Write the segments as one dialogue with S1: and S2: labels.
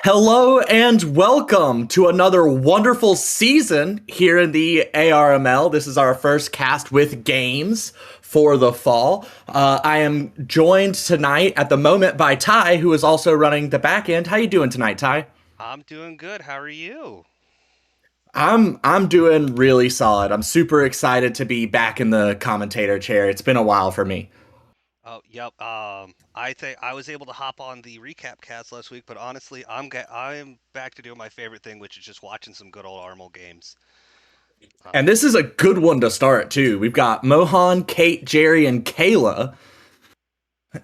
S1: Hello and welcome to another wonderful season here in the ARML. This is our first cast with games for the fall. I am joined tonight at the moment by Ty, who is also running the back end. How you doing tonight, Ty?
S2: I'm doing good. How are you?
S1: I'm doing really solid. I'm super excited to be back in the commentator chair. It's been a while for me.
S2: Oh, yep. I think I was able to hop on the recap cast last week, but honestly, I'm back to doing my favorite thing, which is just watching some good old Armel games. Uh,
S1: And this is a good one to start too. We've got Mohan, Kate, Jerry, and Kayla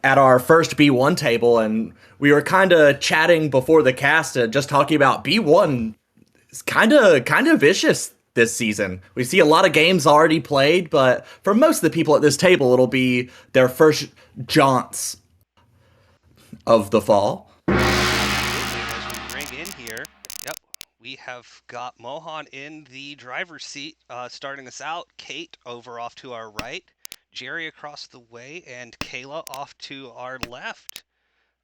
S1: at our first B1 table, and we were kind of chatting before the cast, just talking about B1 is kind of vicious this season. We see a lot of games already played, but for most of the people at this table, it'll be their first jaunts of the fall.
S2: Absolutely. And as we bring in here, yep, we have got Mohan in the driver's seat, starting us out. Kate over off to our right, Jerry across the way, and Kayla off to our left.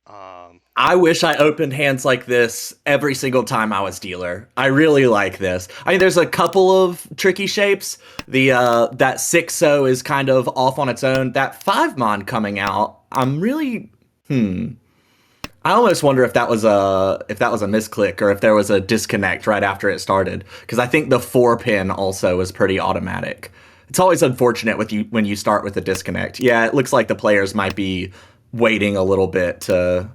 S2: Um,
S1: I wish I opened hands like this every single time I was dealer. I really like this. I mean, there's a couple of tricky shapes. The that 6-0 is kind of off on its own. That 5 mon coming out, I'm really I almost wonder if that was a misclick or if there was a disconnect right after it started, because I think the 4 pin also was pretty automatic. It's always unfortunate with you when you start with a disconnect. Yeah, it looks like the players might be waiting a little bit to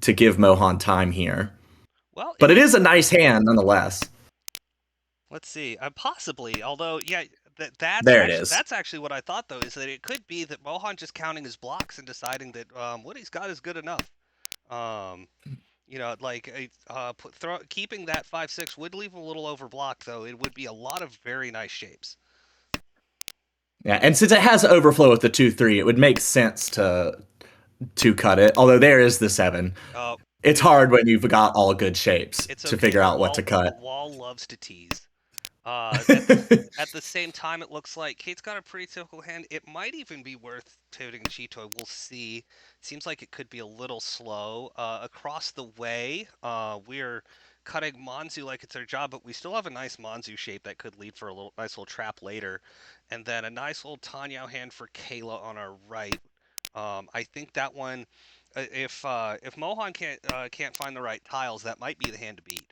S1: give Mohan time here.
S2: well,
S1: But
S2: it
S1: it
S2: could.
S1: is a nice hand nonetheless.
S2: Let's see. Possibly, although, yeah,
S1: There it is.
S2: that's actually what I thought though, is that it could be that Mohan just counting his blocks and deciding that what he's got is good enough. Um, keeping that 5-6 would leave him a little overblocked though. It would be a lot of very nice shapes.
S1: Yeah, and since it has overflow with the 2-3, it would make sense to cut it. Although there is the 7.
S2: Uh,
S1: It's hard when you've got all good shapes
S2: it's
S1: to
S2: okay.
S1: figure out what to
S2: The
S1: cut.
S2: wall loves to tease. At the same time, it looks like Kate's got a pretty typical hand. It might even be worth pivoting Cheeto. We'll see. Seems like it could be a little slow. Across the way, we're cutting Monzu like it's our job, but we still have a nice Monzu shape that could lead for a nice little trap later. And then a nice little Tanyao hand for Kayla on our right. I think that one, if Mohan can't find the right tiles, that might be the hand to beat.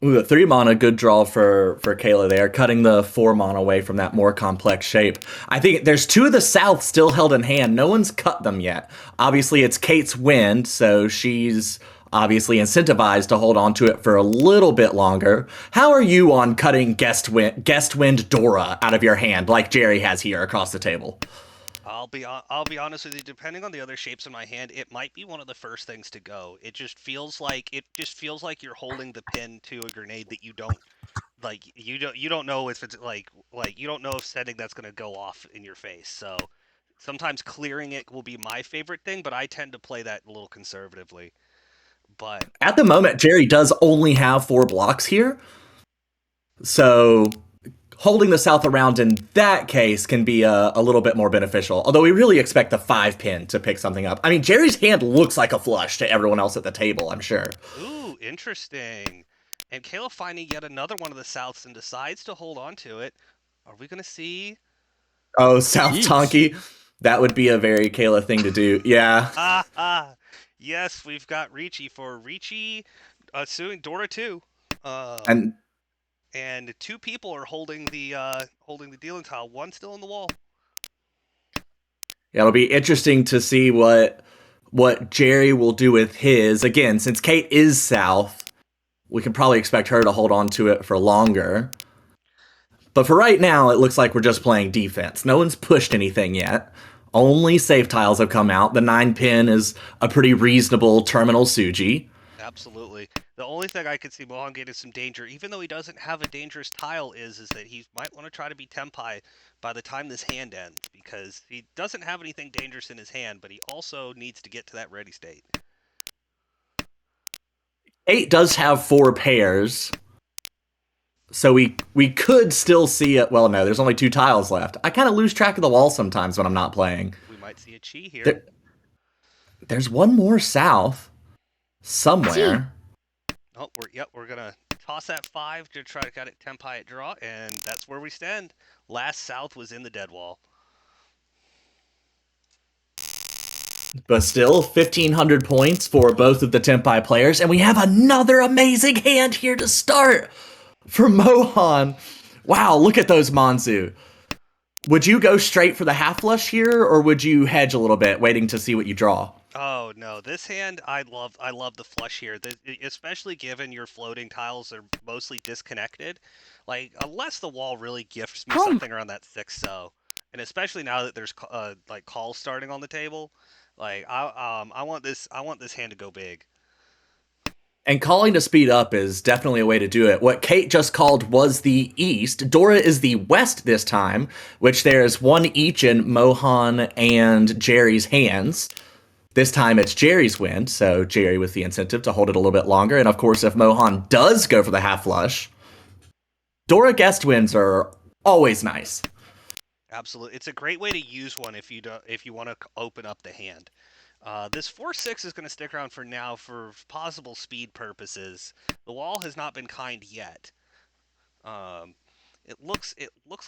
S1: Ooh, the 3 mana, good draw for Kayla there, cutting the 4 mana away from that more complex shape. I think there's two of the South still held in hand. No one's cut them yet. Obviously, it's Kate's wind, so she's obviously incentivized to hold on to it for a little bit longer. How are you on cutting guest wind Dora out of your hand, like Jerry has here across the table?
S2: I'll be honest with you. Depending on the other shapes in my hand, it might be one of the first things to go. It just feels like you're holding the pin to a grenade that you don't like. You don't know if it's you don't know if setting that's gonna go off in your face. So sometimes clearing it will be my favorite thing, but I tend to play that a little conservatively. But
S1: At the moment, Jerry does only have 4 blocks here, so holding the South around in that case can be a little bit more beneficial. Although we really expect the 5 pin to pick something up. I mean, Jerry's hand looks like a flush to everyone else at the table, I'm sure.
S2: ooh, interesting. And Kayla finding yet another one of the Souths and decides to hold on to it. Are we gonna see?
S1: Oh, South
S3: Jeez.
S1: Tonky. That would be a very Kayla thing to do. Yeah.
S2: Ah, ah. Yes, we've got Ricci for Ricci suing Dora too. Um,
S1: And
S2: and two people are holding the dealing tile. One still in the wall.
S1: yeah, it'll be interesting to see what Jerry will do with his. Again, since Kate is South, we can probably expect her to hold on to it for longer. But for right now, it looks like we're just playing defense. No one's pushed anything yet. Only safe tiles have come out. The 9 pin is a pretty reasonable terminal Suji.
S2: Absolutely. The only thing I could see Mohan getting some danger, even though he doesn't have a dangerous tile, is that he might want to try to be Tempai by the time this hand ends, because he doesn't have anything dangerous in his hand, but he also needs to get to that ready state.
S1: Kate does have 4 pairs, so we could still see it. Well, no, there's only 2 tiles left. I kind of lose track of the wall sometimes when I'm not playing.
S2: We might see a Chi here.
S1: There, There's one more south
S3: G.
S1: somewhere.
S2: Oh, we're gonna toss that 5 to try to cut it tempi at draw, and that's where we stand. Last south was in the dead wall.
S1: But still, 1,500 points for both of the Tempai players. And we have another amazing hand here to start for Mohan. Wow, look at those Manzu. Would you go straight for the half flush here, or would you hedge a little bit, waiting to see what you draw?
S2: Oh no, this hand I love the flush here, especially given your floating tiles are mostly disconnected. Like unless the wall really gifts me
S3: Home.
S2: something around that 6-0, and especially now that there's like calls starting on the table, like I want this hand to go big.
S1: And calling to speed up is definitely a way to do it. What Kate just called was the east. Dora is the west this time, which there's one each in Mohan and Jerry's hands. This time it's Jerry's win, so Jerry with the incentive to hold it a little bit longer. And of course, if Mohan does go for the half flush, Dora guest wins are always nice.
S2: Absolutely, it's a great way to use one if you want to open up the hand. This 4-6 is going to stick around for now for possible speed purposes. The wall has not been kind yet. Um, it looks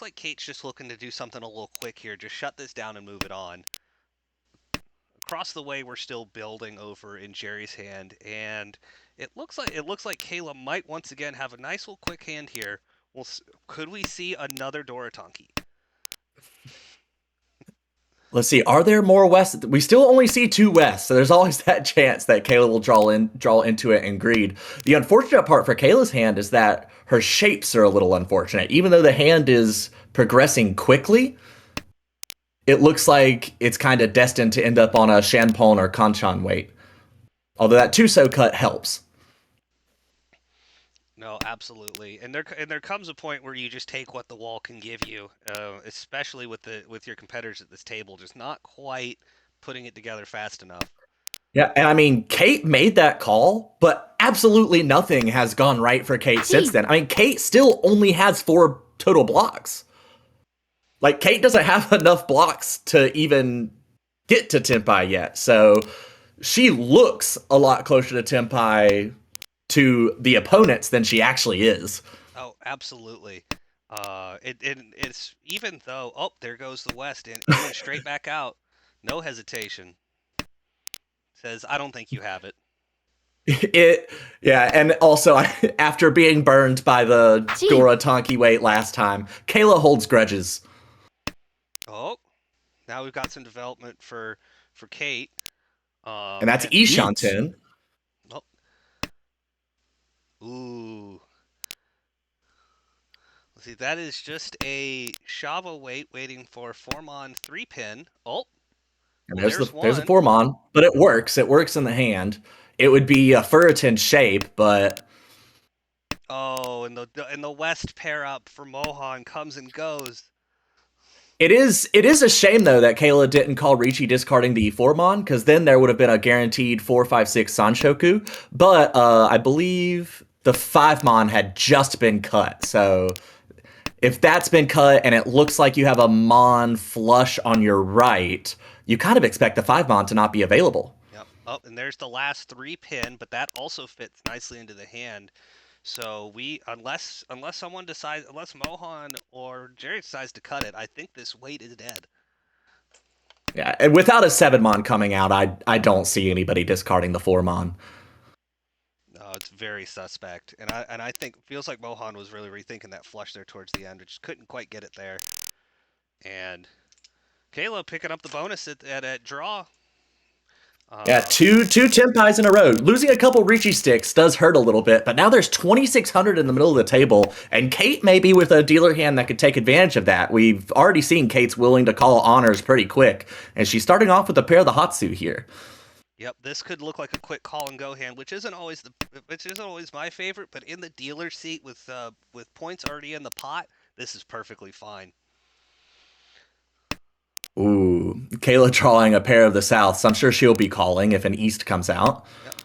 S2: like Kate's just looking to do something a little quick here. Just shut this down and move it on. Across the way, we're still building over in Jerry's hand, and it looks like Kayla might once again have a nice little quick hand here. Well, could we see another Dorotonki?
S1: Let's see. Are there more west? We still only see two west, so there's always that chance that Kayla will draw into it and greed. The unfortunate part for Kayla's hand is that her shapes are a little unfortunate. Even though the hand is progressing quickly, it looks like it's kind of destined to end up on a Shanpon or Kanchan weight. Although that Tuso cut helps.
S2: No, absolutely. And there comes a point where you just take what the wall can give you, especially with your competitors at this table, just not quite putting it together fast enough.
S1: Yeah, and I mean, Kate made that call, but absolutely nothing has gone right for Kate since
S3: G.
S1: then. I mean, Kate still only has 4 total blocks. Like, Kate doesn't have enough blocks to even get to Tempai yet. So she looks a lot closer to Tempai to the opponents than she actually is.
S2: Oh, absolutely. It's even though there goes the West and in and straight back out, no hesitation. Says I don't think you have it.
S1: It, yeah, and also after being burned by the
S3: G.
S1: Dora Tonki weight last time, Kayla holds grudges.
S2: Oh, now we've got some development for Kate.
S1: And that's
S2: And
S3: Eat.
S1: Ishanten.
S2: oh, ooh, let's see, that is just a Shava waiting for Formon 3-pin. Oh,
S1: And
S2: well, there's
S1: there's a
S2: one.
S1: Formon, but it works. It works in the hand. It would be a Furriton shape, but
S2: Oh, and the West pair up for Mohan comes and goes.
S1: it is a shame though that Kayla didn't call Ricci discarding the Formon, because then there would have been a guaranteed 4/5/6 Sanshoku. But I believe the 5 mon had just been cut. So if that's been cut and it looks like you have a Mon flush on your right, you kind of expect the 5 mon to not be available.
S2: Yep. Oh, and there's the last 3-pin, but that also fits nicely into the hand. So unless Mohan or Jerry decides to cut it, I think this weight is dead.
S1: Yeah, and without a 7 mon coming out, I don't see anybody discarding the 4 mon.
S2: No, it's very suspect, and I think feels like Mohan was really rethinking that flush there towards the end, which couldn't quite get it there. And Kayla picking up the bonus at draw.
S1: Yeah,
S2: Uh,
S1: two Tempais in a row. Losing a couple Ricci sticks does hurt a little bit, but now there's 2,600 in the middle of the table, and Kate may be with a dealer hand that could take advantage of that. We've already seen Kate's willing to call honors pretty quick, and she's starting off with a pair of the Hatsu here.
S2: yep, this could look like a quick call and go hand, which isn't always my favorite, but in the dealer seat with points already in the pot, this is perfectly fine.
S1: Ooh, Kayla drawing a pair of the Souths. I'm sure she'll be calling if an East comes out.
S2: Yep.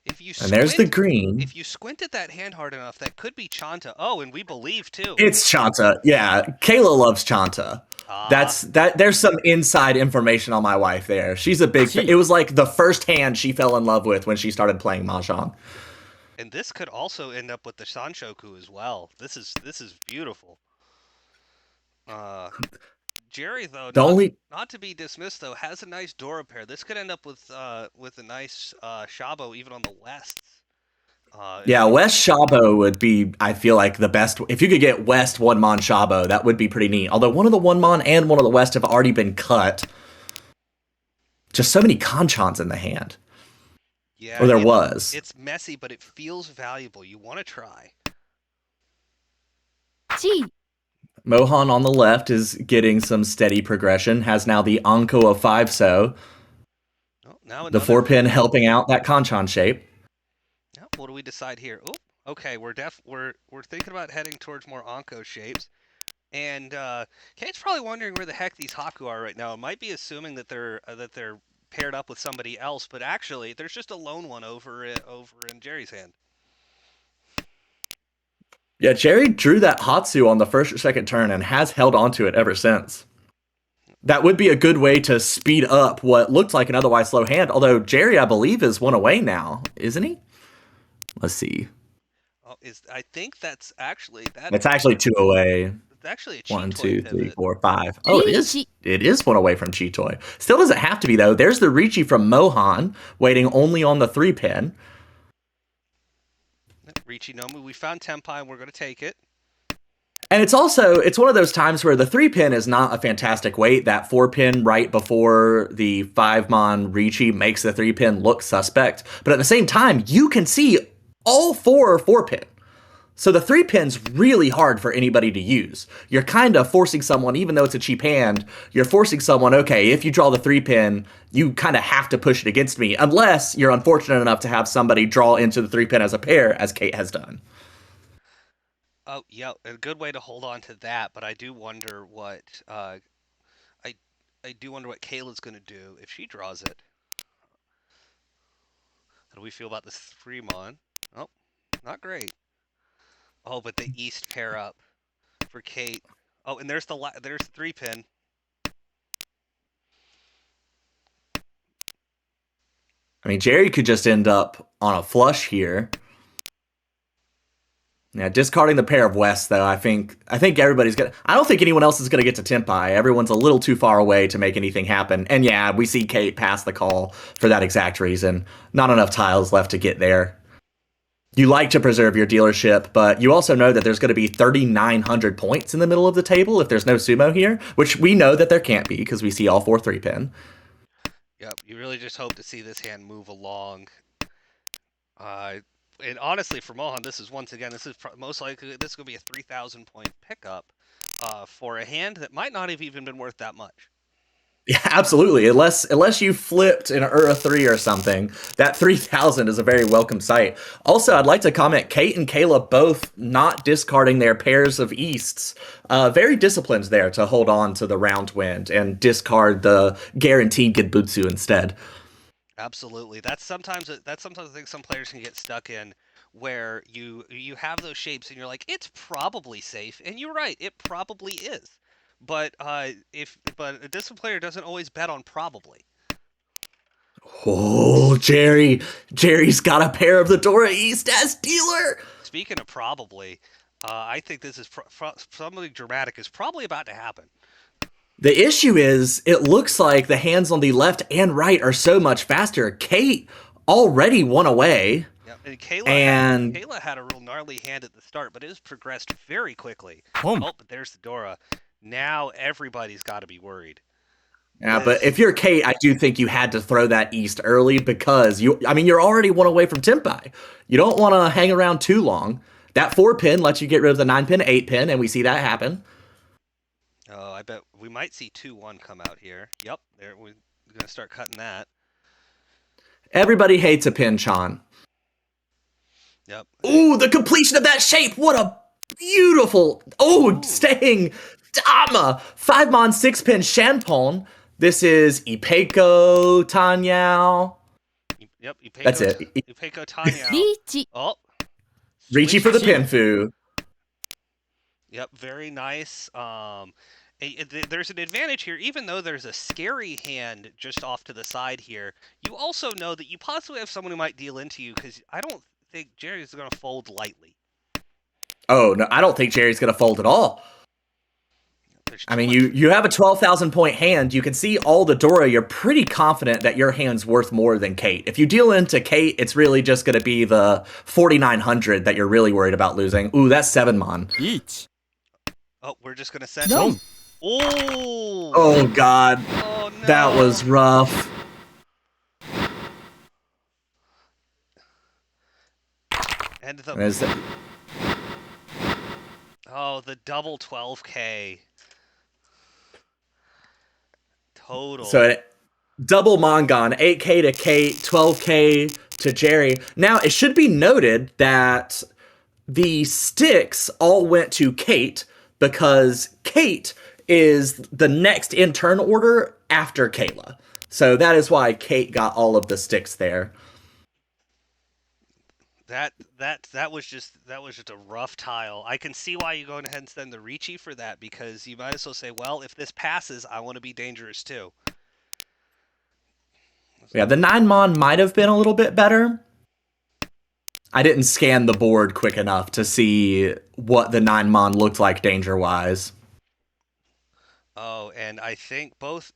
S2: If you
S1: And there's the
S2: squint,
S1: green.
S2: if you squint at that hand hard enough, that could be Chanta. Oh, and we believe too.
S1: It's Chanta. Yeah, Kayla loves Chanta.
S2: Ah,
S1: There's some inside information on my wife there. She's a big.
S3: Gee.
S1: It was like the first hand she fell in love with when she started playing mahjong.
S2: and this could also end up with the Sanshoku as well. This is beautiful. Uh, Jerry though,
S1: The
S2: not
S1: only
S2: not to be dismissed though, has a nice Dora pair. This could end up with a nice Shabo even on the Wests. If
S1: Yeah,
S2: she
S1: West Shabo would be, I feel like, the best. If you could get West one mon Shabo, that would be pretty neat. Although one of the one mon and one of the West have already been cut. Just so many Conchons in the hand.
S2: yeah,
S1: Or there was.
S2: it's messy, but it feels valuable. You want to try.
S3: G.
S1: Mohan on the left is getting some steady progression, has now the Anko of 5 so.
S2: Oh, now
S1: The
S2: another
S1: 4 pin helping out that Conchon shape.
S2: Yeah, what do we decide here? Oh, okay, we're thinking about heading towards more Anko shapes. And Kate's probably wondering where the heck these Haku are right now. It might be assuming that they're paired up with somebody else, but actually there's just a lone one over in Jerry's hand.
S1: Yeah, Jerry drew that Hatsu on the first or second turn and has held onto it ever since. That would be a good way to speed up what looked like an otherwise slow hand, although Jerry, I believe, is one away now, isn't he? Let's see.
S2: Oh, I think that's actually
S1: It's actually 2 away.
S2: it's actually a
S1: One,
S2: cheat toy
S1: two, three,
S2: pivot.
S1: 4, 5. Oh, it is.
S3: Ricci.
S1: It is one away from Chitoy. Still doesn't have to be though. There's the Ricci from Mohan, waiting only on the 3 pin.
S2: Ricci Nomu, we found Tenpai and we're gonna take it.
S1: And it's one of those times where the 3 pin is not a fantastic weight. That 4 pin right before the 5 mon Ricci makes the 3 pin look suspect. But at the same time, you can see all 4 pin. So the 3 pin's really hard for anybody to use. You're kind of forcing someone, even though it's a cheap hand, you're forcing someone, okay, if you draw the 3 pin, you kind of have to push it against me, unless you're unfortunate enough to have somebody draw into the 3 pin as a pair, as Kate has done.
S2: Oh, yeah, a good way to hold on to that, but I do wonder what I I do wonder what Kayla's gonna do if she draws it. How do we feel about this 3 mon? Oh, not great. Oh, but the East pair up for Kate. Oh, and there's the 3 pin.
S1: I mean, Jerry could just end up on a flush here. Yeah, discarding the pair of West, though, I think everybody's gonna. I don't think anyone else is gonna get to Tempai. Everyone's a little too far away to make anything happen. And yeah, we see Kate pass the call for that exact reason. Not enough tiles left to get there. You like to preserve your dealership, but you also know that there's going to be 3,900 points in the middle of the table if there's no sumo here, which we know that there can't be because we see all 4 3 pin.
S2: Yep, you really just hope to see this hand move along. And honestly, for Mohan, this is most likely this is going to be a 3,000 point pickup for a hand that might not have even been worth that much.
S1: Yeah, absolutely. Unless you flipped an Ura 3 or something, that 3,000 is a very welcome sight. Also, I'd like to comment, Kate and Kayla both not discarding their pairs of Easts. Very disciplined there to hold on to the round wind and discard the guaranteed Genbutsu instead.
S2: Absolutely. That's sometimes I think some players can get stuck in where you have those shapes and you're like, it's probably safe, and you're right, it probably is. But but a disciplined player doesn't always bet on probably.
S1: Oh, Jerry's got a pair of the Dora East as dealer.
S2: Speaking of probably, I think this is something dramatic is probably about to happen.
S1: The issue is, it looks like the hands on the left and right are so much faster. Kate already won away.
S2: Yep. And Kayla had a real gnarly hand at the start, but it has progressed very quickly. Oh, but there's the Dora. Now everybody's got to be worried.
S1: Yeah, but if you're Kate, I do think you had to throw that East early because you're already one away from Tempai. You don't want to hang around too long. That 4 pin lets you get rid of the 9 pin, 8 pin, and we see that happen.
S2: Oh, I bet we might see 2-1 come out here. Yep, we're gonna start cutting that.
S1: Everybody hates a pin, Chan.
S2: Yep.
S1: Ooh, the completion of that shape! What a beautiful! Staying Dama! 5 mon 6 pin Shanpon. This is Ipeko Tanyao.
S2: Yep, Ipeko,
S1: That's it.
S2: Ipeko Tanyao.
S3: Ricci.
S2: Oh.
S1: Ricci for the Pinfu.
S2: Yep, very nice. There's an advantage here, even though there's a scary hand just off to the side here. You also know that you possibly have someone who might deal into you, because I don't think Jerry's going to fold lightly.
S1: Oh no, I don't think Jerry's gonna fold at all.
S2: There's
S1: I
S2: too
S1: mean,
S2: much.
S1: you have a 12,000 point hand. You can see all the Dora. You're pretty confident that your hand's worth more than Kate. If you deal into Kate, it's really just going to be the 4,900 that you're really worried about losing. Ooh, that's 7 mon.
S3: Each.
S2: Oh, we're just going to send.
S3: No.
S2: Oh!
S1: Oh God,
S2: Oh
S1: that
S2: no!
S1: was rough.
S2: And the
S1: Is it-
S2: the double 12K total.
S1: so it, double Mongon, 8K to Kate, 12K to Jerry. Now it should be noted that the sticks all went to Kate because Kate is the next in turn order after Kayla. So that is why Kate got all of the sticks there.
S2: That was just a rough tile. I can see why you go ahead and send the Ricci for that, because you might as well say, well, if this passes, I want to be dangerous too.
S1: Yeah, the 9 mon might have been a little bit better. I didn't scan the board quick enough to see what the 9 mon looked like danger wise.
S2: Oh, and I think both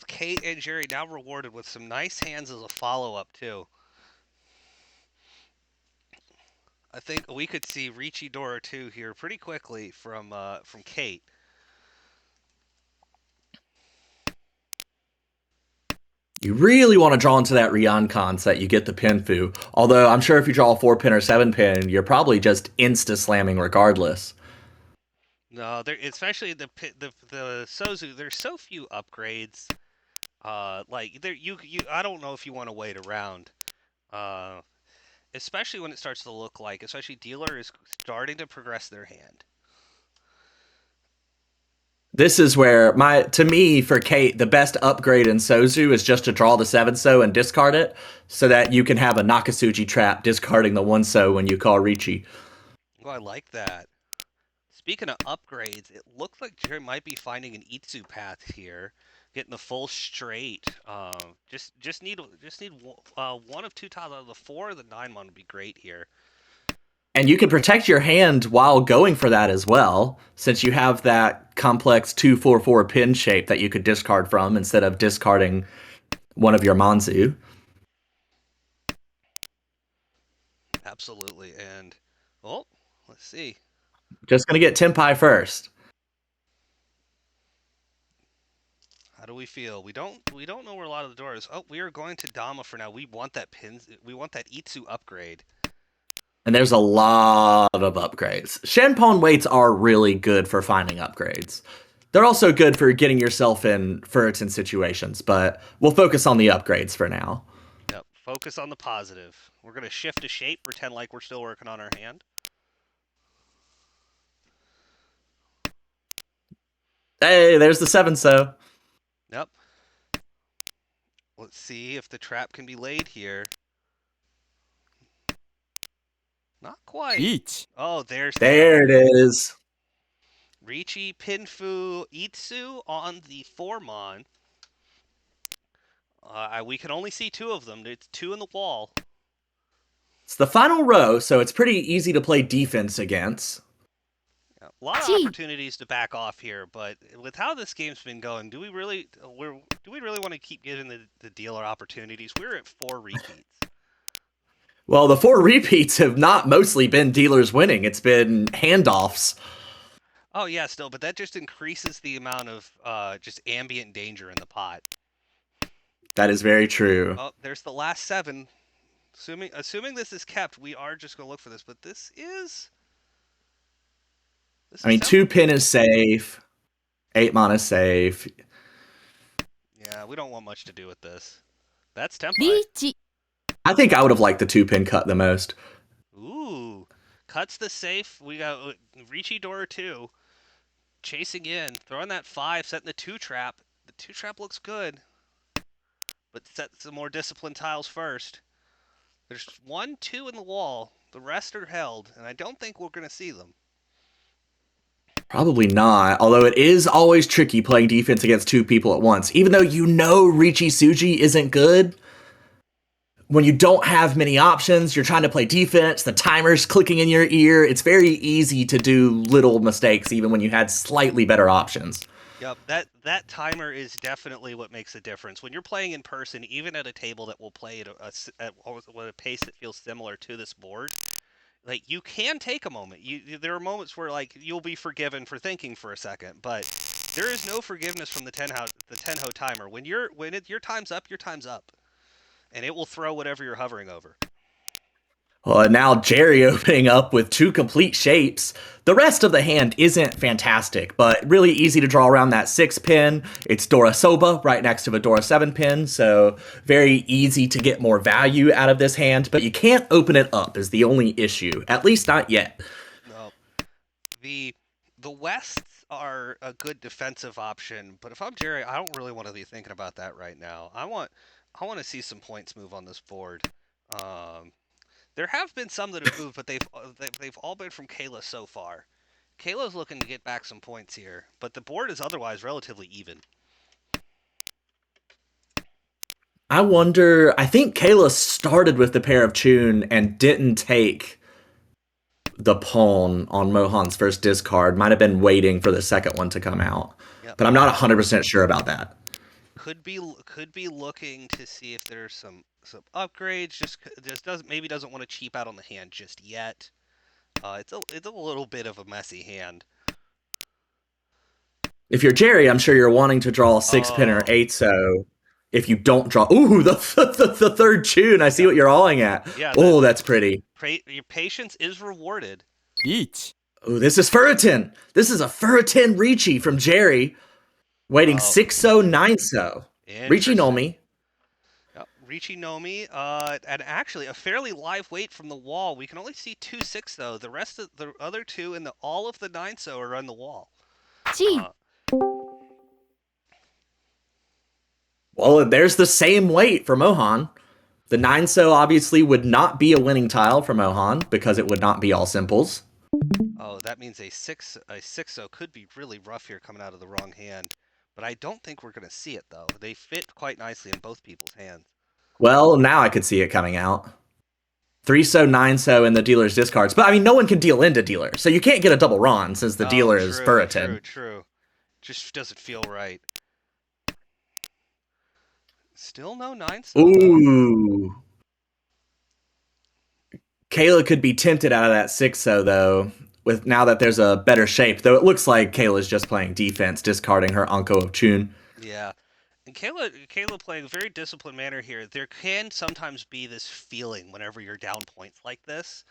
S2: Kate and Jerry now rewarded with some nice hands as a follow-up too. I think we could see Ricci Dora 2 here pretty quickly from Kate.
S1: You really want to draw into that Rian con set, you get the pin fu. Although I'm sure if you draw a 4 pin or 7 pin, you're probably just insta slamming regardless.
S2: No, there, especially the Sozu. There's so few upgrades. Like there, I don't know if you want to wait around. Uh, Especially when it starts to look like, especially dealer is starting to progress their hand.
S1: This is where to me for Kate, the best upgrade in Sozu is just to draw the 7 so and discard it, so that you can have a Nakasuji trap discarding the 1 so when you call Ricci.
S2: Oh, I like that. Speaking of upgrades, it looks like Jerry might be finding an Itsu path here, getting the full straight. Just need one of two tiles out of the four. The 9 mon would be great here.
S1: And you can protect your hand while going for that as well, since you have that complex 2/4/4 pin shape that you could discard from instead of discarding one of your Manzu.
S2: Absolutely. And oh, let's see.
S1: Just gonna get Tenpai first.
S2: How do we feel? We don't know where a lot of the doors. Oh, we are going to Dama for now. We want that pins. We want that Itsu upgrade.
S1: And there's a lot of upgrades. Shenpon weights are really good for finding upgrades. They're also good for getting yourself in Furitan situations, but we'll focus on the upgrades for now.
S2: Yep. Focus on the positive. We're gonna shift to shape. Pretend like we're still working on our hand.
S1: Hey, there's the 7 so.
S2: Yep. Let's see if the trap can be laid here. Not quite.
S3: Each.
S2: Oh, there's the
S1: There it is.
S2: Ricci, Pinfu, Itsu on the 4 mon. We can only see two of them. It's two in the wall.
S1: It's the final row, so it's pretty easy to play defense against.
S2: Yeah, a lot of opportunities to back off here, but with how this game's been going, do we really want to keep giving the dealer opportunities? We're at 4 repeats.
S1: Well, the 4 repeats have not mostly been dealers winning. It's been handoffs.
S2: Oh yeah, still, but that just increases the amount of just ambient danger in the pot.
S1: That is very true.
S2: Oh, there's the last 7. Assuming this is kept, we are just gonna look for this. But this is.
S1: I mean, 2 pin is safe. 8 mon is safe.
S2: Yeah, we don't want much to do with this. That's Tempai.
S3: リーチ。
S1: I think I would have liked the 2 pin cut the most.
S2: Ooh, cuts the safe. We got Ricci Dora 2 chasing in, throwing that 5, setting the 2 trap. The 2 trap looks good, but set some more disciplined tiles first. There's 1, 2 in the wall. The rest are held, and I don't think we're gonna see them.
S1: Probably not. Although it is always tricky playing defense against two people at once. Even though you know Riichi Suji isn't good, when you don't have many options, you're trying to play defense, the timer's clicking in your ear. It's very easy to do little mistakes even when you had slightly better options.
S2: Yep, that timer is definitely what makes a difference. When you're playing in person, even at a table that will play at a pace that feels similar to this board, like you can take a moment. There are moments where like you'll be forgiven for thinking for a second, but there is no forgiveness from the Tenho timer. Your time's up, your time's up, and it will throw whatever you're hovering over.
S1: Well, and now Jerry opening up with two complete shapes. The rest of the hand isn't fantastic, but really easy to draw around that 6 pin. It's Dora Soba right next to a Dora 7 pin, so very easy to get more value out of this hand, but you can't open it up is the only issue, at least not yet.
S2: No. The Wests are a good defensive option, but if I'm Jerry, I don't really want to be thinking about that right now. I want to see some points move on this board. There have been some that have moved, but they've all been from Kayla so far. Kayla's looking to get back some points here, but the board is otherwise relatively even.
S1: I wonder, I think Kayla started with the pair of Chun and didn't take the pawn on Mohan's first discard. Might have been waiting for the second one to come out.
S2: Yep.
S1: But I'm not 100% sure about that.
S2: Could be looking to see if there's some upgrades. Just doesn't want to cheap out on the hand just yet. It's a little bit of a messy hand.
S1: If you're Jerry, I'm sure you're wanting to draw a 6 pin or 8 so. If you don't draw, ooh, the third Chun. I see what you're awing at.
S2: Yeah.
S1: Oh, that's pretty.
S2: Your patience is rewarded.
S3: Each.
S1: Oh, this is Furitin. This is a Furitin Riichi from Jerry. Waiting 6-0, 9-0. Riichi Nomi.
S2: Riichi Nomi, and actually a fairly live weight from the wall. We can only see 2-6 though. The rest of the other two and all of the 9-0 are on the wall.
S1: Well, there's the same weight for Mohan. The 9-0 obviously would not be a winning tile for Mohan because it would not be all simples.
S2: Oh, that means a 6-0 could be really rough here coming out of the wrong hand. But I don't think we're going to see it, though. They fit quite nicely in both people's hands.
S1: Well, now I could see it coming out. 3-0, 9-0 in the dealer's discards. But, I mean, no one can deal into dealer. So you can't get a double Ron since the dealer is Furitin.
S2: True. Just doesn't feel right. Still no 9-0.
S1: Ooh. Kayla could be tempted out of that 6-0, though, with now that there's a better shape. Though it looks like Kayla's just playing defense, discarding her Anko of Chun.
S2: Yeah. And Kayla playing a very disciplined manner here. There can sometimes be this feeling whenever you're down points like this,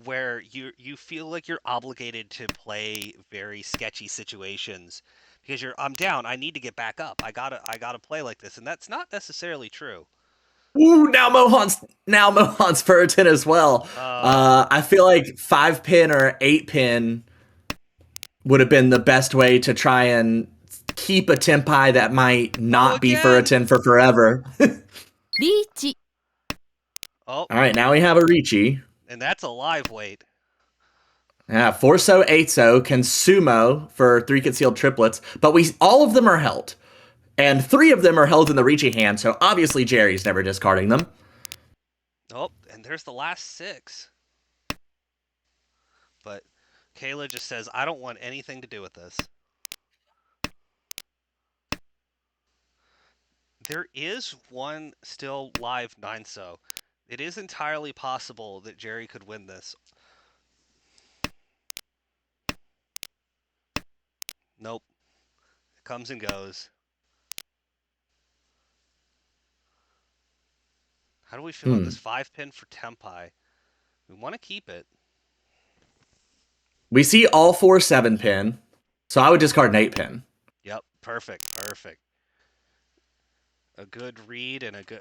S2: where you feel like you're obligated to play very sketchy situations because I'm down. I need to get back up. I gotta play like this, and that's not necessarily true.
S1: Ooh, now Mohan's Furitin as well. I feel like 5 pin or 8 pin would have been the best way to try and keep a tempai that might not be Furitin for forever.
S3: Riichi.
S2: Oh.
S1: All right, now we have a Riichi.
S2: And that's a live weight.
S1: Yeah, 4-0, 8-0 can sumo for 3 concealed triplets, but all of them are held. And 3 of them are held in the Riichi hand, so obviously Jerry's never discarding them.
S2: Oh, and there's the last 6. But Kayla just says, I don't want anything to do with this. There is one still live 9-0. It is entirely possible that Jerry could win this. Nope. It comes and goes. How do we feel on this 5 pin for Tempai? We want to keep it.
S1: We see all 4 7 pin, so I would discard an 8 pin.
S2: Yep, perfect. A good read and a good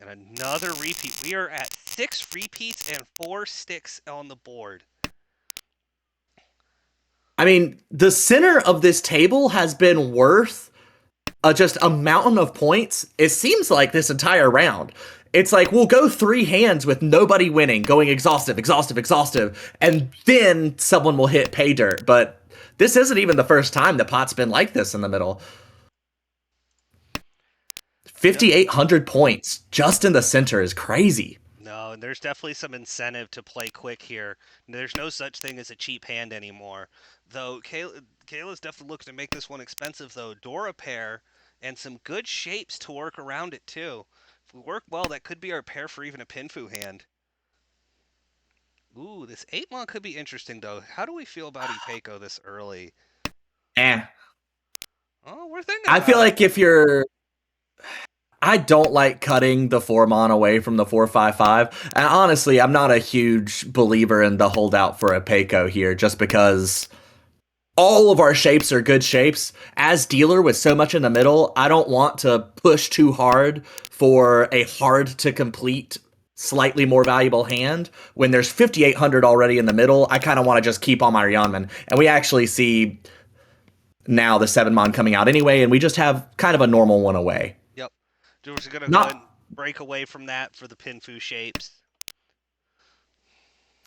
S2: and another repeat. We are at 6 repeats and 4 sticks on the board.
S1: I mean, the center of this table has been worth just a mountain of points. It seems like this entire round. It's like we'll go 3 hands with nobody winning, going exhaustive, and then someone will hit pay dirt. But This isn't even the first time the pot's been like this in the middle.
S2: Yep.
S1: 5,800 points just in the center is crazy.
S2: No, and there's definitely some incentive to play quick here. There's no such thing as a cheap hand anymore. Though Kayla's definitely looking to make this one expensive, though. Dora pair and some good shapes to work around it, too. If we work well, that could be our pair for even a Pinfu hand. Ooh, this 8-mon could be interesting, though. How do we feel about Ipeko this early?
S1: Eh.
S2: Oh, we're thinking
S1: I
S2: about
S1: feel
S2: it.
S1: like if you're I don't like cutting the 4-mon away from the 4-5-5. And honestly, I'm not a huge believer in the holdout for a Peiko here, just because all of our shapes are good shapes. As dealer with so much in the middle, I don't want to push too hard for a hard to complete, slightly more valuable hand. When there's 5,800 already in the middle, I kind of want to just keep on my Ryanman. And we actually see now the 7-mon coming out anyway, and we just have kind of a normal one away.
S2: Yep. We're just going to go
S1: Not
S2: and break away from that for the Pinfu shapes.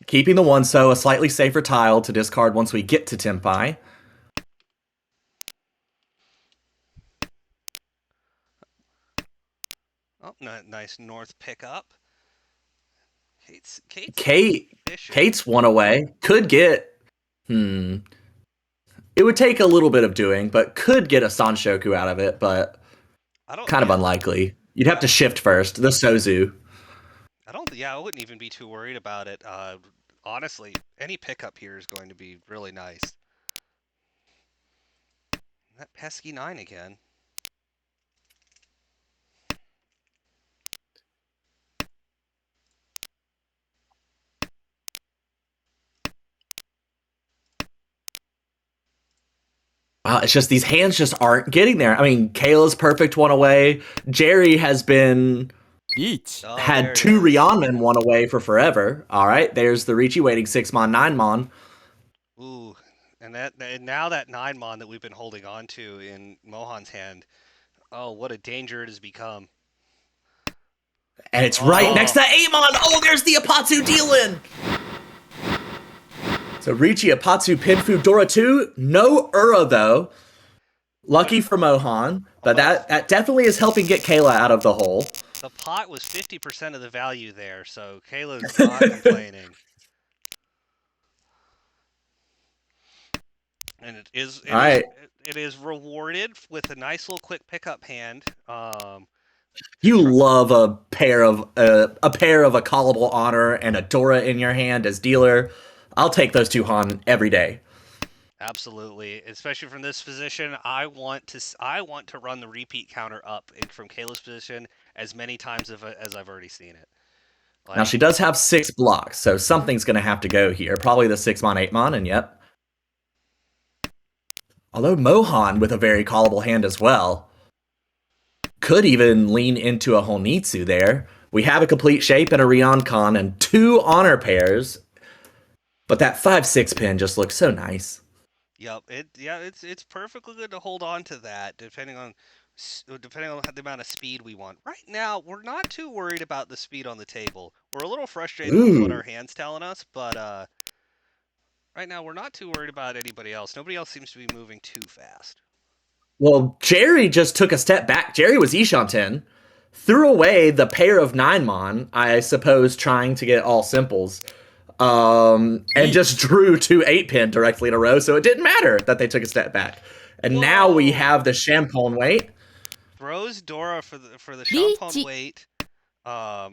S1: keeping the 1-so, a slightly safer tile to discard once we get to Tenpai.
S2: Oh, nice north pickup. Kate's
S1: Kate's one away. Could get it would take a little bit of doing, but could get a Sanshoku out of it, but kind of unlikely. You'd have to shift first. The Sozu.
S2: I wouldn't even be too worried about it. Honestly, any pickup here is going to be really nice. That pesky 9 again.
S1: It's just these hands just aren't getting there. I mean, Kayla's perfect one away. Jerry has been had 2 Rionman one away for forever. All right, there's the Ricci waiting 6-mon, 9-mon.
S2: Ooh, and now that 9-mon that we've been holding on to in Mohan's hand. Oh, what a danger it has become.
S1: And it's right next to 8-mon. Oh, there's the Apatsu deal-in. So Ricci, Apatsu, Pinfu, Dora 2. No Ura, though. Lucky for Mohan, but that definitely is helping get Kayla out of the hole.
S2: The pot was 50% of the value there, so Kayla's not complaining. And it is rewarded with a nice little quick pickup hand.
S1: You love a pair of a callable honor and a Dora in your hand as dealer. I'll take those 2 Han every day.
S2: Absolutely, especially from this position. I want to run the repeat counter up from Kayla's position as many times as I've already seen it.
S1: Now she does have 6 blocks, so something's going to have to go here. Probably the 6-mon, 8-mon, and yep. Although Mohan with a very callable hand as well. Could even lean into a Honitsu there. We have a complete shape and a Ryoncon and 2 honor pairs. But that 5-6 pin just looks so nice.
S2: Yep, it's perfectly good to hold on to that, depending on the amount of speed we want. Right now, we're not too worried about the speed on the table. We're a little frustrated with what our hand's telling us, but right now we're not too worried about anybody else. Nobody else seems to be moving too fast.
S1: Well, Jerry just took a step back. Jerry was Ishanten, threw away the pair of 9-mon, I suppose, trying to get all simples. And just drew 2 8-pin directly in a row, so it didn't matter that they took a step back. And now we have the Champon wait.
S2: Throws Dora for the Champon wait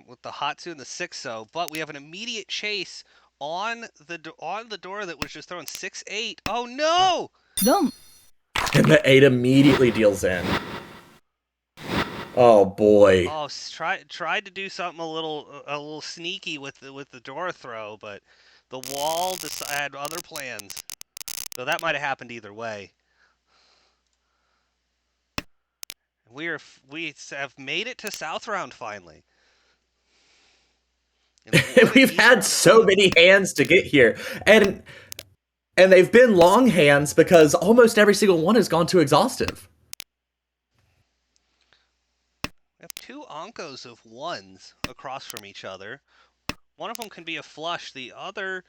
S2: with the Hatsu and the 6-0, but we have an immediate chase on the Dora that was just throwing 6-8. Oh no!
S1: And the 8 immediately deals in. Oh boy.
S2: Oh, tried to do something a little sneaky with the Dora throw, but the wall had other plans. So that might have happened either way. We have made it to South Round finally.
S1: We've had so many hands to get here. And they've been long hands because almost every single one has gone to exhaustive.
S2: We have 2 Onkos of 1s across from each other. One of them can be a flush. The other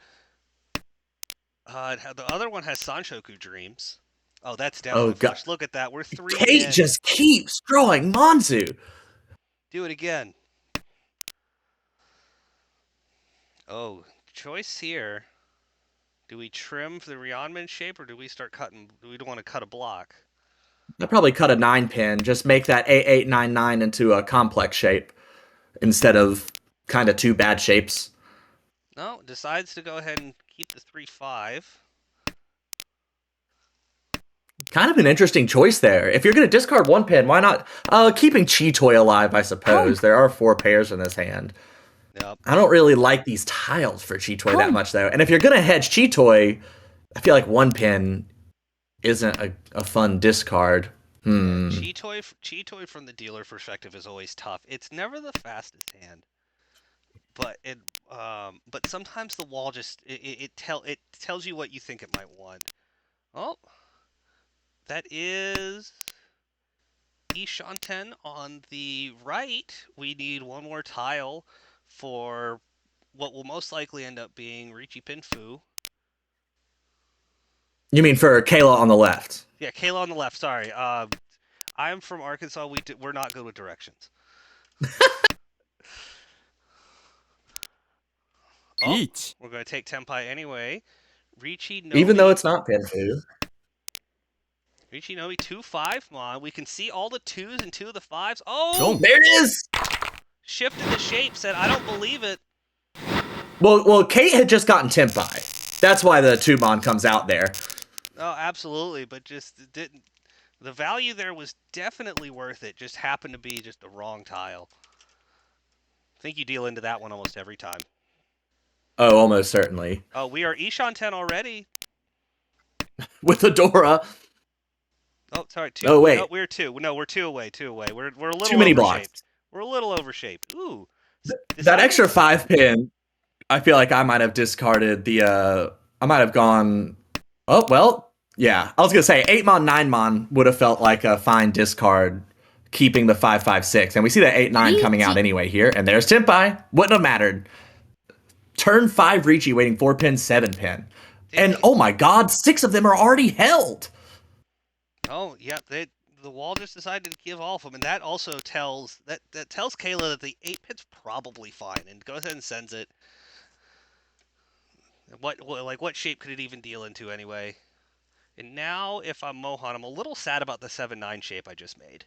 S2: The other one has Sanshoku Dreams. Oh, that's
S1: Oh
S2: definitely
S1: god.
S2: flush. Look at that. We're three
S1: Kate
S2: pin.
S1: just keeps drawing Monzu.
S2: Do it again. Oh, choice here. Do we trim the Rionman shape or do we start cutting? Do we want to cut a block?
S1: I'd probably cut a 9-pin, just make that 8899 into a complex shape instead of kind of two bad shapes.
S2: No, decides to go ahead and keep the 3-5.
S1: Kind of an interesting choice there. If you're going to discard one pin, why not keeping Chi Toy alive, I suppose. There are 4 pairs in this hand.
S2: Yep.
S1: I don't really like these tiles for Chi Toy that
S3: Oh.
S1: much, though. And if you're going to hedge Chi Toy, I feel like one pin isn't a fun discard.
S2: Chi Toy from the dealer perspective is always tough. It's never the fastest hand, but but sometimes the wall just it tells you what you think it might want. Oh, that is Ishanten on the right. We need one more tile for what will most likely end up being Richi Pinfu.
S1: You mean for Kayla on the left?
S2: Yeah, Kayla on the left. Sorry. I'm from Arkansas. We're not good with directions. Oh,
S3: Each.
S2: we're going to take Tenpai anyway. Richi Nomi.
S1: Even though it's not Pinfu.
S2: Richi Nomi 2-5 mon. We can see all the 2s and 2 of the 5s. Oh!
S3: Don't.
S1: There it is!
S2: Shifted the shape, said, I don't believe it.
S1: Well, Kate had just gotten Tempai. That's why the Tubon comes out there.
S2: Oh, absolutely, but just didn't. The value there was definitely worth it. Just happened to be just the wrong tile. I think you deal into that one almost every time.
S1: Oh, almost certainly.
S2: Oh, we are Ishan 10 already.
S1: With Adora.
S2: Oh, sorry, 2.
S1: Oh, wait.
S2: No, we're 2. No, we're 2 away. 2 away. We're a little
S1: Too many
S2: overshaped.
S1: blocks.
S2: We're a little overshaped. Ooh.
S1: That extra 5 pin, I feel like I might have discarded the, I might have gone, oh, well, yeah. I was going to say 8-mon, 9-mon would have felt like a fine discard, keeping the 5-5-6. And we see that 8-9 coming out anyway here. And there's Tempai. Wouldn't have mattered. Turn 5 Ricci waiting 4 pin, 7 pin. And oh my god, 6 of them are already held.
S2: Oh, yeah, the wall just decided to give off them, and that also tells that tells Kayla that the 8-pin's probably fine, and goes ahead and sends it. What shape could it even deal into anyway? And now, if I'm Mohan, I'm a little sad about the 7-9 shape I just made.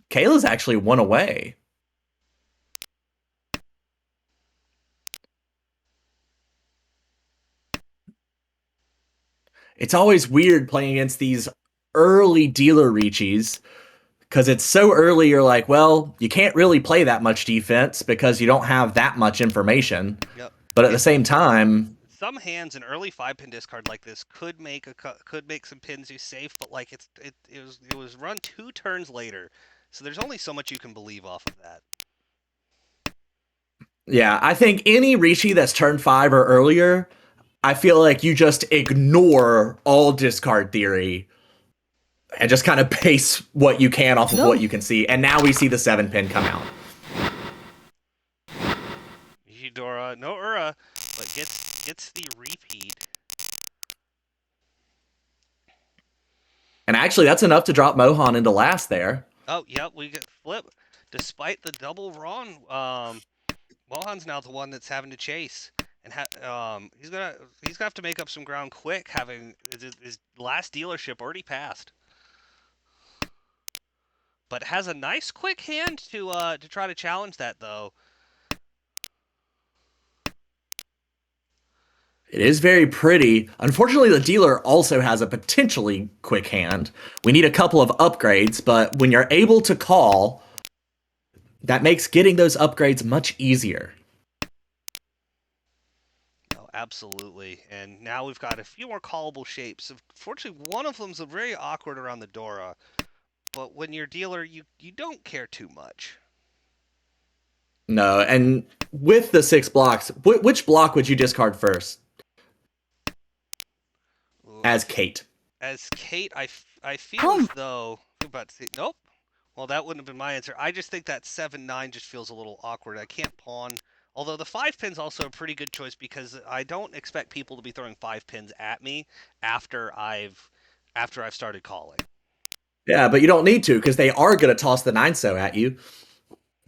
S1: Kayla's actually 1 away. It's always weird playing against these early dealer reachies because it's so early you're like, well, you can't really play that much defense because you don't have that much information.
S2: Yep.
S1: But at the same time,
S2: some hands an early 5-pin discard like this could make some pins you safe, but like it was run 2 turns later, so there's only so much you can believe off of that.
S1: yeah, I think any Rishi that's turned 5 or earlier, I feel like you just ignore all discard theory and just kind of base what you can off of what you can see. And now we see the 7-pin come out.
S2: Ishidora, no Ura, but gets the repeat.
S1: And actually, that's enough to drop Mohan into last there.
S2: Oh, yep, we get flip. Despite the double Ron, Mohan's now the one that's having to chase. And he's gonna have to make up some ground quick, having his last dealership already passed. But has a nice quick hand to try to challenge that though.
S1: It is very pretty. Unfortunately, the dealer also has a potentially quick hand. We need a couple of upgrades, but when you're able to call, that makes getting those upgrades much easier.
S2: Oh, absolutely. And now we've got a few more callable shapes. Unfortunately, one of them's very awkward around the Dora. But when you're dealer, you don't care too much.
S1: No, and with the 6 blocks, which block would you discard first? As Kate.
S2: As Kate, I feel as though... About to say, nope. Well, that wouldn't have been my answer. I just think that 7-9 just feels a little awkward. I can't pawn Although the 5-pin's also a pretty good choice because I don't expect people to be throwing 5-pins at me after I've started calling.
S1: Yeah, but you don't need to because they are going to toss the 9-so at you.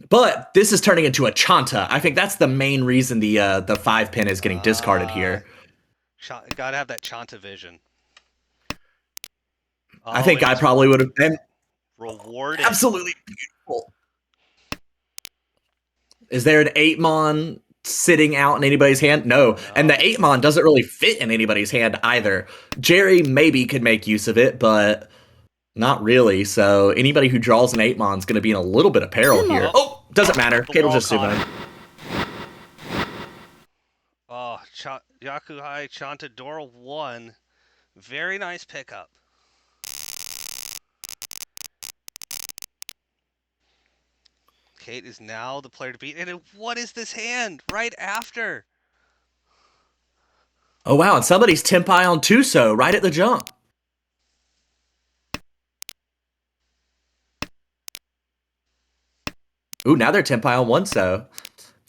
S1: But this is turning into a Chanta. I think that's the main reason the 5-pin is getting discarded here.
S2: Gotta have that Chanta vision.
S1: I
S2: Oh,
S1: think
S2: it
S1: I
S2: is
S1: probably would have been
S2: rewarded.
S1: absolutely beautiful. Is there an 8-mon sitting out in anybody's hand? No. And the 8-mon doesn't really fit in anybody's hand either. Jerry maybe could make use of it, but not really. So anybody who draws an 8-mon is going to be in a little bit of peril here. Oh, doesn't matter.
S2: The
S1: Kate will
S2: wall
S1: just
S2: caught
S1: sumo.
S2: him. Oh, Yakuhai Chantadora 1. Very nice pickup. Kate is now the player to beat. And what is this hand right after?
S1: Oh, wow. And somebody's Tempai on 2-so right at the jump. Ooh, now they're Tempai on 1-so.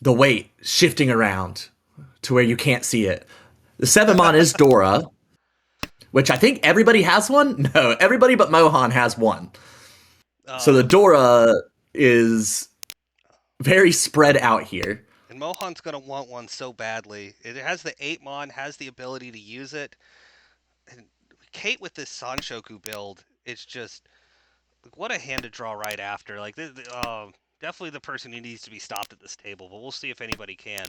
S1: The weight shifting around to where you can't see it. The 7-mon is Dora, which I think everybody has one. No, everybody but Mohan has one. So the Dora is very spread out here.
S2: And Mohan's going to want one so badly. It has the 8-mon, has the ability to use it. And Kate with this Sanshoku build, it's just what a hand to draw right after. Like, definitely the person who needs to be stopped at this table, but we'll see if anybody can.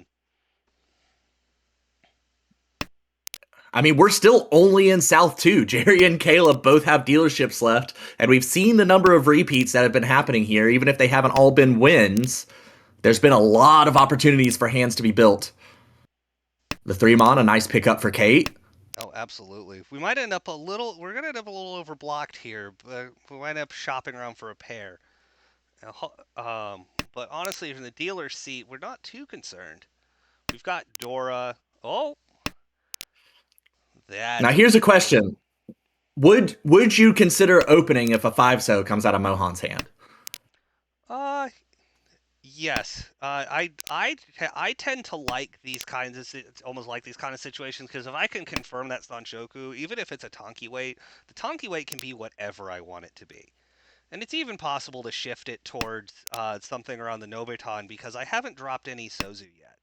S1: I mean, we're still only in South 2. Jerry and Caleb both have dealerships left, and we've seen the number of repeats that have been happening here, even if they haven't all been wins. There's been a lot of opportunities for hands to be built. The 3-mon, a nice pickup for Kate.
S2: Oh, absolutely. We're going to end up a little overblocked here, but we might end up shopping around for a pair. But honestly, from the dealer's seat, we're not too concerned. We've got Dora. Oh,
S1: Now here's a question. Would you consider opening if a 5-so comes out of Mohan's hand?
S2: Yes. I tend to like these kinds of almost like these kind of situations because if I can confirm that Sanshoku, even if it's a Tonki weight, the Tonki weight can be whatever I want it to be. And it's even possible to shift it towards something around the Nobiton because I haven't dropped any Sozu yet.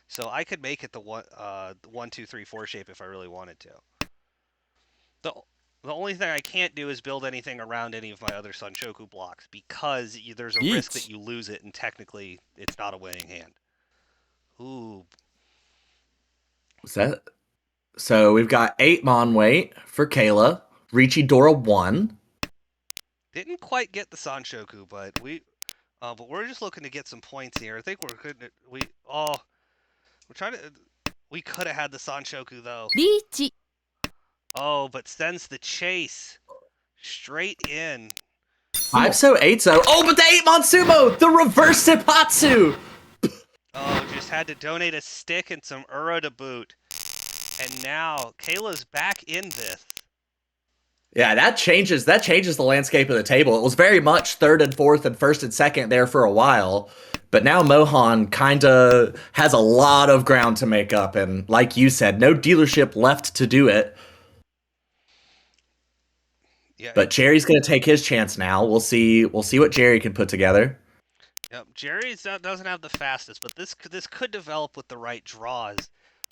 S2: So I could make it the 1, 2, 3, 4 shape if I really wanted to. The only thing I can't do is build anything around any of my other Sanshoku blocks because there's a risk that you lose it and technically it's not a winning hand. Ooh.
S1: So we've got 8-mon weight for Kayla. Ricci Dora 1.
S2: Didn't quite get the Sanshoku, but we're just looking to get some points here. I think we're good. We're trying to. We could have had the Sanshoku though.
S3: リーチ
S2: Oh, but sends the chase straight in.
S1: 5-so, 8-so. Oh, but the 8-mon sumo! The reverse Sipatsu!
S2: Oh, just had to donate a stick and some Uro to boot. And now Kayla's back in this.
S1: Yeah, that changes the landscape of the table. It was very much third and fourth and first and second there for a while. But now Mohan kind of has a lot of ground to make up. And like you said, no dealership left to do it.
S2: Yeah,
S1: but Jerry's going to take his chance now. We'll see what Jerry can put together.
S2: Yep, Jerry doesn't have the fastest, but this could develop with the right draws.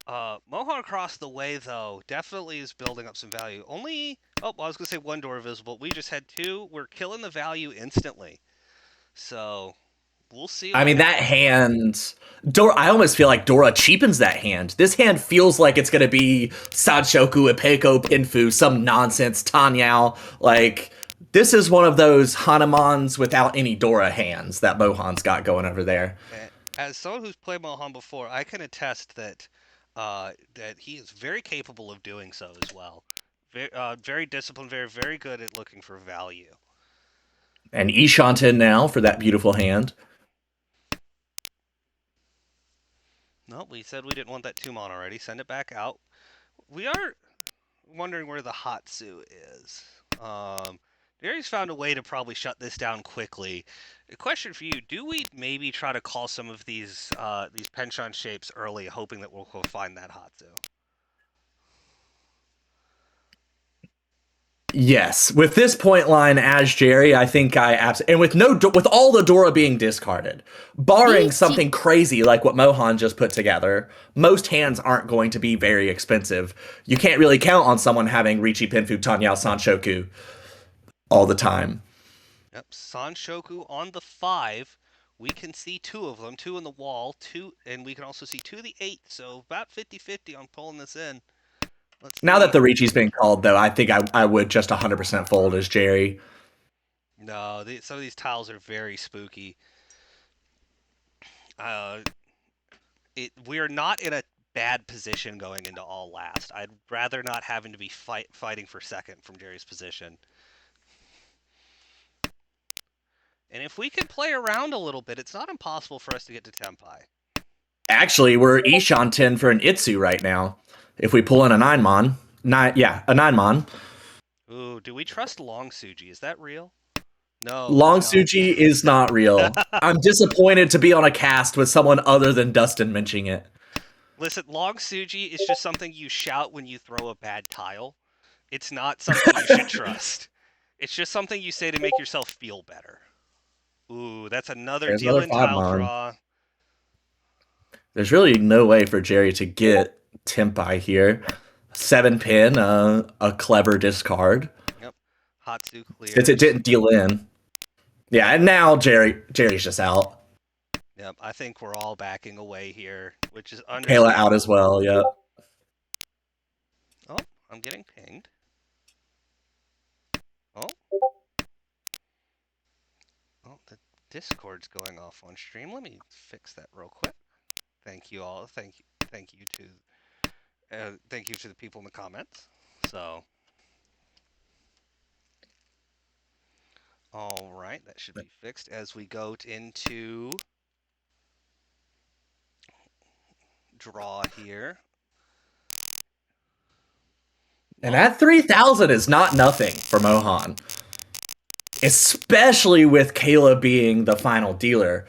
S2: Mohan across the way, though, definitely is building up some value. I was going to say one door visible. We just had 2. We're killing the value instantly. So, we'll see.
S1: I mean, that hand... I almost feel like Dora cheapens that hand. This hand feels like it's going to be Sanshoku, Ipeko, Pinfu, some nonsense, Tanyao. Like, this is one of those Hanumans without any Dora hands that Mohan's got going over there.
S2: As someone who's played Mohan before, I can attest that that he is very capable of doing so as well. Very disciplined, very good at looking for value.
S1: And Ishanten now for that beautiful hand.
S2: No, we said we didn't want that 2-mon already. Send it back out. We are wondering where the Hatsu is. Jerry's found a way to probably shut this down quickly. A question for you: do we maybe try to call some of these penchant shapes early, hoping that we'll go find that Hatsu?
S1: Yes, with this point line as Jerry, I think I absolutely, and with all the Dora being discarded, barring
S3: リーチ
S1: something crazy like what Mohan just put together, most hands aren't going to be very expensive. You can't really count on someone having Richi Penfu Tanyao Sanshoku all the time.
S2: Yep, Sanshoku on the 5. We can see 2 of them, 2 in the wall, 2, and we can also see 2 of the 8. So about 50-50 on pulling this in. Let's
S1: Now that
S2: see.
S1: the Richi's been called, though, I think I would just 100% fold as Jerry.
S2: No, some of these tiles are very spooky. Uh, we're not in a bad position going into all last. I'd rather not having to be fighting for second from Jerry's position. And if we can play around a little bit, it's not impossible for us to get to Tenpai.
S1: Actually, we're Ishan 10 for an Itsu right now. If we pull in a 9-mon. A 9-mon.
S2: Ooh, do we trust Long Suji? Is that real? No,
S1: Long
S2: it's not.
S1: Suji is not real. I'm disappointed to be on a cast with someone other than Dustin mentioning it.
S2: Listen, Long Suji is just something you shout when you throw a bad tile. It's not something you should trust. It's just something you say to make yourself feel better. Ooh, that's another
S1: There's
S2: deal
S1: another
S2: in tile
S1: 5-mon.
S2: draw.
S1: There's really no way for Jerry to get Tempai here. 7-pin, a clever discard.
S2: Yep. Hatsu
S1: Since it
S2: clears.
S1: didn't deal in. Yeah, and now Jerry's just out.
S2: Yep, I think we're all backing away here, which is
S1: Kayla
S2: understandable.
S1: out as well, yep.
S2: Oh, I'm getting pinged. Oh. Oh, the Discord's going off on stream. Let me fix that real quick. Thank you all. Thank you to the people in the comments. So, all right, that should be fixed as we go into draw here.
S1: And that 3,000 is not nothing for Mohan. Especially with Kayla being the final dealer.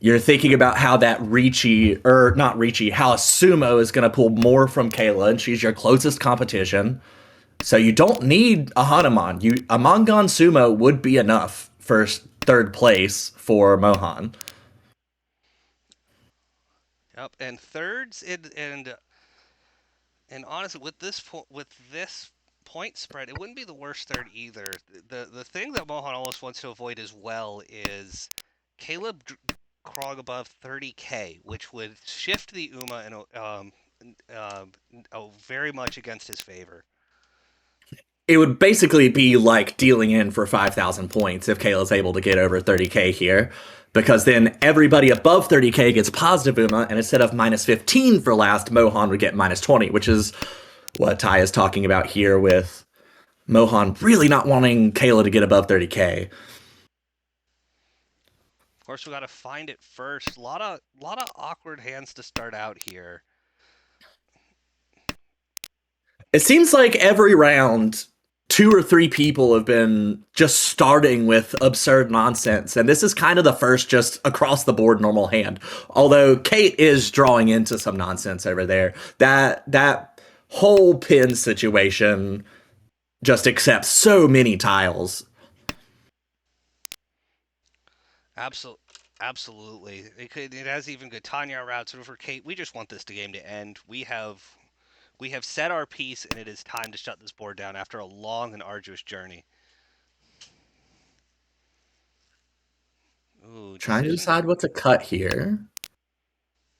S1: You're thinking about how that Ricci, or not Ricci, how a Sumo is going to pull more from Kayla, and she's your closest competition. So you don't need a Hanuman. A Mangan Sumo would be enough for third place for Mohan.
S2: Yep, and thirds and honestly, with this point spread, it wouldn't be the worst third either. The thing that Mohan almost wants to avoid as well is Caleb Krog above 30k, which would shift the Uma very much against his favor.
S1: It would basically be like dealing in for 5,000 points if Kayla's able to get over 30k here. Because then everybody above 30k gets positive Uma, and instead of minus 15 for last, Mohan would get minus 20, which is what Ty is talking about here with Mohan really not wanting Kayla to get above 30k.
S2: Of course, we got to find it first. A lot of awkward hands to start out here.
S1: It seems like every round, 2 or 3 people have been just starting with absurd nonsense, and this is kind of the first just across the board normal hand. Although Kate is drawing into some nonsense over there. That whole pin situation just accepts so many tiles.
S2: Absolutely. It has even good Tanya routes over Kate. We just want this game to end. We have set our piece, and it is time to shut this board down after a long and arduous journey. Ooh,
S1: Trying to
S2: decision.
S1: decide what to cut here.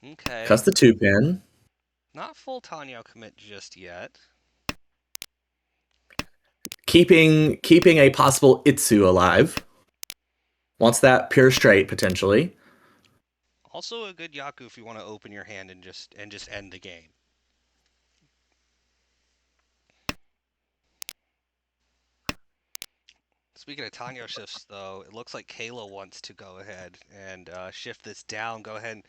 S2: Okay.
S1: Cuts the 2-pin.
S2: Not full Tanya commit just yet.
S1: Keeping a possible Itsu alive. Wants that pure straight, potentially.
S2: Also a good Yaku if you want to open your hand and just end the game. Speaking of Tanya shifts, though, it looks like Kayla wants to go ahead and shift this down. Go ahead.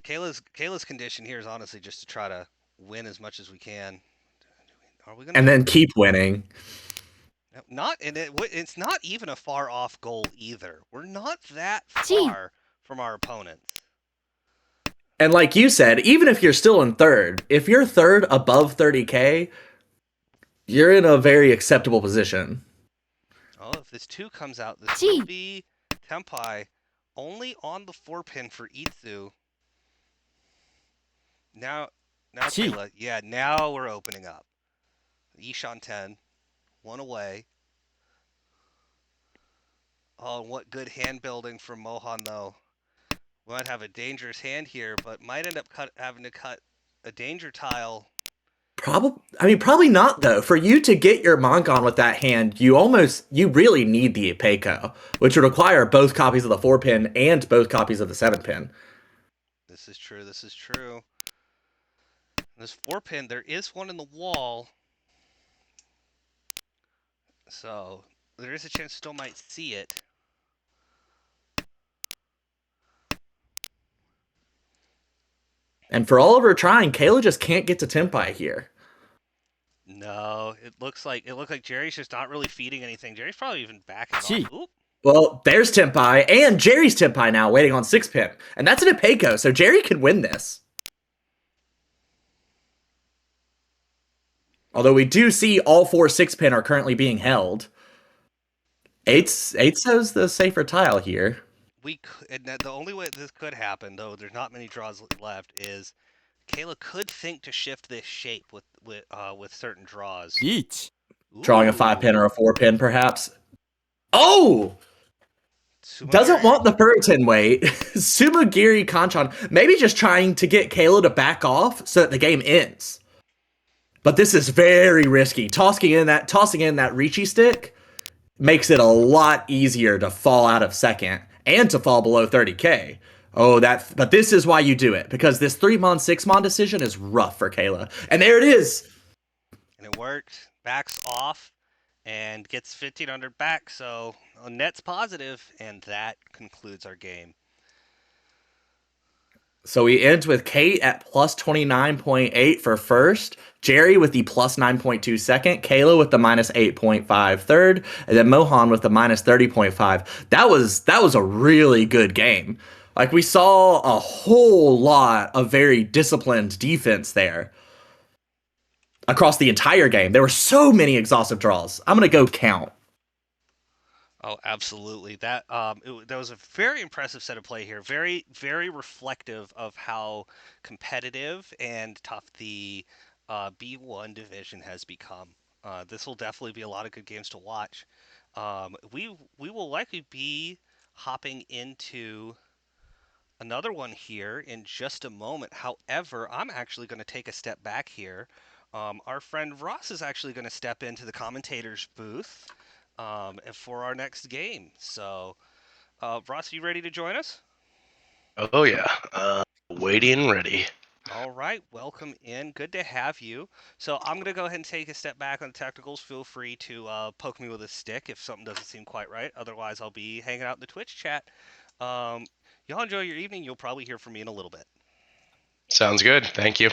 S2: Kayla's condition here is honestly just to try to win as much as we can. Are we gonna?
S1: And then keep winning.
S2: It's not even a far off goal either. We're not that
S3: Gee.
S2: far from our opponents.
S1: And like you said, even if you're still in third, if you're third above 30K, you're in a very acceptable position.
S2: Oh, if this 2 comes out, this
S3: Gee.
S2: will be Tempai only on the 4-pin for Itsu. Now,
S3: Gee.
S2: Kayla. Yeah, now we're opening up. Ishan 10, 1 away. Oh, what good hand building from Mohan, though. We might have a dangerous hand here, but might end up having to cut a danger tile.
S1: Probably not though. For you to get your Mongon with that hand, you really need the Ipeco, which would require both copies of the 4-pin and both copies of the 7-pin.
S2: This is true. This is true. This 4-pin, there is one in the wall. So there is a chance still might see it.
S1: And for all of her trying, Kayla just can't get to Tempai here.
S2: No, it looks like Jerry's just not really feeding anything. Jerry's probably even backing
S3: Gee.
S2: off. Oop.
S1: Well, there's Tempai, and Jerry's Tempai now waiting on 6-pin. And that's an Ipeco, so Jerry can win this. Although we do see all 4 6-pin are currently being held. 8's the safer tile here.
S2: And the only way this could happen, though, there's not many draws left, is Kayla could think to shift this shape with certain draws.
S3: リーチ
S1: Drawing a 5-pin or a 4-pin, perhaps. Oh! Doesn't want the Puritan weight. Sumagiri Kanchan, maybe just trying to get Kayla to back off so that the game ends. But this is very risky. Tossing in that Ricci stick makes it a lot easier to fall out of second and to fall below 30K. But this is why you do it, because this 3-mon, 6-mon decision is rough for Kayla. And there it is.
S2: And it worked. Backs off and gets 1500 back, so net's positive, and that concludes our game.
S1: So we end with Kate at plus 29.8 for first, Jerry with the plus 9.2 second, Kayla with the minus 8.5 third, and then Mohan with the minus 30.5. That was a really good game. Like, we saw a whole lot of very disciplined defense there. Across the entire game, there were so many exhaustive draws. I'm gonna go count.
S2: Oh, absolutely. That was a very impressive set of play here. Very, very reflective of how competitive and tough the B1 division has become. This will definitely be a lot of good games to watch. We will likely be hopping into another one here in just a moment. However, I'm actually going to take a step back here. Our friend Ross is actually going to step into the commentator's booth for our next game. So, Ross, are you ready to join us?
S4: Oh yeah, waiting and ready.
S2: All right, welcome in. Good to have you. So I'm going to go ahead and take a step back on the technicals. Feel free to poke me with a stick if something doesn't seem quite right. Otherwise, I'll be hanging out in the Twitch chat. Y'all enjoy your evening. You'll probably hear from me in a little bit.
S4: Sounds good. Thank you.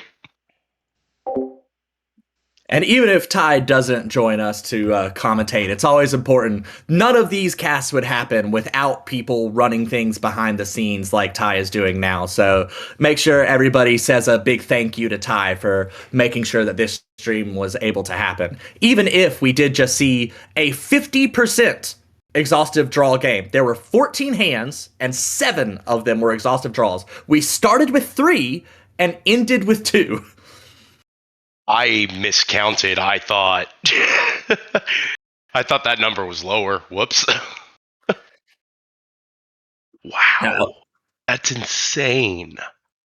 S1: And even if Ty doesn't join us to commentate, it's always important. None of these casts would happen without people running things behind the scenes like Ty is doing now. So make sure everybody says a big thank you to Ty for making sure that this stream was able to happen. Even if we did just see a 50% exhaustive draw game. There were 14 hands, and 7 of them were exhaustive draws. We started with 3 and ended with 2.
S4: I miscounted. I thought that number was lower. Whoops. Wow.
S1: No.
S4: That's insane.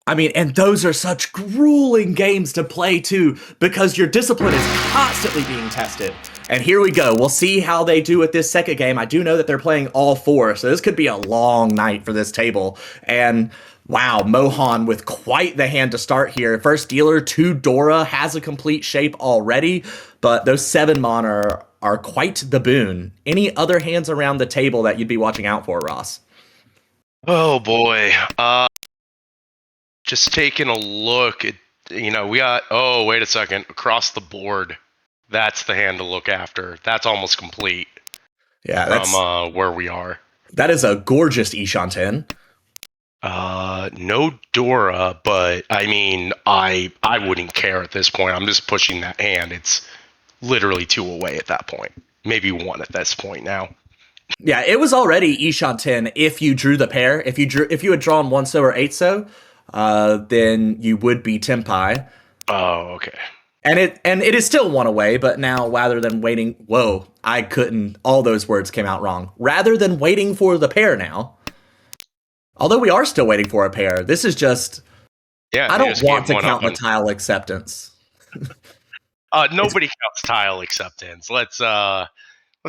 S1: I mean, and those are such grueling games to play too, because your discipline is constantly being tested. And here we go. We'll see how they do with this second game. I do know that they're playing all 4, so this could be a long night for this table. And wow, Mohan with quite the hand to start here. First dealer, 2 Dora, has a complete shape already, but those 7-mon are quite the boon. Any other hands around the table that you'd be watching out for, Ross?
S4: Oh boy. Just taking a look at, we got, oh, wait a second, across the board. That's the hand to look after. That's almost complete
S1: Yeah,
S4: from where we are.
S1: that is a gorgeous Ishanten.
S4: No Dora, but I mean, I wouldn't care at this point. I'm just pushing that hand. It's literally 2 away at that point. Maybe 1 at this point now.
S1: Yeah, it was already Ishanten if you drew the pair. If you had drawn 1-so or 8-so, then you would be Tenpai.
S4: Oh, okay.
S1: And it is still 1 away, but now rather than waiting, whoa, I couldn't. All those words came out wrong. Rather than waiting for the pair now, although we are still waiting for a pair, this is just.
S4: Yeah,
S1: I
S4: they
S1: don't
S4: just
S1: want
S4: gave
S1: to
S4: 1
S1: count
S4: up
S1: the
S4: on.
S1: tile acceptance.
S4: Nobody counts tile acceptance. Let's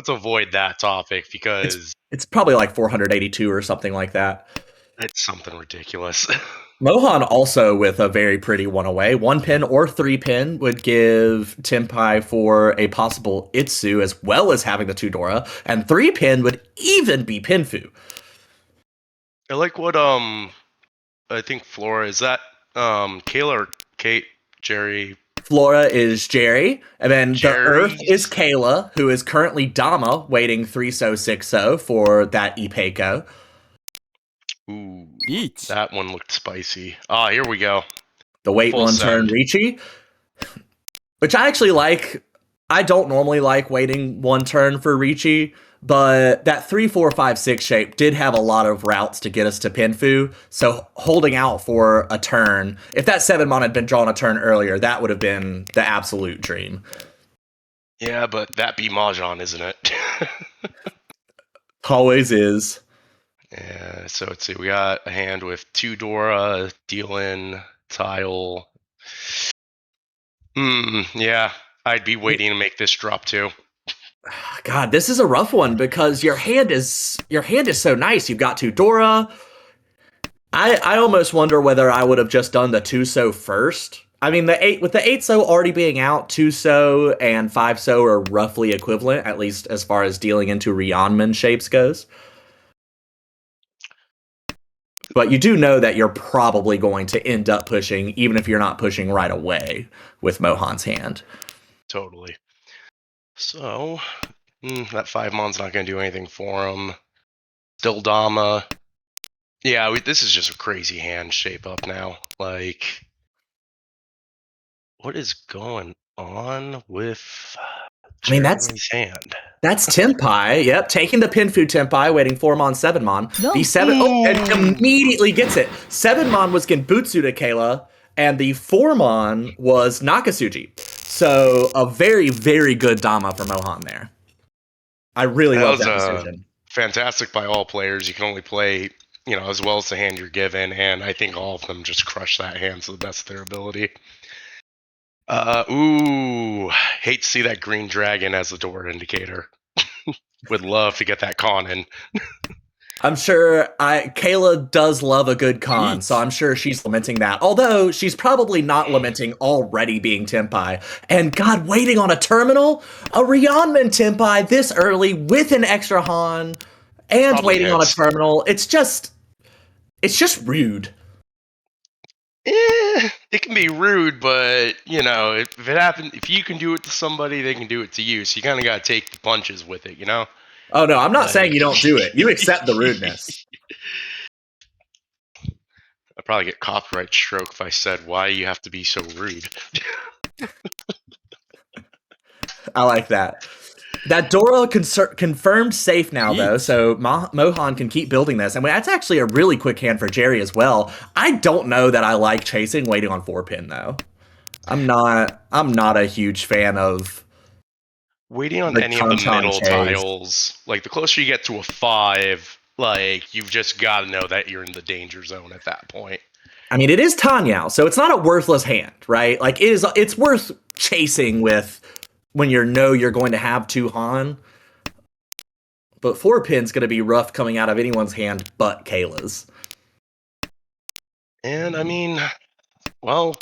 S4: avoid that topic because
S1: It's probably like 482 or something like that.
S4: it's something ridiculous.
S1: Mohan also with a very pretty 1 away. 1 pin or 3 pin would give Tenpai for a possible Itsu as well as having the 2 Dora, and 3 pin would even be Pinfu.
S4: I like what I think Flora is that Kayla or Kate Jerry.
S1: Flora is Jerry, and then the Earth
S4: Jerry's-
S1: is Kayla, who is currently Dama, waiting 3-so 6-so for that Ipeiko.
S4: Ooh,
S3: 1
S4: that one looked spicy. Ah, here we go.
S1: The wait
S4: Full
S1: 1 turn
S4: send.
S1: Ricci, which I actually like. I don't normally like waiting 1 turn for Ricci, but that 3-4-5-6 shape did have a lot of routes to get us to Pinfu, so holding out for a turn, if that 7-mon had been drawn a turn earlier, that would have been the absolute dream.
S4: Yeah, but that be Mahjong, isn't it?
S1: Always is.
S4: Yeah, so let's see. We got a hand with 2 Dora, dealing, tile. Yeah. I'd be waiting to make this drop too.
S1: God, this is a rough one because your hand is so nice. You've got 2 Dora. I almost wonder whether I would have just done the 2-so first. I mean, with the 8-so already being out, 2-so and 5-so are roughly equivalent, at least as far as dealing into Ryanman shapes goes. But you do know that you're probably going to end up pushing, even if you're not pushing right away with Mohan's hand.
S4: Totally. So, that 5-mon's not going to do anything for him. Still Dama. Yeah, this is just a crazy hand shape up now. Like, what is going on with
S1: I mean,
S4: Jeremy's hand?
S1: That's Tenpai. Yep, taking the Pinfu Tenpai, waiting 4-mon, 7-mon.
S3: No.
S1: The 7 and immediately gets it. 7-mon was Genbutsu to Kayla, and the 4-mon was Nakasuji. So a very, very good Dama for Mohan there. I really love that decision.
S4: Fantastic by all players. You can only play, as well as the hand you're given, and I think all of them just crush that hand to the best of their ability. Hate to see that green dragon as the door indicator. Would love to get that con in.
S1: I'm sure Kayla does love a good con, so I'm sure she's lamenting that. Although she's probably not lamenting already being Tenpai. And God, waiting on a terminal? A Ryanman Tenpai this early with an extra Han and
S4: Probably
S1: waiting on a
S4: is.
S1: terminal. It's just rude.
S4: It can be rude, but if it happened, if you can do it to somebody, they can do it to you. So you kind of got to take the punches with it,
S1: Oh no, I'm not saying you don't do it. You accept the rudeness.
S4: I'd probably get copyright stroke if I said why you have to be so rude.
S1: I like that. That Dora confirmed safe now, though, so Mohan can keep building this. And that's actually a really quick hand for Jerry as well. I don't know that I like chasing waiting on 4-pin, though. I'm not a huge fan of
S4: waiting on
S1: the
S4: any of the
S1: Tauntaun
S4: middle
S1: chase.
S4: Tiles. Like, the closer you get to a 5, like, you've just got to know that you're in the danger zone at that point.
S1: I mean, it is Tanyao, so it's not a worthless hand, right? Like, it's worth chasing with when you're going to have 2 Han. But 4-pin's going to be rough coming out of anyone's hand but Kayla's.
S4: And, I mean, well,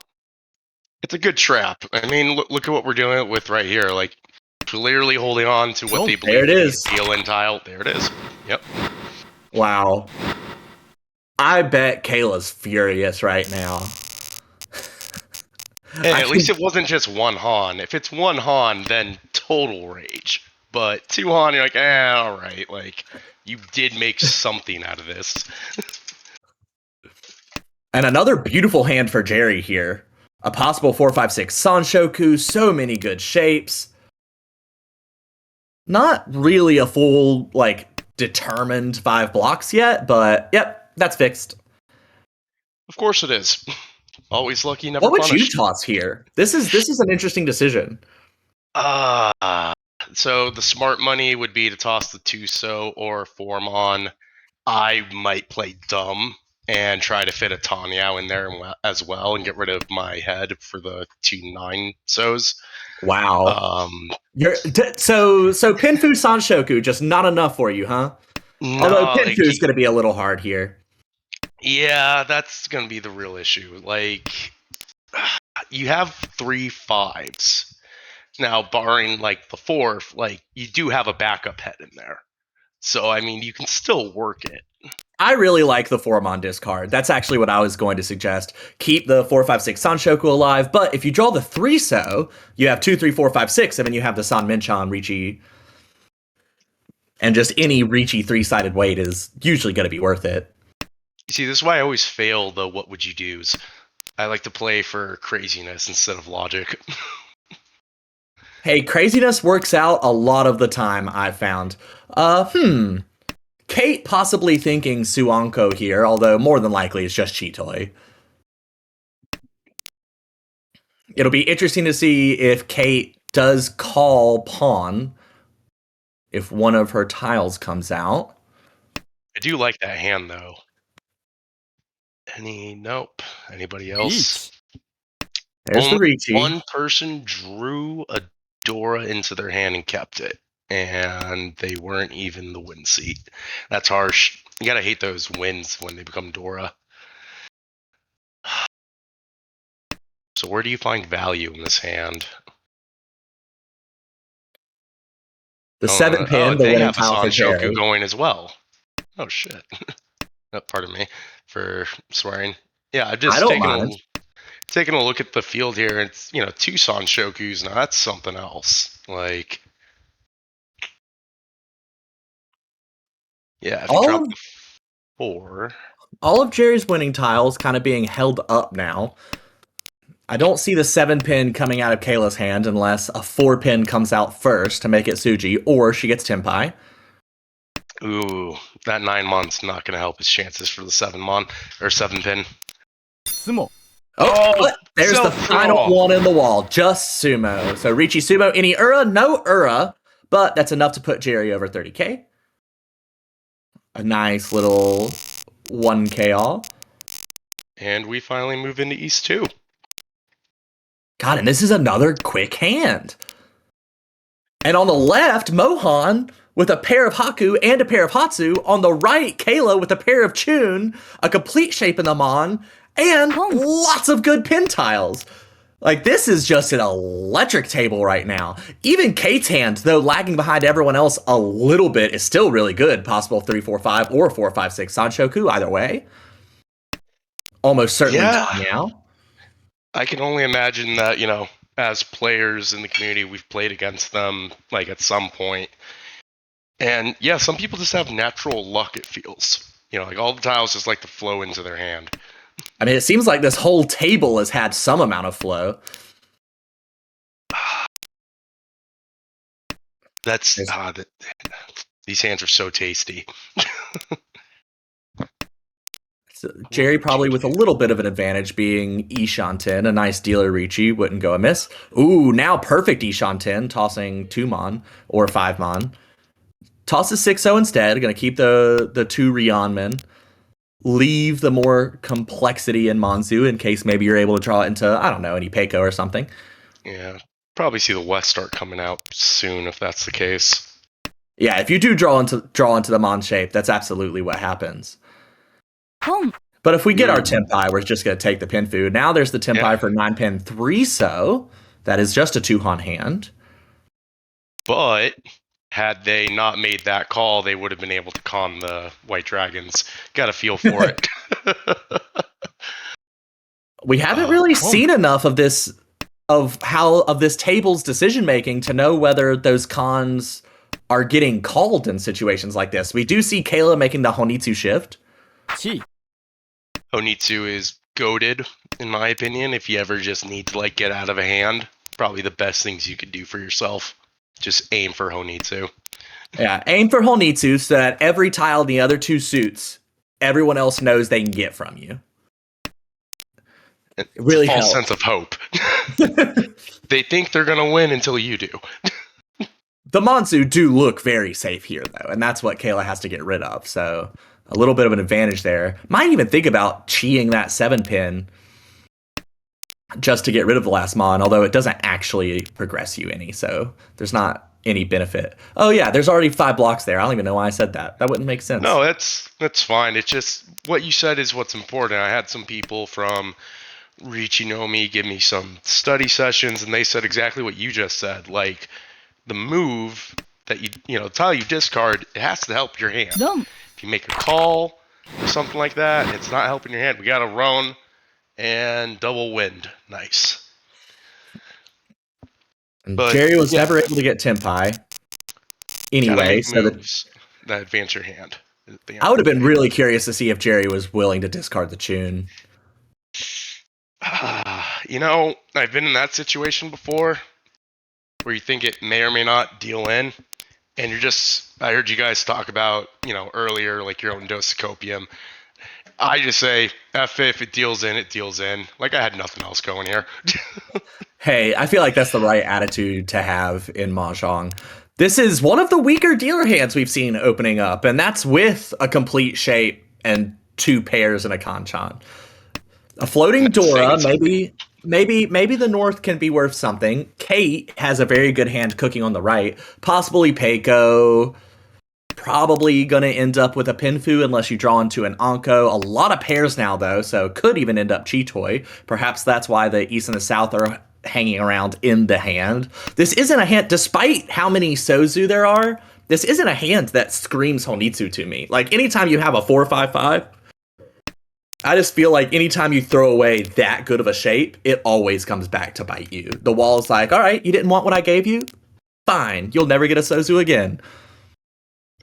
S4: it's a good trap. I mean, look at what we're doing with right here. Like, clearly holding on to what they believe
S1: there it is.
S4: Deal in tile. There it is. Yep.
S1: Wow. I bet Kayla's furious right now.
S4: Hey,
S1: I
S4: at
S1: can
S4: least it wasn't just one Han. If it's one Han, then total rage. But two Han, you're like, all right. Like, you did make something out of this.
S1: And another beautiful hand for Jerry here. A possible 456 Sanshoku, so many good shapes. Not really a full, like, determined 5 blocks yet, but yep, that's fixed.
S4: Of course it is. Always lucky, never
S1: What would you
S4: punished.
S1: toss here? This is an interesting decision.
S4: Uh, so the smart money would be to toss the Tuso or Formon. I might play dumb and try to fit a Tanyao in there as well and get rid of my head for the 2-9 Sos.
S1: Wow. So Pinfu Sanshoku just not enough for you, huh? Although
S4: No, like,
S1: Pinfu's going to be a little hard here.
S4: yeah, that's going to be the real issue. Like, you have 3 5s. Now, barring, like, the 4th, like, you do have a backup head in there. So, I mean, you can still work it.
S1: I really like the Formon discard. That's actually what I was going to suggest. Keep the 456 Sanshoku alive, but if you draw the 3 you have 2, 3, 4, 5, 6, and then you have the San Minchan Richi. And just any Richi 3-sided weight is usually going to be worth it.
S4: You see, this is why I always fail the what would you do's. I like to play for craziness instead of logic.
S1: Hey, craziness works out a lot of the time, I've found. Kate possibly thinking Suanko here, although more than likely it's just Chitoy. It'll be interesting to see if Kate does call pawn if one of her tiles comes out.
S4: I do like that hand, though. Nope. Anybody else?
S3: 1
S1: There's the
S4: Only
S1: Richi.
S4: one person drew a Dora into their hand and kept it, and they weren't even the win seat. That's harsh. You gotta hate those wins when they become Dora. So where do you find value in this hand?
S1: The 7 pin, the
S4: they
S1: winning
S4: have a
S1: tile for
S4: Sanshoku
S1: Jerry.
S4: going as well. Oh shit. Pardon me for swearing. Yeah, I've
S1: I
S4: just
S1: don't mind.
S4: taking a look at the field here. It's 2 Sanshokus. Now that's something else. Like, yeah, if you
S1: All
S4: drop
S1: of,
S4: the 4,
S1: all of Jerry's winning tiles kind of being held up now. I don't see the 7 pin coming out of Kayla's hand unless a 4 pin comes out first to make it Suji, or she gets Tempai.
S4: ooh, that 9 month's not going to help his chances for the 7 or 7 pin.
S3: 相撲
S1: Oh, but there's the
S4: so-
S1: final one in the wall. Just Sumo. So Richi Sumo, any Ura? No Ura, but that's enough to put Jerry over 30k. A nice little 1k all.
S4: And we finally move into East 2.
S1: God, and this is another quick hand. And on the left, Mohan with a pair of Haku and a pair of Hatsu. On the right, Kayla with a pair of Chun, a complete shape in the Mon, and lots of good pin tiles. Like, this is just an electric table right now. Even Kate's hand, though lagging behind everyone else a little bit, is still really good. Possible 3-4-5 or 4-5-6 Sanshoku, either way. Almost certainly now.
S4: I can only imagine that, as players in the community, we've played against them, like, at some point. And, yeah, some people just have natural luck, it feels. Like, all the tiles just like to flow into their hand.
S1: I mean, it seems like this whole table has had some amount of flow.
S4: These hands are so tasty.
S1: So Jerry probably with a little bit of an advantage being Ishanten, a nice dealer Richi, wouldn't go amiss. Ooh, now perfect Ishanten, tossing 2 Mon or 5 Mon. Tosses 6-0 instead, gonna keep the 2 Rionmen. Leave the more complexity in Monzu in case maybe you're able to draw it into, I don't know, any Peiko or something.
S4: Yeah, probably see the West start coming out soon if that's the case.
S1: Yeah, if you do draw into the Mon shape, that's absolutely what happens.
S3: 本
S1: But if we get our Tempai, we're just going to take the pin food. Now there's the Tempai for 9 pin 3-so. That is just a 2-Han hand.
S4: But had they not made that call, they would have been able to con the White Dragons. Got a feel for it.
S1: We haven't really seen enough of this of this table's decision making to know whether those cons are getting called in situations like this. We do see Kayla making the Honitsu shift.
S3: Chi.
S4: Honitsu is goated, in my opinion. If you ever just need to like get out of a hand, probably the best things you could do for yourself. Just aim for Honitsu.
S1: Yeah, aim for Honitsu so that every tile in the other two suits, everyone else knows they can get from you.
S4: It's
S1: really
S4: a false
S1: helps.
S4: sense of hope. They think they're gonna win until you do.
S1: The Monsu do look very safe here, though, and that's what Kayla has to get rid of. So a little bit of an advantage there. Might even think about cheating that 7-pin just to get rid of the last mon, although it doesn't actually progress you any, so there's not any benefit. Oh yeah, there's already 5 blocks there. I don't even know why I said that. That wouldn't make sense.
S4: No, that's fine. It's just what you said is what's important. I had some people from Richinomi give me some study sessions, and they said exactly what you just said. Like the move that the tile you discard, it has to help your hand. If you make a call or something like that, and it's not helping your hand, we got to run and double wind. Nice.
S1: But Jerry was never able to get Tempai. Anyway, so
S4: that advance your hand.
S1: I would have been really curious to see if Jerry was willing to discard the Chun.
S4: I've been in that situation before where you think it may or may not deal in, and I heard you guys talk about, earlier, like your own dose of copium. I just say, F if it deals in, it deals in. Like I had nothing else going here.
S1: Hey, I feel like that's the right attitude to have in Mahjong. This is one of the weaker dealer hands we've seen opening up, and that's with a complete shape and 2 pairs and a Kanchan. A floating Dora, maybe the North can be worth something. Kate has a very good hand cooking on the right. Possibly Peiko. Probably going to end up with a Pinfu unless you draw into an Anko. A lot of pairs now, though, so could even end up Chitoi. Perhaps that's why the East and the South are hanging around in the hand. This isn't a hand, despite how many Sozu there are, this isn't a hand that screams Honitsu to me. Like, anytime you have a 4-5-5, I just feel like anytime you throw away that good of a shape, it always comes back to bite you. The wall's like, all right, you didn't want what I gave you? Fine, you'll never get a Sozu again.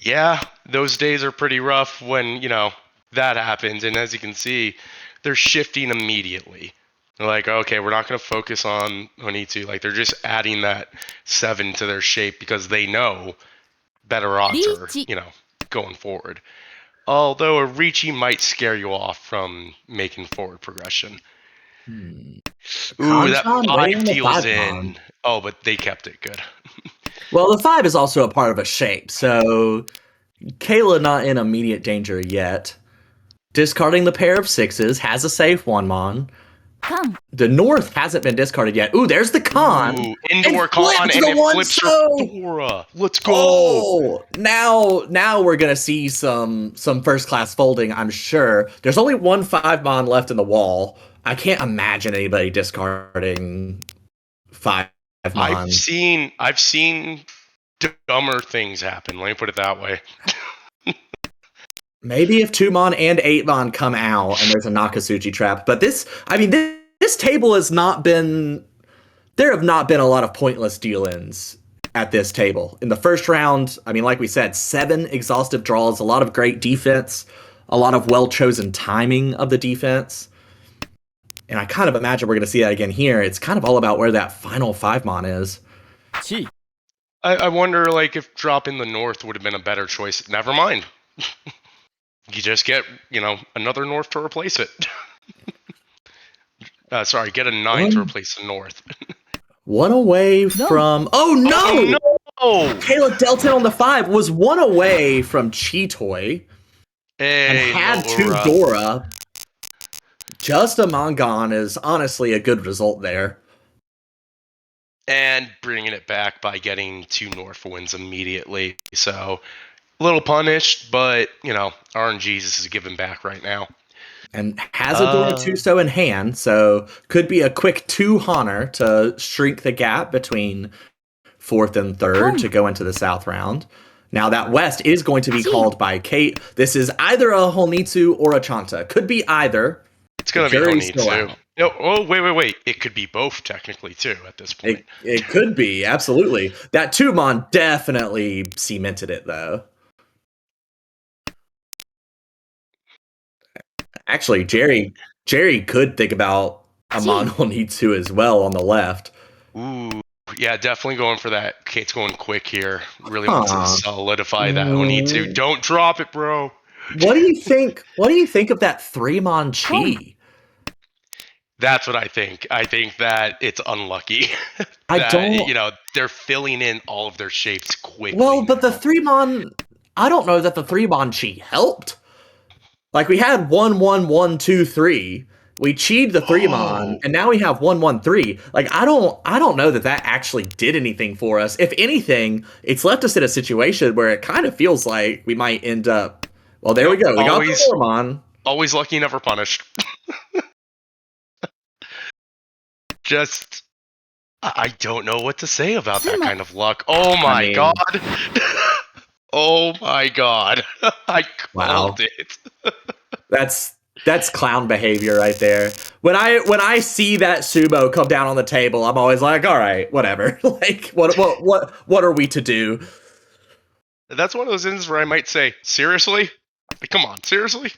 S4: Yeah, those days are pretty rough when, that happens. And as you can see, they're shifting immediately. They're like, okay, we're not going to focus on Honitsu. Like, they're just adding that 7 to their shape because they know better odds are, going forward. Although a Ricci might scare you off from making forward progression. Ooh, that 5 deals in. Oh, but they kept it good.
S1: Well, the 5 is also a part of a shape, so Kayla not in immediate danger yet. Discarding the pair of 6s, has a safe 1-mon. The North hasn't been discarded yet. Ooh, there's the con.
S4: Ooh, indoor con, and it flips your Dora. Let's go.
S1: Oh, now we're gonna see some first class folding, I'm sure. There's only 1 5-mon left in the wall. I can't imagine anybody discarding 5 mon.
S4: I've seen dumber things happen. Let me put it that way.
S1: Maybe if 2-mon and 8-mon come out and there's a Nakasuchi trap. But this table has not been... There have not been a lot of pointless deal-ins at this table. In the first round, like we said, 7 exhaustive draws, a lot of great defense, a lot of well-chosen timing of the defense. And I kind of imagine we're going to see that again here. It's kind of all about where that final 5-mon is.
S3: Chi.
S4: I wonder, if dropping the North would have been a better choice. Never mind. You just get, another North to replace it. Get a 9 to replace the North.
S1: 1 away from... Oh, no!
S4: Oh, no!
S1: Kayla dealt in on the 5, was 1 away from Chitoi. And had 2 Dora. Just a Mangon is honestly a good result there.
S4: And bringing it back by getting 2 North wins immediately. So, a little punished, but, RNG is giving back right now.
S1: And has a Dora Tuso in hand, so could be a quick 2 Honor to shrink the gap between 4th and 3rd to go into the South round. Now that West is going to be called by Kate. This is either a Honitsu or a Chanta. Could be either.
S4: It's going to be Honitsu. No, oh, wait. It could be both technically too at this point.
S1: It could be, absolutely. That Tumon definitely cemented it, though. Actually, Jerry could think about a Mon on E2 as well on the left.
S4: Ooh, yeah, definitely going for that. Kate's going quick here. Really wants to
S1: Huh.
S4: solidify that on E2. Don't drop it, bro.
S1: What do you think? What do you think of that 3-Mon Chi?
S4: That's what I think. I think that it's unlucky
S1: I
S4: that
S1: don't.
S4: they're filling in all of their shapes quickly.
S1: Well, but the
S4: now.
S1: 3-Mon, I don't know that the 3-Mon Chi helped. Like we had 1-1-1-2-3. We cheated the 3-Mon,
S4: Oh.
S1: and now we have 1-1-3. Like I don't know that that actually did anything for us. If anything, it's left us in a situation where it kind of feels like we might end up. Well, there we go. We got the
S4: Always,
S1: 4-Mon.
S4: always lucky, never punished. Just, I don't know what to say about that kind of luck. Oh my
S1: mean-
S4: god. Oh my god. I
S1: Wow.
S4: called it.
S1: That's clown behavior right there. When I see that sumo come down on the table, I'm always like, all right, whatever. Like, what are we to do?
S4: That's one of those instances where I might say, seriously? Come on, seriously?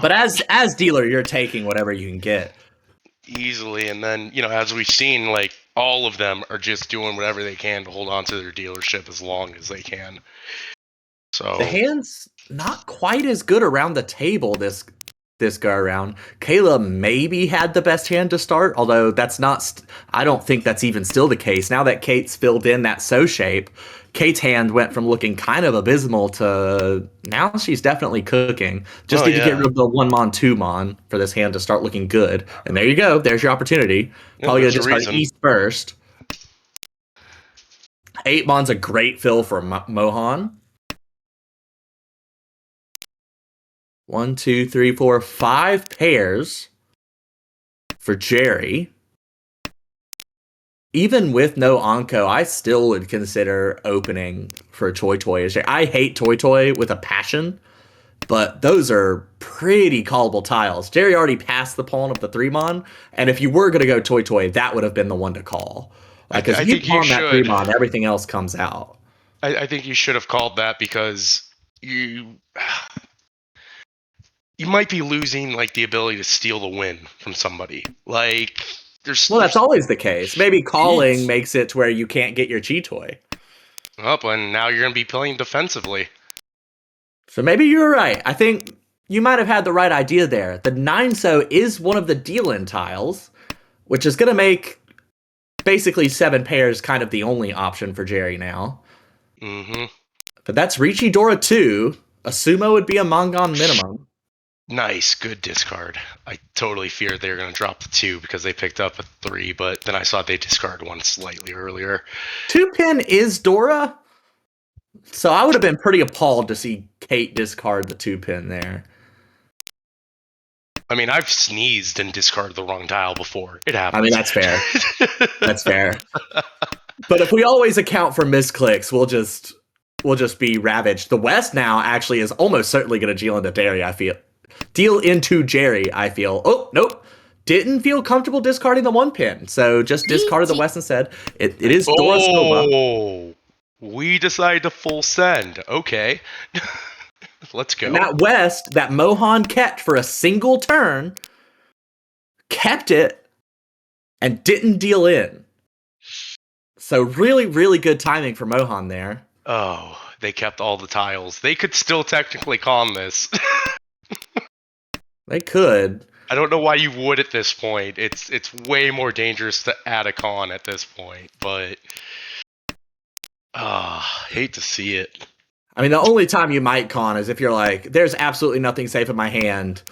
S1: But as dealer, you're taking whatever you can get.
S4: Easily. And then, as we've seen, like, all of them are just doing whatever they can to hold on to their dealership as long as they can. So
S1: The hand's not quite as good around the table this go around. Kayla maybe had the best hand to start, although that's not. I don't think that's even still the case. Now that Kate's filled in that so shape, Kate's hand went from looking kind of abysmal to now she's definitely cooking. Just need to get rid of the 1-Mon 2-Mon for this hand to start looking good. And there you go. There's your opportunity. Probably gonna
S4: there's a
S1: discard
S4: reason.
S1: East first. 8-Mon's a great fill for Mohan. 1, 2, 3, 4, 5 pairs for Jerry. Even with no Anko, I still would consider opening for Toy Toy. I hate Toy Toy with a passion, but those are pretty callable tiles. Jerry already passed the pawn of the 3-Mon, and if you were going to go Toy Toy, that would have been the one to call. Because if you
S4: think you
S1: pawn that
S4: should.
S1: 3-Mon, everything else comes out.
S4: I think you should have called that because you might be losing like the ability to steal the win from somebody. Like
S1: Well, that's always the case. Maybe calling makes it to where you can't get your Chi Toy.
S4: up, and now you're gonna be playing defensively.
S1: So maybe you were right. I think you might have had the right idea there. The 9-So is one of the deal-in tiles, which is going to make basically 7 pairs kind of the only option for Jerry now.
S4: Mm-hmm.
S1: But that's Richidora 2. A sumo would be a Mongon minimum.
S4: Nice, good discard. I totally feared they were going to drop the 2 because they picked up a 3, but then I saw they discarded one slightly earlier.
S1: 2-pin is Dora. So I would have been pretty appalled to see Kate discard the 2-pin there.
S4: I mean, I've sneezed and discarded the wrong tile before. It happens.
S1: I mean, that's fair. That's fair. But if we always account for misclicks, we'll just be ravaged. The West now actually is almost certainly going to deal into Jerry, I feel. Deal into Jerry, I feel. Oh, nope. Didn't feel comfortable discarding the 1-pin. So just discarded the West instead. It is Dora Silva.
S4: Oh, we decided to full send. Okay. Let's go.
S1: And that West, that Mohan kept for a single turn, kept it, and didn't deal in. So really, really good timing for Mohan there.
S4: Oh, they kept all the tiles. They could still technically con this.
S1: They could.
S4: I don't know why you would at this point. It's way more dangerous to add a con at this point, but hate to see it.
S1: I mean, the only time you might con is if you're like, there's absolutely nothing safe in my hand.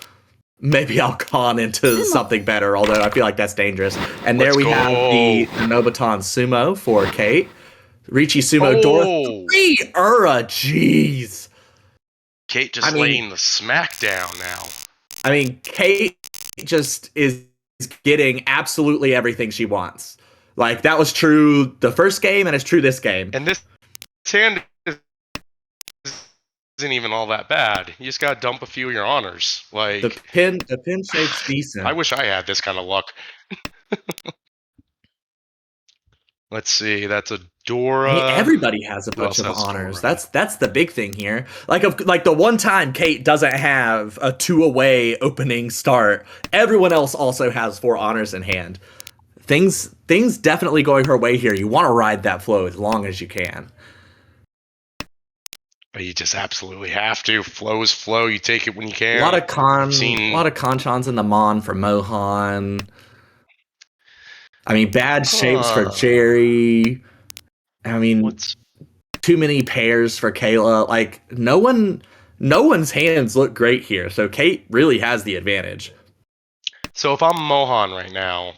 S1: Maybe I'll con into something better, although I feel like that's dangerous. And there we have the Nobuton Sumo for Kate. Ricci Sumo Dora 3 Ura, jeez.
S4: Kate just laying the smackdown now.
S1: I mean, Kate just is getting absolutely everything she wants. Like, that was true the first game, and it's true this game.
S4: And this hand isn't even all that bad. You just gotta dump a few of your honors. Like
S1: the pin shape's decent.
S4: I wish I had this kind of luck. Let's see. That's a
S1: I mean,
S4: Dora.
S1: everybody has a
S4: Who
S1: bunch
S4: else
S1: of
S4: has
S1: honors.
S4: Dora?
S1: That's the big thing here. Like the one time Kate doesn't have a 2 away opening start, everyone else also has 4 honors in hand. Things definitely going her way here. You want to ride that flow as long as you can.
S4: You just absolutely have to. Flow is flow. You take it when you
S1: A
S4: can.
S1: lot of
S4: We've seen.
S1: conchons in the Mon for Mohan. I mean, bad shapes for
S4: Huh.
S1: Jerry. I mean,
S4: What's
S1: too many pairs for Kayla. Like no one's hands look great here. So Kate really has the advantage.
S4: so if I'm Mohan right now,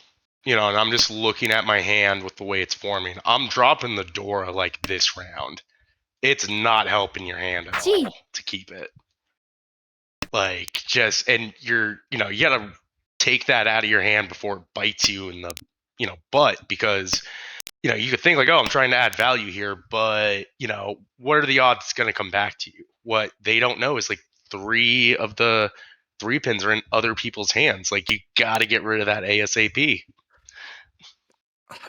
S4: and I'm just looking at my hand with the way it's forming, I'm dropping the Dora like this round. It's not helping your hand at
S3: Gee.
S4: all to keep it. Like just and you gotta take that out of your hand before it bites you in the butt because you could think like, oh, I'm trying to add value here, but what are the odds it's going to come back to you? What they don't know is like 3 of the 3 pins are in other people's hands. Like you got to get rid of that ASAP.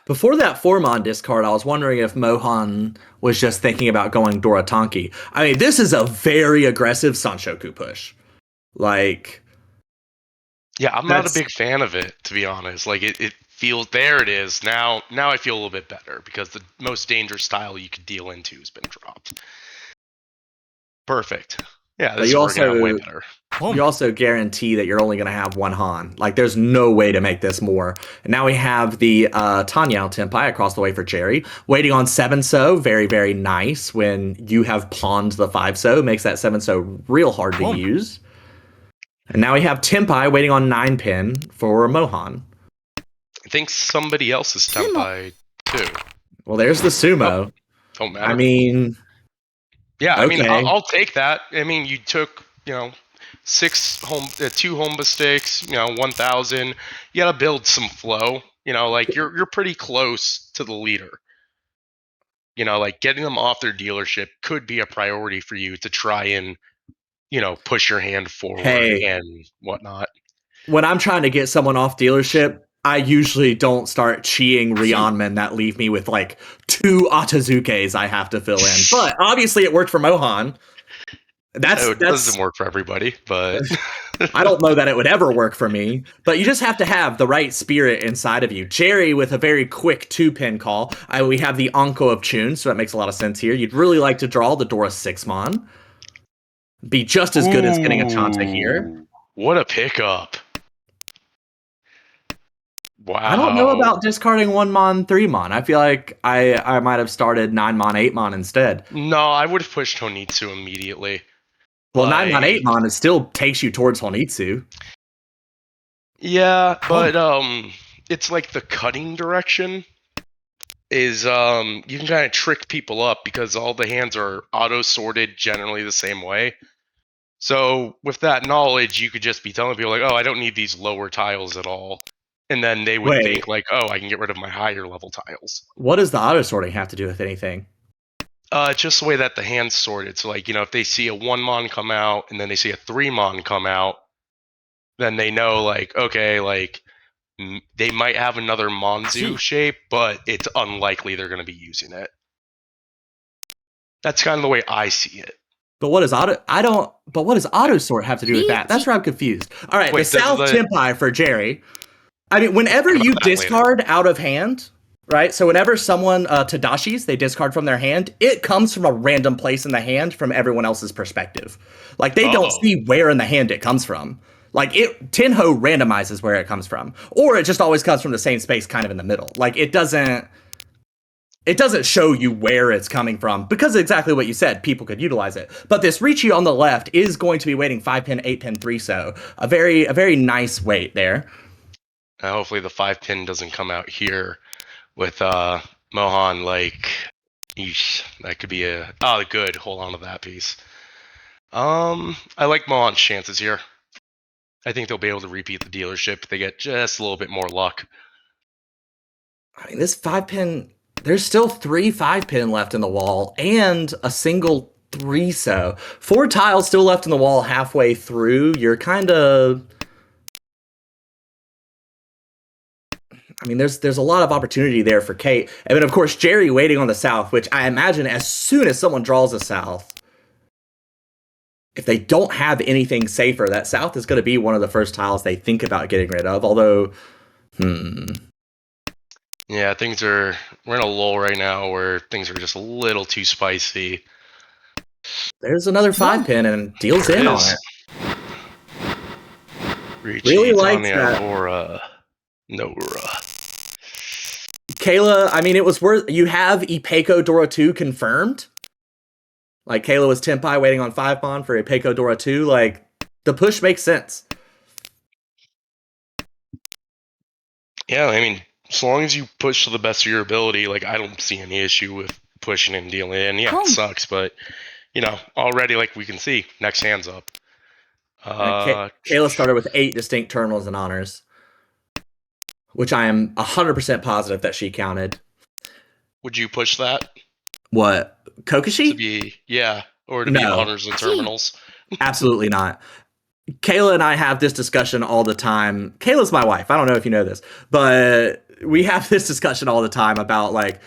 S1: Before that Formon discard, I was wondering if Mohan was just thinking about going Dora Tonki. I mean, this is a very aggressive Sanshoku push. Like,
S4: Yeah, I'm not a
S1: that's
S4: big fan of it, to be honest. Like it feels there it is. Now I feel a little bit better because the most dangerous style you could deal into has been dropped. Perfect. Yeah,
S1: but
S4: this is working out way better.
S1: you also guarantee that you're only going to have 1 Han. Like, there's no way to make this more. And now we have the Tanyao Tenpai across the way for Jerry, waiting on 7-so. Very, very nice. When you have pawned the 5-so, makes that 7-so real hard to use. And now we have Tenpai waiting on 9-pin for Mohan.
S4: I think somebody else is Tenpai too.
S1: Well, there's the Sumo.
S4: Don't matter.
S1: I mean,
S4: yeah, I mean,
S1: okay.
S4: I'll take that. I mean, you took, 2 home mistakes, 1,000. You got to build some flow. Like you're pretty close to the leader. Like getting them off their dealership could be a priority for you to try and, push your hand forward
S1: Hey,
S4: and whatnot.
S1: when I'm trying to get someone off dealership, I usually don't start cheating Rionmen that leave me with like 2 Atazukes I have to fill in. But obviously it worked for Mohan.
S4: It
S1: That's
S4: doesn't work for everybody, but
S1: I don't know that it would ever work for me, but you just have to have the right spirit inside of you. Jerry with a very quick 2-pin call. We have the Anko of Chun, so that makes a lot of sense here. You'd really like to draw the Dora 6-mon. Be just as good as getting a Chanta here.
S4: Ooh, what a pickup. Wow.
S1: I don't know about discarding 1-mon, 3-mon. I feel like I might have started 9-mon, 8-mon instead.
S4: No, I would have pushed Honitsu immediately.
S1: Well, 9-mon,
S4: Like,
S1: 8-mon, it still takes you towards Honitsu.
S4: yeah, but it's like the cutting direction is you can kind of trick people up because all the hands are auto sorted generally the same way. So with that knowledge, you could just be telling people like, "Oh, I don't need these lower tiles at all," and then they would
S1: Wait.
S4: think like, "Oh, I can get rid of my higher level tiles."
S1: What does the auto sorting have to do with anything?
S4: It's just the way that the hand's sorted. So like, if they see a 1-mon come out and then they see a 3-mon come out, then they know like, okay, like they might have another Monzu shape, but it's unlikely they're going to be using it. That's kind of the way I see it.
S1: But what does auto sort have to do with that? That's where I'm confused. All right,
S4: Wait,
S1: the South Tenpai for Jerry. I mean, whenever you discard out of hand, right? So whenever someone Tadashis, they discard from their hand, it comes from a random place in the hand from everyone else's perspective. Like they don't see where in the hand it comes from. Like Tenho randomizes where it comes from, or it just always comes from the same space, kind of in the middle. Like it doesn't show you where it's coming from because exactly what you said, people could utilize it. But this Ricci on the left is going to be waiting 5-pin, 8-pin, 3-so. A very nice wait there.
S4: Hopefully the 5-pin doesn't come out here with Mohan. Like, eesh, that could be good. Hold on to that piece. I like Mohan's chances here. I think they'll be able to repeat the dealership. They get just a little bit more luck.
S1: I mean, this 5-pin, there's still 3 5-pin left in the wall and a single 3-so. 4 tiles still left in the wall halfway through. You're kind of... I mean, there's a lot of opportunity there for Kate. And then, of course, Jerry waiting on the south, which I imagine as soon as someone draws a south, if they don't have anything safer, that south is going to be one of the first tiles they think about getting rid of. Although,
S4: Yeah, we're in a lull right now where things are just a little too spicy.
S1: there's another 5-pin and deals
S4: There
S1: in
S4: it
S1: on
S4: is.
S1: it. Really
S4: Richie,
S1: likes
S4: Tanya,
S1: that.
S4: Laura, Nora.
S1: Kayla, I mean, it was worth. You have Ipeco Dora 2 confirmed. Like, Kayla was Tenpai waiting on 5-mon for Ipeco Dora 2. Like, the push makes sense.
S4: Yeah, I mean, as long as you push to the best of your ability, like, I don't see any issue with pushing and dealing in. Yeah, it sucks, but, already, like, we can see, next hand's up.
S1: Kayla started with 8 distinct terminals and honors, which I am 100% positive that she counted.
S4: Would you push that
S1: What?
S4: to
S1: Kokoshi?
S4: be, or to be
S1: No,
S4: honors and terminals?
S1: absolutely not. Kayla and I have this discussion all the time. Kayla's my wife. I don't know if you know this, but we have this discussion all the time about, like,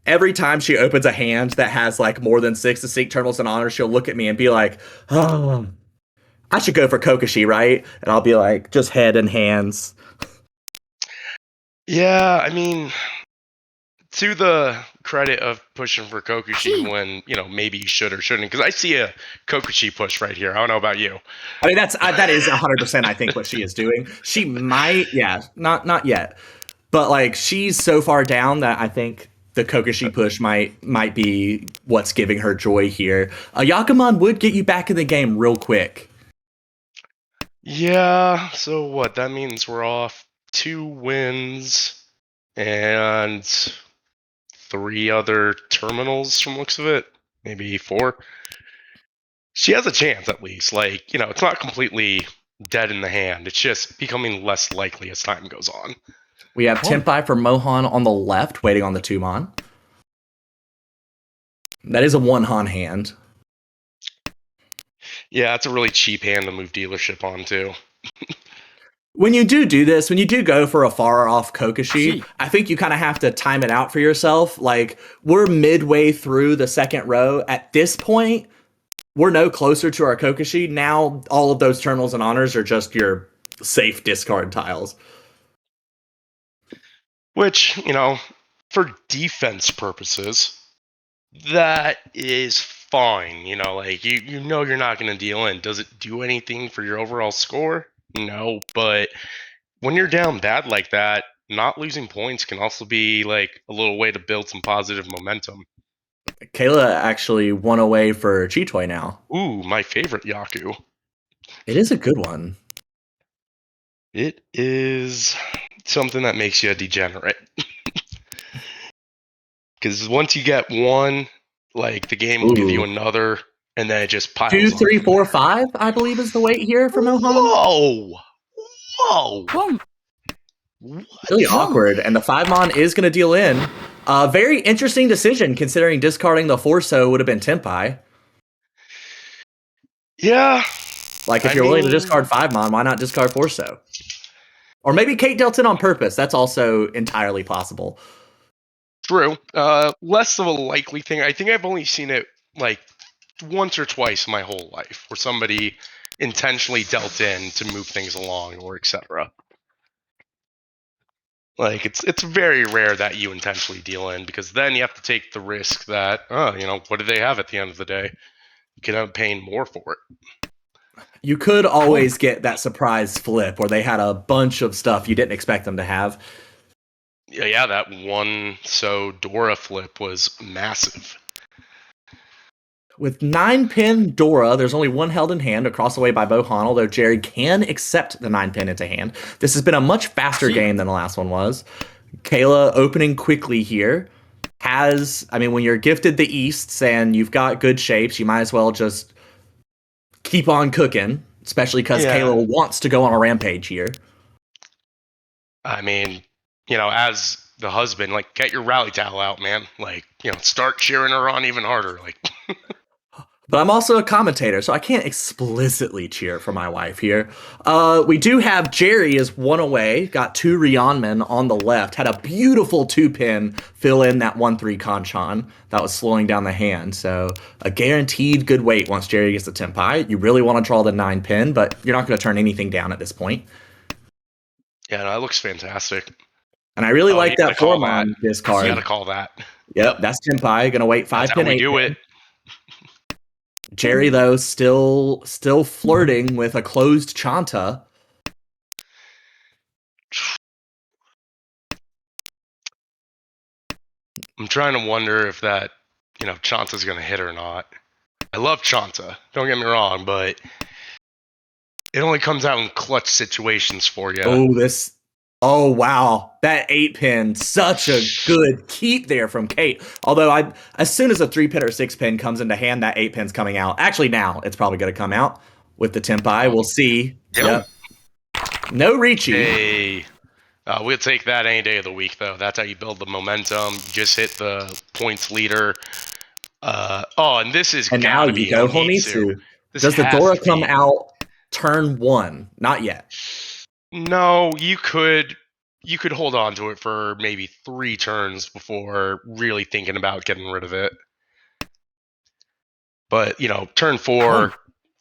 S1: every time she opens a hand that has like more than 6 distinct terminals and honors, she'll look at me and be like, "Oh, I should go for Kokoshi, right?" And I'll be like, "Just head and hands."
S4: Yeah, I mean, to the credit of pushing for Kokushi when, maybe you should or shouldn't, because I see a Kokushi push right here. I don't know about you.
S1: I mean, that is 100%. I think what she is doing. She might, yeah, not yet, but like she's so far down that I think the Kokoshi push might be what's giving her joy here. Yakuman would get you back in the game real quick.
S4: Yeah, so what? That means we're off 2 wins and 3 other terminals from looks of it. Maybe 4. She has a chance at least. Like, it's not completely dead in the hand. It's just becoming less likely as time goes on.
S1: We have Tenpai for Mohan on the left, waiting on the 2-mon. That is a 1-han hand.
S4: Yeah, it's a really cheap hand to move dealership on too.
S1: When you do this, when you do go for a far off Kokoshi, I think you kind of have to time it out for yourself. Like, we're midway through the second row. At this point, we're no closer to our Kokoshi. Now, all of those terminals and honors are just your safe discard tiles.
S4: Which, for defense purposes, that is fine. Like you're not going to deal in. Does it do anything for your overall score? No, but when you're down bad like that, not losing points can also be like a little way to build some positive momentum.
S1: Kayla actually won away for Chitoy now.
S4: Ooh, my favorite Yaku.
S1: It is a good one.
S4: It is something that makes you a degenerate. Because once you get one, like the game will give you another, and then it just piles
S1: 2,
S4: on
S1: 3,
S4: from
S1: 4,
S4: there.
S1: 5, I believe is the weight here for Mohan.
S4: Whoa! What?
S1: Really awkward, and the 5-mon is going to deal in. Very interesting decision considering discarding the 4-so would have been Tenpai.
S4: Yeah.
S1: Like, if you're willing to discard 5-mon, why not discard 4-so? Or maybe Kate dealt in on purpose. That's also entirely possible.
S4: True. Less of a likely thing. I think I've only seen it like once or twice my whole life, where somebody intentionally dealt in to move things along or etc. Like it's very rare that you intentionally deal in, because then you have to take the risk that what do they have at the end of the day? You could end up paying more for it.
S1: You could always get that surprise flip where they had a bunch of stuff you didn't expect them to have.
S4: Yeah, that one Dora flip was massive.
S1: With 9-pin Dora, there's only one held in hand across the way by Mohan, although Jerry can accept the 9-pin into hand. This has been a much faster game than the last one was. Kayla opening quickly here. When you're gifted the Easts and you've got good shapes, you might as well just keep on cooking, especially because Kayla wants to go on a rampage here.
S4: I mean, as the husband, like, get your rally towel out, man. Like, start cheering her on even harder. Like,
S1: But I'm also a commentator, so I can't explicitly cheer for my wife here. We do have Jerry is one away, got two Rionmen on the left, had a beautiful 2-pin fill in that 1-3 Kanchan that was slowing down the hand. So a guaranteed good weight once Jerry gets the Tenpai. You really want to draw the 9-pin, but you're not going to turn anything down at this point.
S4: Yeah, no, that looks fantastic.
S1: And I really
S4: Oh,
S1: like
S4: you
S1: that
S4: gotta call
S1: Formon
S4: You
S1: discard.
S4: gotta call that.
S1: Yep, that's Tenpai. Going to wait 5
S4: That's
S1: pin,
S4: how we
S1: 8
S4: do
S1: pin.
S4: it.
S1: Jerry, though, still flirting with a closed Chanta.
S4: I'm trying to wonder if that, Chanta's gonna hit or not. I love Chanta, don't get me wrong, but it only comes out in clutch situations for you.
S1: Oh, wow. That 8-pin, such a good keep there from Kate. Although, as soon as a 3-pin or 6-pin comes into hand, that 8-pin's coming out. Actually, now it's probably going to come out with the Tenpai. We'll see. Yep. No Ricci.
S4: Hey, we'll take that any day of the week, though. That's how you build the momentum. Just hit the points leader. And this is
S1: And now
S4: gotta
S1: you
S4: be
S1: go
S4: Honitsu.
S1: Honitsu.
S4: This
S1: Does the
S4: has
S1: Dora
S4: to
S1: come
S4: be.
S1: out turn 1? Not yet.
S4: No, you could hold on to it for maybe 3 turns before really thinking about getting rid of it. But, turn 4,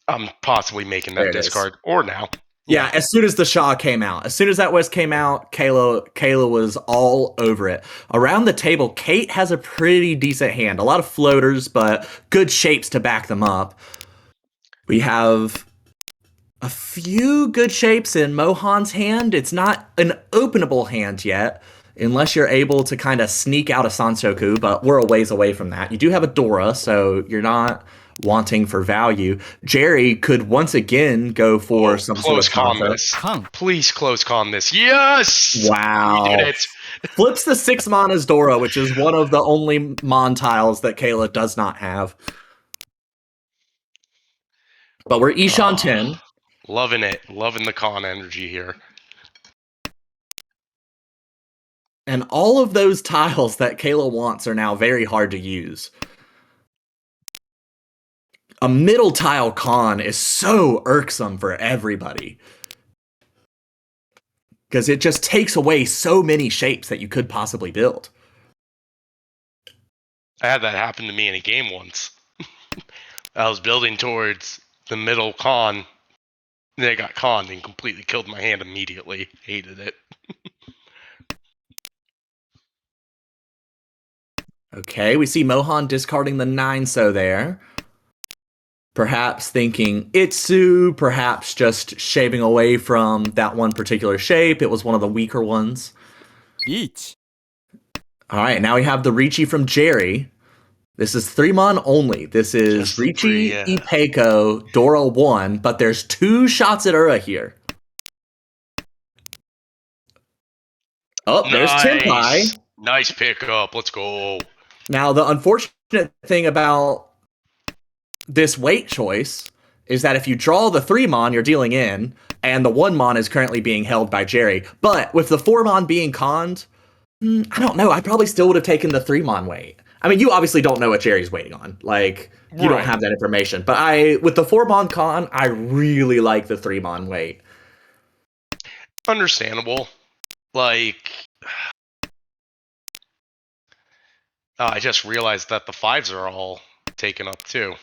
S4: I'm possibly making
S1: There
S4: that
S1: it is.
S4: discard. Or now.
S1: Yeah, as soon as the Shaw came out, as soon as that West came out, Kayla was all over it. Around the table, Kate has a pretty decent hand. A lot of floaters, but good shapes to back them up. We have a few good shapes in Mohan's hand. It's not an openable hand yet, unless you're able to kind of sneak out a Sansoku, but we're a ways away from that. You do have a Dora, so you're not wanting for value. Jerry could once again go for some sort
S4: close
S1: of
S4: calm
S1: Sanso.
S4: this. Please close calm this. Yes!
S1: Wow.
S4: We did it.
S1: Flips the 6 mana's Dora, which is one of the only Mon tiles that Kayla does not have. But we're Ishan 10.
S4: Loving it. Loving the con energy here.
S1: And all of those tiles that Kayla wants are now very hard to use. A middle tile con is so irksome for everybody. Because it just takes away so many shapes that you could possibly build.
S4: I had that happen to me in a game once. I was building towards the middle con, and I got conned and completely killed my hand immediately. Hated it.
S1: Okay, we see Mohan discarding the 9-so there. Perhaps thinking Itsu, perhaps just shaving away from that one particular shape. It was one of the weaker ones.
S3: Each.
S1: All right, now we have the Ricci from Jerry. This is 3-mon only. This is
S4: Just the
S1: Ricci,
S4: 3, yeah.
S1: Ipeko, Dora 1, but there's 2 shots at Ura here. Oh, there's Tenpai.
S4: Nice pickup. Let's go.
S1: Now, the unfortunate thing about this weight choice is that if you draw the 3-mon, you're dealing in, and the 1-mon is currently being held by Jerry. But with the 4-mon being conned, I don't know. I probably still would have taken the 3-mon weight. I mean, you obviously don't know what Jerry's waiting on. Like, you don't have that information. But with the 4-mon con, I really like the 3-mon weight.
S4: Understandable. Like, I just realized that the 5s are all taken up too.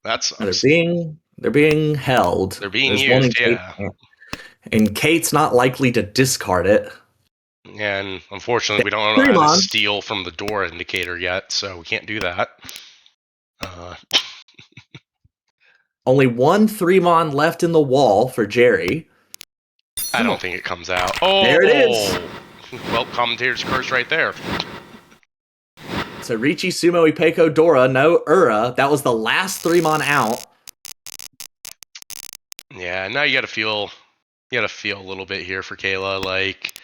S4: That's
S1: They're being held.
S4: They're being
S1: There's one in
S4: used, yeah.
S1: Kate, and Kate's not likely to discard it.
S4: And unfortunately, we don't know how to steal from the door indicator yet, so we can't do that.
S1: Only one 3-mon left in the wall for Jerry.
S4: I don't think it comes out. Oh,
S1: there it is.
S4: Well, commentator's curse right there.
S1: So Ricci, Sumo, Ipeko, Dora, no Ura. That was the last 3-mon out.
S4: Yeah, now you gotta feel a little bit here for Kayla. Like,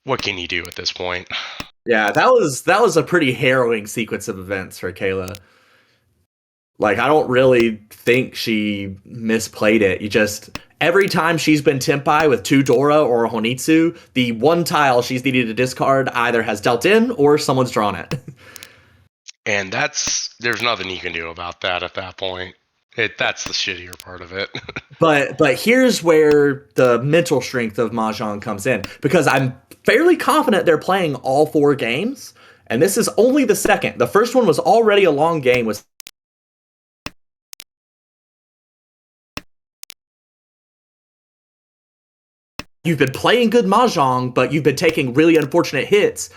S4: what can you do at this point?
S1: Yeah, that was a pretty harrowing sequence of events for Kayla. Like, I don't really think she misplayed it. Every time she's been Tenpai with 2 Dora or a Honitsu, the one tile she's needed to discard either has dealt in or someone's drawn it.
S4: And there's nothing you can do about that at that point. That's the shittier part of it.
S1: But here's where the mental strength of Mahjong comes in, because I'm fairly confident they're playing all 4 games, and this is only the second. The first one was already a long game with you've been playing good Mahjong, but you've been taking really unfortunate hits.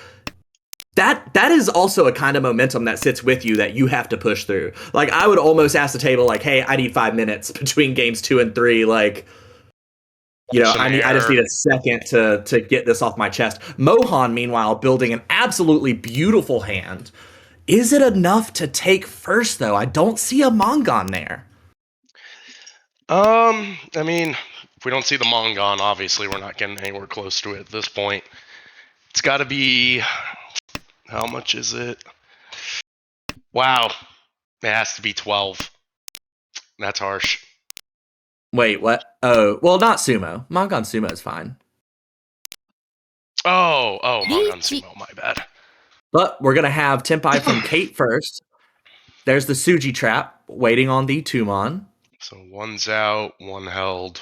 S1: That is also a kind of momentum that sits with you that you have to push through. Like, I would almost ask the table, like, hey, I need 5 minutes between games 2 and 3. Like,
S4: Some
S1: I just
S4: air.
S1: need a second to get this off my chest. Mohan, meanwhile, building an absolutely beautiful hand. Is it enough to take first, though? I don't see a Mongon there.
S4: I mean, if we don't see the Mongon, obviously we're not getting anywhere close to it at this point. It's got to be. How much is it? Wow. It has to be 12. That's harsh.
S1: Wait, what? Oh, well, not sumo. Mongon sumo is fine.
S4: Oh, Mongon Sumo, my bad.
S1: But we're going to have Tenpai from Kate first. There's the Suji trap waiting on the Tumon.
S4: So one's out, one held,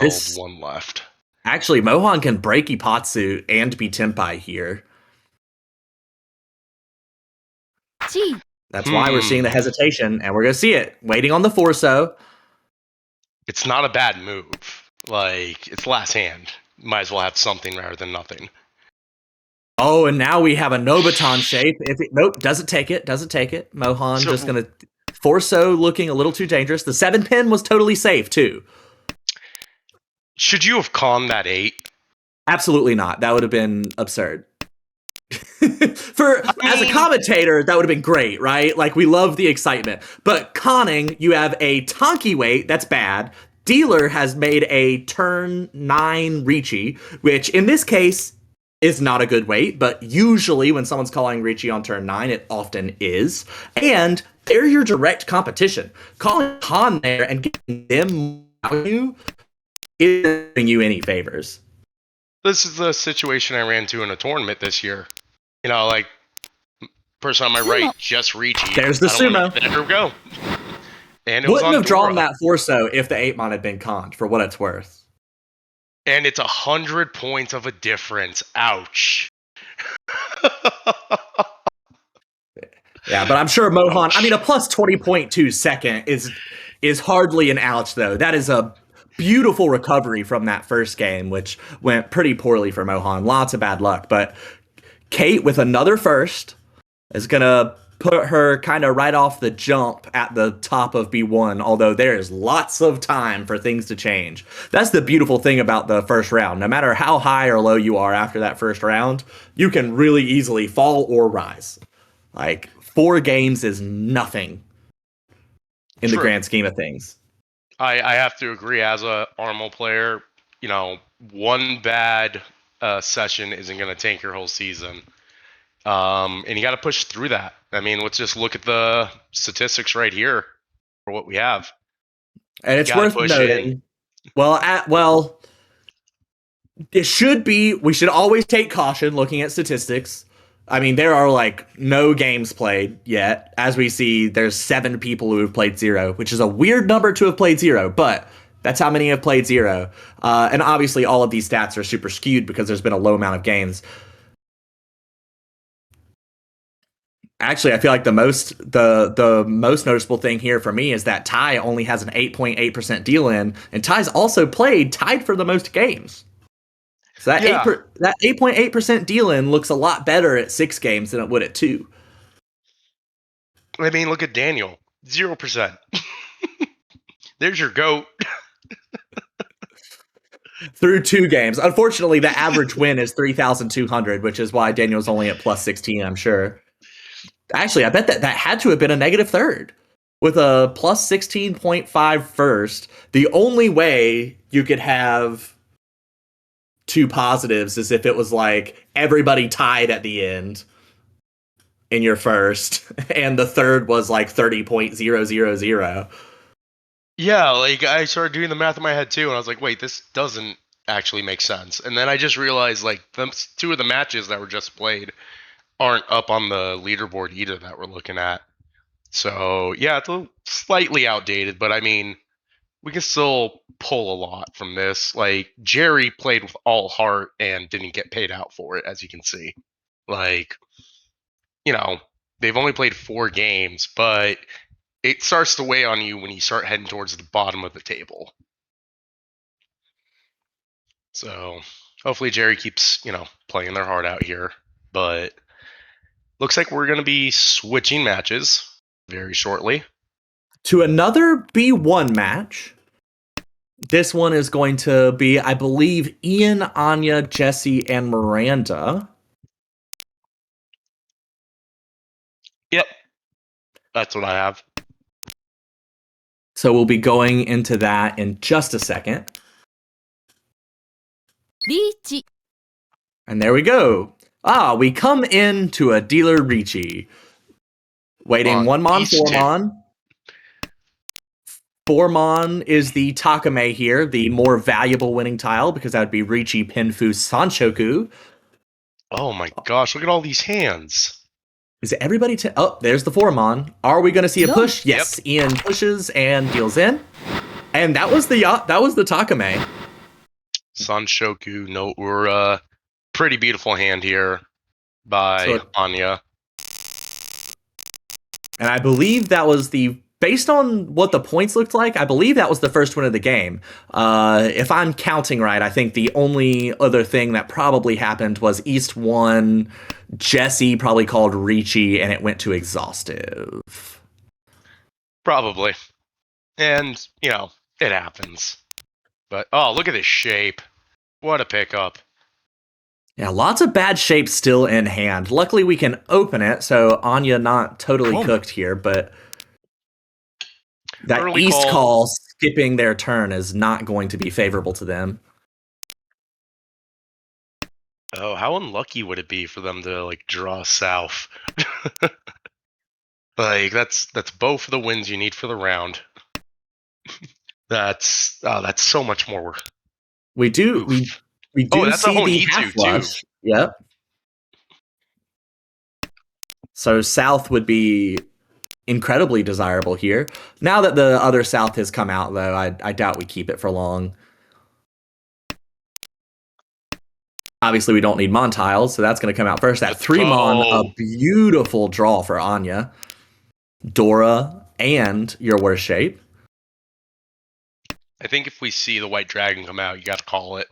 S1: This-
S4: one left.
S1: Actually, Mohan can break Ipatsu and be Tenpai here. That's why we're seeing the hesitation, and we're going to see it. Waiting on the Forso.
S4: It's not a bad move. Like, it's last hand. Might as well have something rather than nothing.
S1: Oh, and now we have a Nobuton shape. Nope, doesn't take it. Mohan
S4: So-
S1: just going to... Forso looking a little too dangerous. The 7 pin was totally safe, too.
S4: Should you have conned that 8?
S1: Absolutely not. That would have been absurd. As a commentator, that would have been great, right? Like, we love the excitement. But conning, you have a Tonki weight, that's bad. Dealer has made a turn 9 Ricci, which in this case is not a good weight, but usually when someone's calling Ricci on turn 9, it often is. And they're your direct competition. Calling Con there and getting them value isn't doing you any favors.
S4: This is the situation I ran into in a tournament this year. You know, like, person on my right, just Ricci.
S1: There's the sumo.
S4: There we go. And it was
S1: Wouldn't
S4: on
S1: have drawn
S4: Dora.
S1: that Forso if the 8-mon had been conned, for what it's worth.
S4: And it's 100 points of a difference. Ouch.
S1: Yeah, but I'm sure Mohan, I mean, a plus 20.2 second is hardly an ouch, though. That is a beautiful recovery from that first game, which went pretty poorly for Mohan. Lots of bad luck. But Kate, with another first, is going to put her kind of right off the jump at the top of B1, although there is lots of time for things to change. That's the beautiful thing about the first round. No matter how high or low you are after that first round, you can really easily fall or rise. Like, 4 games is nothing in the
S4: True.
S1: grand scheme of things.
S4: I have to agree. As a Armo player, you know, one bad session isn't going to tank your whole season. And you got to push through that. I mean, let's just look at the statistics right here for what we have.
S1: And it's
S4: Gotta
S1: worth
S4: push
S1: noting. Well, it should be. We should always take caution looking at statistics. I mean, there are like no games played yet. As we see, there's 7 people who have played 0, which is a weird number to have played 0, but that's how many have played 0. And obviously, all of these stats are super skewed because there's been a low amount of games. Actually, I feel like the most noticeable thing here for me is that Ty only has an 8.8% deal in, and Ty's also tied for the most games. So that
S4: Yeah.
S1: that 8.8% deal in looks a lot better at 6 games than it would at 2.
S4: I mean, look at Daniel. 0%. There's your GOAT.
S1: Through 2 games. Unfortunately, the average win is 3,200, which is why Daniel's only at plus 16, I'm sure. Actually, I bet that had to have been a negative third. With a plus 16.5 first, the only way you could have 2 positives is if it was like everybody tied at the end in your first, and the third was like 30.000.
S4: Yeah, like I started doing the math in my head too, and I was like, wait, this doesn't actually make sense. And then I just realized like 2 of the matches that were just played aren't up on the leaderboard either that we're looking at. So yeah, it's slightly outdated, but I mean, we can still pull a lot from this. Like Jerry played with all heart and didn't get paid out for it, as you can see. Like, you know, they've only played 4 games, but it starts to weigh on you when you start heading towards the bottom of the table. So hopefully Jerry keeps, playing their heart out here. But looks like we're going to be switching matches very shortly.
S1: To another B1 match. This one is going to be, I believe, Ian, Anya, Jesse, and Miranda.
S4: Yep. That's what I have.
S1: So we'll be going into that in just a second.
S3: リーチ
S1: And there we go. We come into a dealer Ricci. Waiting 1 mon,
S4: these
S1: 4
S4: two.
S1: mon. 4 mon is the Takame here, the more valuable winning tile, because that would be Ricci, Pinfu, Sanshoku.
S4: Oh my gosh, look at all these hands.
S1: Is everybody oh, there's the 4 mon. Are we going to see a
S3: No.
S1: push? Yes, Ian pushes and deals in. And that was the Takame.
S4: Sanshoku, no, we're pretty beautiful hand here by
S1: So-
S4: Anya.
S1: And I believe that was based on what the points looked like, I believe that was the first win of the game. If I'm counting right, I think the only other thing that probably happened was East won, Jesse probably called Ricci, and it went to exhaustive.
S4: Probably. And, it happens. But, oh, look at this shape. What a pickup.
S1: Yeah, lots of bad shapes still in hand. Luckily, we can open it, so Anya not totally
S3: Oh.
S1: cooked here, but that
S4: Early
S1: East
S4: call.
S1: call skipping their turn is not going to be favorable to them.
S4: Oh, how unlucky would it be for them to, draw south? That's both of the wins you need for the round. That's so much more work.
S1: We do
S4: that's a
S1: see
S4: whole
S1: the
S4: need to,
S1: half
S4: too.
S1: flush. Yep. So South would be incredibly desirable here. Now that the other South has come out, though, I doubt we keep it for long. Obviously, we don't need Mon tiles, so that's going to come out first. That
S4: Let's
S1: 3 Mon,
S4: go.
S1: a beautiful draw for Anya. Dora and your worst shape.
S4: I think if we see the White Dragon come out, you got to call it.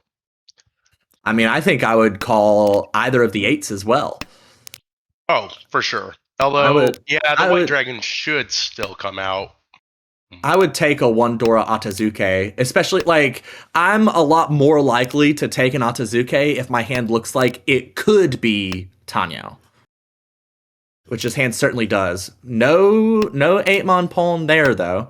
S1: I mean, I think I would call either of the 8s as well.
S4: Oh, for sure. Although, the
S1: I
S4: White
S1: would-
S4: Dragon should still come out.
S1: I would take a 1 Dora Atazuke, especially, I'm a lot more likely to take an Atazuke if my hand looks like it could be Tanyo. Which this hand certainly does. No 8-mon pawn there, though.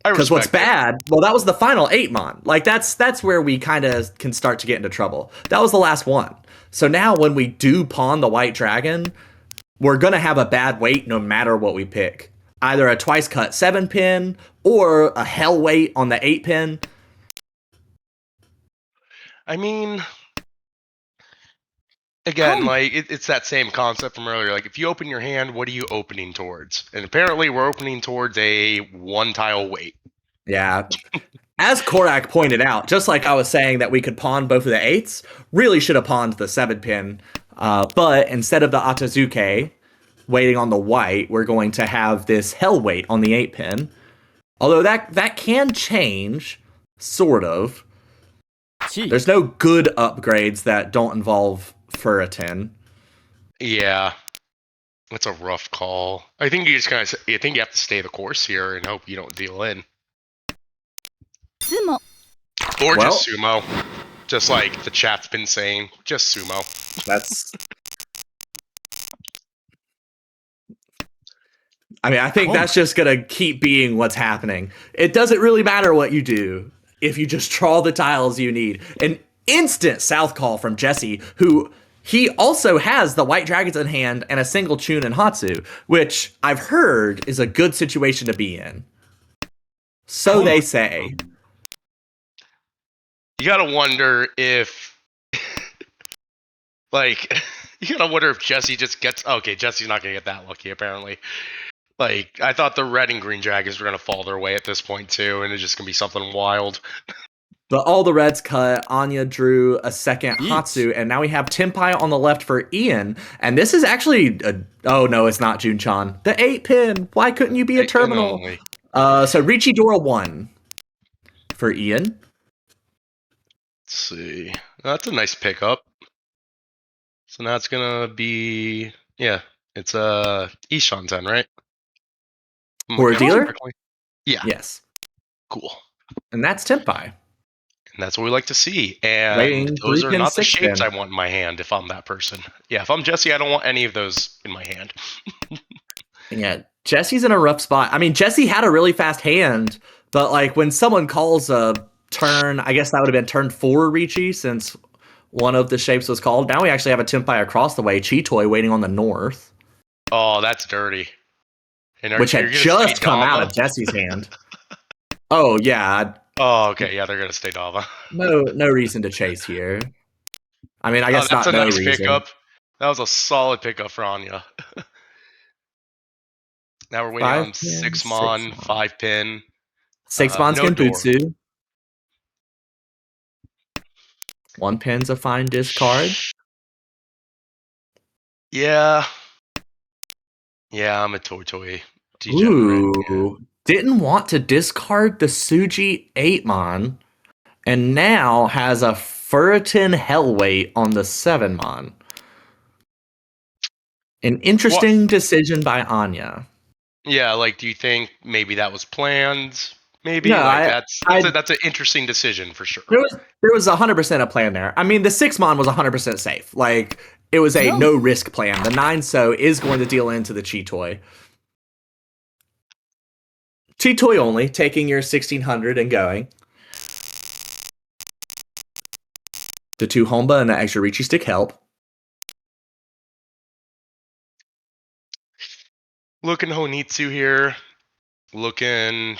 S1: Because what's bad, well, that was the final 8-mon. That's where we kind of can start to get into trouble. That was the last one. So now when we do pawn the White Dragon, we're going to have a bad weight no matter what we pick. Either a twice cut 7-pin or a hell weight on the 8-pin.
S4: I mean, again, it's that same concept from earlier. If you open your hand, what are you opening towards? And apparently we're opening towards a 1 tile weight.
S1: Yeah. As Korak pointed out, just like I was saying that we could pawn both of the 8s, really should have pawned the 7-pin. But instead of the Atazuke waiting on the white, we're going to have this hell weight on the 8-pin. Although that can change, sort of.
S3: チー
S1: There's no good upgrades that don't involve Furitin.
S4: Yeah. That's a rough call. I think you have to stay the course here and hope you don't deal in.
S3: スモ
S4: Or
S1: Well-
S4: just sumo. Just like the chat's been saying, just sumo.
S1: That's... I mean, I think that's just going to keep being what's happening. It doesn't really matter what you do if you just draw the tiles you need. An instant South call from Jesse, who he also has the White Dragons in hand and a single Chun and Hatsu, which I've heard is a good situation to be in. So they say.
S4: You gotta wonder if, You gotta wonder if Jesse just gets. Okay, Jesse's not gonna get that lucky apparently. Like I thought the red and green dragons were gonna fall their way at this point too, and it's just gonna be something wild.
S1: But all the reds cut. Anya drew a second
S3: Each.
S1: Hatsu, and now we have Tenpai on the left for Ian. And this is actually oh no, it's not Jun-chan. The 8-pin. Why couldn't you be a
S4: 8-pin
S1: terminal?
S4: only.
S1: So Richie Dora 1 for Ian.
S4: Let's see. That's a nice pickup. So now it's gonna be it's Ishan 10, right? Am I
S1: Or a
S4: counting
S1: dealer?
S4: correctly? Yeah,
S1: Yes.
S4: cool.
S1: And that's Tenpai.
S4: And that's what we like to see. And
S1: Waiting,
S4: those are
S1: 3-pin,
S4: not the
S1: 6-pin.
S4: shapes I want in my hand if I'm that person. Yeah, if I'm Jesse, I don't want any of those in my hand.
S1: Yeah, Jesse's in a rough spot. I mean, Jesse had a really fast hand, but like when someone calls a turn, I guess that would have been turn 4 Ricci since one of the shapes was called. Now we actually have a Tenpai across the way, Chitoy waiting on the north,
S4: Oh, that's dirty. And
S1: which had just come out of Jesse's hand. Oh yeah,
S4: Oh, okay, yeah, they're gonna stay Dava.
S1: no reason to chase here. I mean, I guess
S4: That's
S1: not
S4: a
S1: no
S4: nice
S1: reason.
S4: pickup. That was a solid pickup for Anya. Now we're waiting on
S1: 5-pin,
S4: 6 mon,
S1: 6-mon.
S4: 5-pin.
S1: 6-mon's
S4: no door.
S1: Genbutsu. 1-pin's a fine discard.
S4: Yeah. Yeah, I'm a Toy degenerate.
S1: Ooh, didn't want to discard the Suji 8-mon, and now has a Furitin Hellweight on the 7-mon. An interesting decision by Anya.
S4: Yeah, like, do you think maybe that was planned? Maybe
S1: No,
S4: like
S1: I-
S4: that's an interesting decision for sure.
S1: There was 100% a plan there. I mean, the 6-mon was 100% safe. Like, it was a no risk plan. The 9-so is going to deal into the Chitoy. Chitoy only, taking your 1600 and going. The 2 Homba and the extra Ricci stick help.
S4: Looking Honitsu here. Looking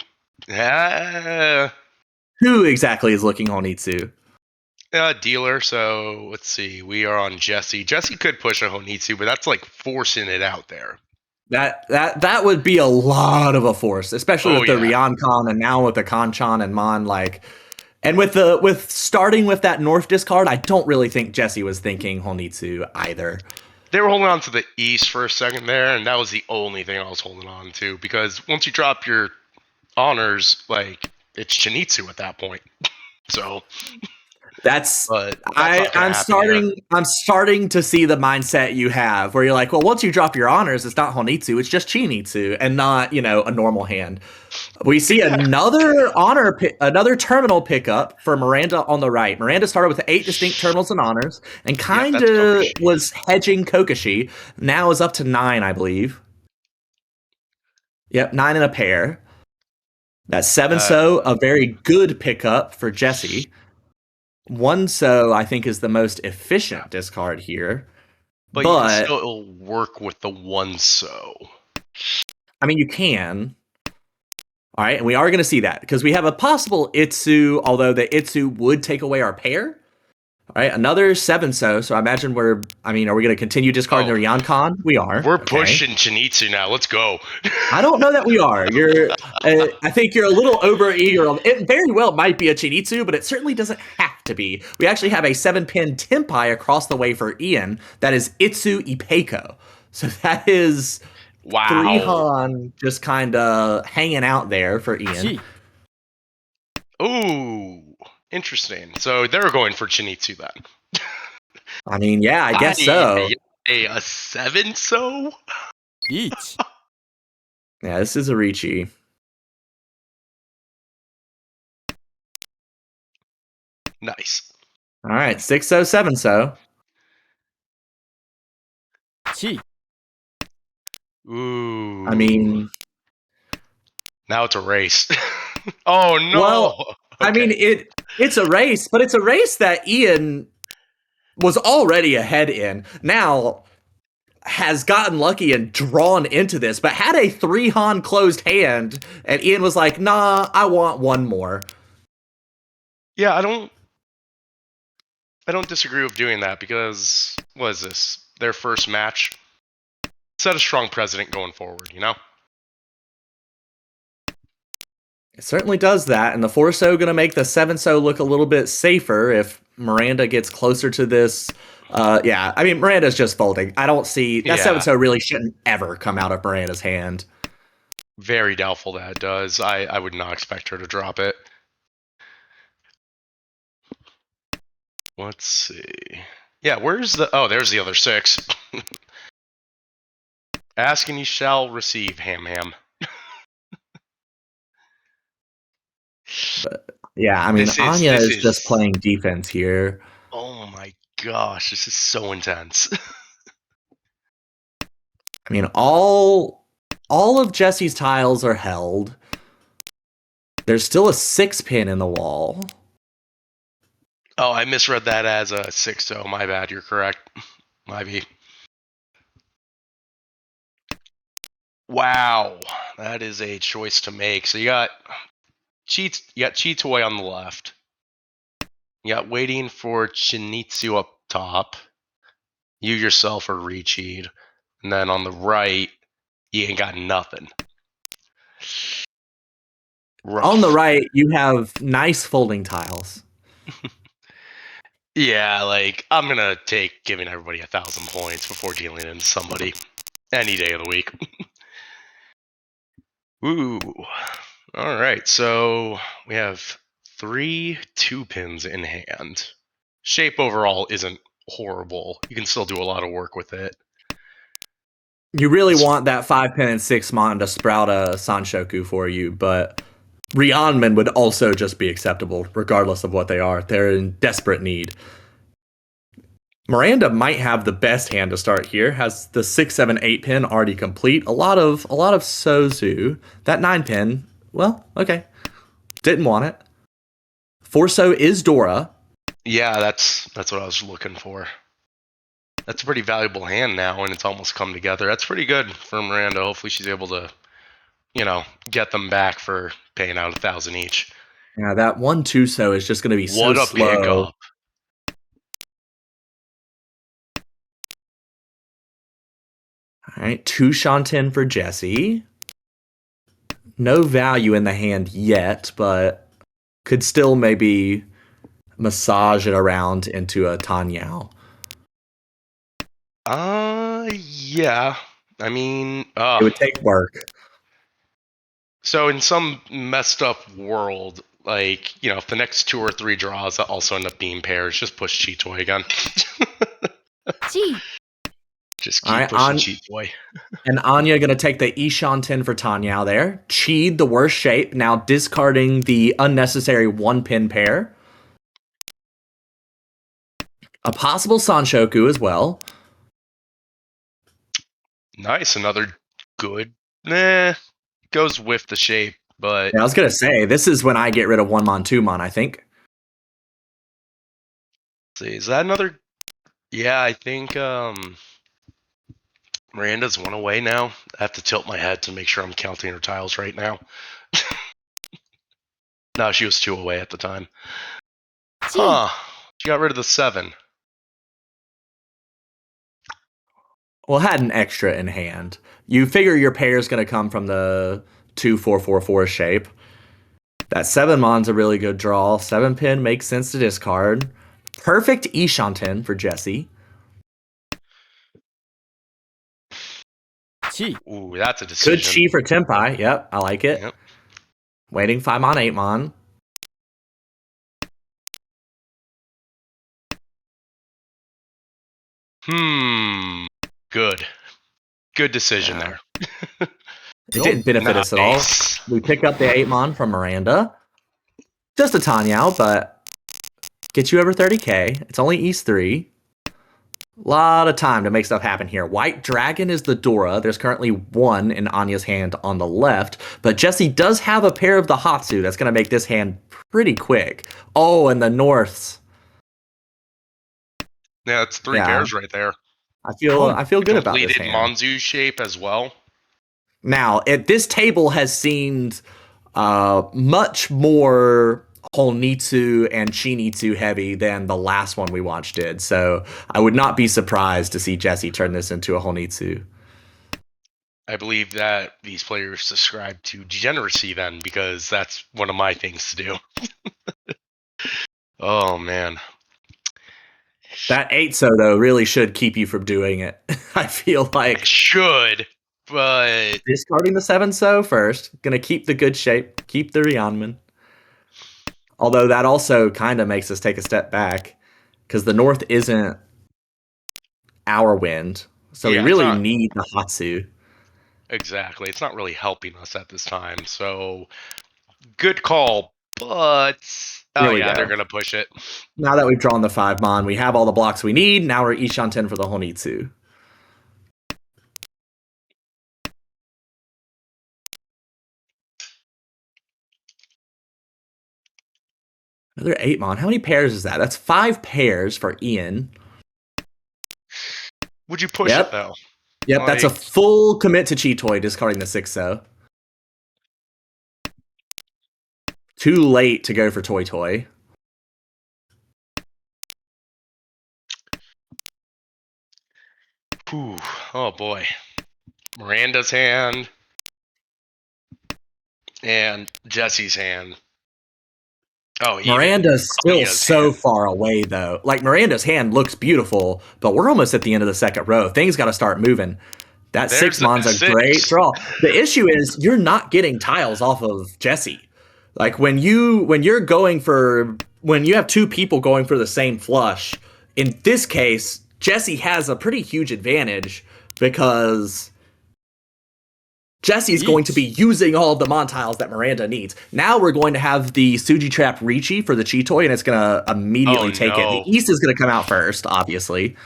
S1: Who exactly is looking Honitsu?
S4: dealer, so let's see. We are on Jesse. Jesse could push a Honitsu, but that's like forcing it out there.
S1: That would be a lot of a force, especially with the
S4: yeah.
S1: Ryoncon and now with the Kanchan and Mon, like, and with starting with that North discard, I don't really think Jesse was thinking Honitsu either.
S4: They were holding on to the East for a second there, and that was the only thing I was holding on to, because once you drop your honors, like, it's Shinitsu at that point. So I'm
S1: starting to see the mindset you have where you're like, well, once you drop your honors, it's not Honitsu, it's just Chinitsu and not, a normal hand. We see another terminal pickup for Miranda on the right. Miranda started with 8 distinct terminals and honors and kind of was hedging Kokoshi. Now is up to 9, I believe. Yep, 9 in a pair. That's 7-so, a very good pickup for Jesse. 1-so, I think, is the most efficient discard here.
S4: But you can still work with the 1-so.
S1: I mean, you can. All right, and we are going to see that because we have a possible Itsu, although the Itsu would take away our pair. All right, another 7-so. So I imagine are we going to continue discarding the Ryoncon? We are.
S4: We're pushing Chinitsu now. Let's go.
S1: I don't know that we are. I think you're a little over eager. It very well might be a Chinitsu, but it certainly doesn't have to be. We actually have a 7-pin Tenpai across the way for Ian. That is Itsu Ipeiko. So that is 3 Han just kind of hanging out there for Ian.
S4: Ooh. Interesting. So they're going for Chinitsu then.
S1: I mean, yeah, I guess so.
S4: A 7-so?
S3: Each.
S1: Yeah, this is a Ricci.
S4: Nice.
S1: All right, 6-so, 7-so.
S3: Chi.
S4: Ooh.
S1: I mean,
S4: now it's a race. Oh no.
S1: Well, okay. I mean, it's a race, but it's a race that Ian was already ahead in. Now has gotten lucky and drawn into this, but had a 3 Han closed hand, and Ian was like, nah, I want one more.
S4: Yeah, I don't disagree with doing that because what is this? their first match. Set a strong precedent going forward, you know?
S1: It certainly does that, and the 4-so going to make the 7-so look a little bit safer if Miranda gets closer to this. Yeah, I mean, Miranda's just folding. I don't see... That
S4: Yeah.
S1: 7-so really shouldn't ever come out of Miranda's hand.
S4: Very doubtful that it does. I would not expect her to drop it. Let's see. Yeah, where's the... Oh, there's the other 6. Ask and you shall receive, ham.
S1: Yeah, I mean, Anya is just playing defense here.
S4: Oh my gosh, this is so intense.
S1: I mean, all of Jesse's tiles are held. There's still a 6-pin in the wall.
S4: Oh, I misread that as a 6-0. My bad, you're correct. My B. Wow, that is a choice to make. So you got Chitoy on the left. You got waiting for Chinitsu up top. You yourself are recheed. And then on the right, you ain't got nothing. Rough.
S1: On the right, you have nice folding tiles.
S4: Yeah, like, I'm gonna take giving everybody 1,000 points before dealing into somebody any day of the week. Ooh. Alright, so we have 3 2-pins in hand. Shape overall isn't horrible. You can still do a lot of work with it.
S1: You really want that 5-pin and 6-mon to sprout a Sanshoku for you, but Rionman would also just be acceptable, regardless of what they are. They're in desperate need. Miranda might have the best hand to start here. Has the 6, 7, 8-pin already complete. A lot of Sozu. That 9-pin, well, okay. Didn't want it. 4-so is Dora.
S4: Yeah, that's what I was looking for. That's a pretty valuable hand now, and it's almost come together. That's pretty good for Miranda. Hopefully she's able to, get them back for paying out 1,000 each.
S1: Yeah, that 1 2-so is just going to be so slow.
S4: What a pickup.
S1: All right, 2 Shanten for Jesse. No value in the hand yet, but could still maybe massage it around into a Tanyao.
S4: Yeah. I mean,
S1: It would take work.
S4: So in some messed up world, like, if the next 2 or 3 draws also end up being pairs, just push Cheetoy again. Just keep pushing Cheetoy.
S1: And Anya going to take the Ishanten for Tanyao there. Cheed, the worst shape, now discarding the unnecessary 1-pin pair. A possible Sanshoku as well.
S4: Nice, another good. Goes with the shape, but...
S1: Yeah, I was going to say, this is when I get rid of 1-mon, 2-mon, I think.
S4: Let's see, is that another... Yeah, I think Miranda's 1 away now. I have to tilt my head to make sure I'm counting her tiles right now. No, she was 2 away at the time. Huh. She got rid of the 7.
S1: Well, had an extra in hand. You figure your pair is going to come from the 2-4-4-4 shape. That 7-mon's a really good draw. 7-pin makes sense to discard. Perfect Ishanten for Jesse.
S3: Chi.
S4: Ooh, that's a decision.
S1: Good Chi for Tenpai. Yep, I like it.
S4: Yep.
S1: Waiting 5-mon, 8-mon.
S4: Good decision there.
S1: It didn't benefit us at all. We pick up the 8-mon from Miranda. Just a Tanyao, but get you over 30k. It's only East 3. Lot of time to make stuff happen here. White Dragon is the Dora. There's currently 1 in Anya's hand on the left, but Jesse does have a pair of the Hatsu. That's going to make this hand pretty quick. Oh, and the Norths.
S4: Yeah, it's 3 pairs right there.
S1: I feel good about this hand.
S4: Completed Monzu shape as well.
S1: Now, this table has seemed much more Honitsu and Chinitsu heavy than the last one we watched did. So I would not be surprised to see Jesse turn this into a Honitsu.
S4: I believe that these players subscribe to degeneracy then, because that's one of my things to do. Oh man.
S1: That 8-so though really should keep you from doing it. I feel
S4: I
S1: like
S4: should, but
S1: discarding the 7-so first, gonna keep the good shape, keep the Rionman. Although that also kind of makes us take a step back because the north isn't our wind, so we
S4: yeah, it's
S1: really
S4: not
S1: need the Hatsu.
S4: exactly. It's not really helping us at this time. So good call, but oh
S1: Here we
S4: yeah, they're
S1: go.
S4: gonna push it.
S1: Now that we've drawn the 5-mon, we have all the blocks we need. Now we're Ishanten for the Honitsu. Another 8-mon. How many pairs is that? That's 5 pairs for Ian.
S4: Would you push it
S1: Yep.
S4: though?
S1: Yep, that's a
S4: Like,
S1: full commit to Cheetoy, discarding the 6-so. Too late to go for Toy Toy.
S4: whew, oh boy. Miranda's hand and Jesse's hand. Oh, even
S1: Miranda's still
S4: Anya's
S1: so
S4: hand.
S1: far away, though. Like, Miranda's hand looks beautiful, but we're almost at the end of the second row. Things got to start moving. That
S4: There's
S1: 6-mon's a great
S4: 6.
S1: draw. The issue is you're not getting tiles off of Jesse. Like when you have two people going for the same flush, in this case, Jesse has a pretty huge advantage because Jesse's going to be using all of the Mon tiles that Miranda needs. Now we're going to have the Suji Trap Ricci for the Cheetoy, and it's going to immediately take it.
S4: No.
S1: The East is going to come out first, obviously.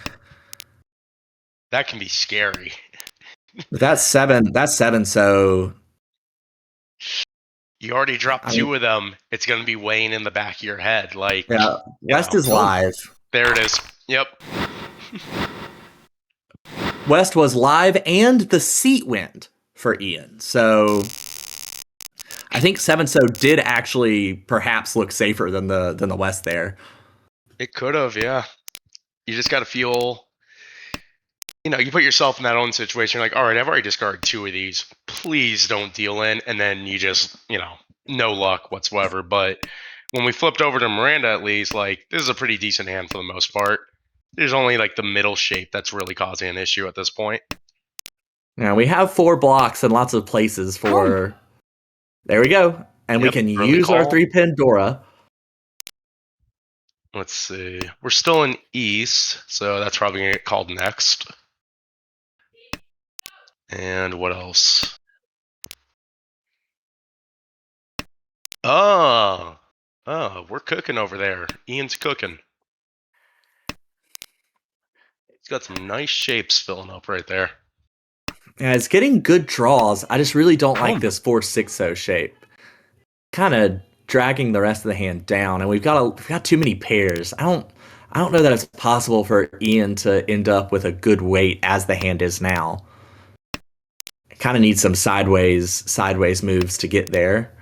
S4: That can be scary.
S1: But that's 7, so
S4: You already dropped
S1: I
S4: 2
S1: mean,
S4: of them. It's going to be weighing in the back of your head. Like,
S1: yeah, West is live.
S4: There it is. Yep.
S1: West was live and the seat wind for Ian. So I think 7-so did actually perhaps look safer than the West there.
S4: It could have, yeah. You just got to feel, you put yourself in that own situation. You're like, all right, I've already discarded 2 of these. Please don't deal in. And then you just, no luck whatsoever. But when we flipped over to Miranda, at least, like, this is a pretty decent hand for the most part. There's only like the middle shape that's really causing an issue at this point.
S1: Now we have 4 blocks and lots of places for. There we go, and we
S4: Yep,
S1: can
S4: early
S1: use our
S4: call.
S1: 3-pin Dora.
S4: Let's see. We're still in East, so that's probably going to get called next. And what else? Oh, we're cooking over there. Ian's cooking. He's got some nice shapes filling up right there.
S1: Yeah, it's getting good draws. I just really don't like this 4-6-0 shape. Kind of dragging the rest of the hand down, and we've got too many pairs. I don't know that it's possible for Ian to end up with a good weight as the hand is now. Kind of needs some sideways moves to get there.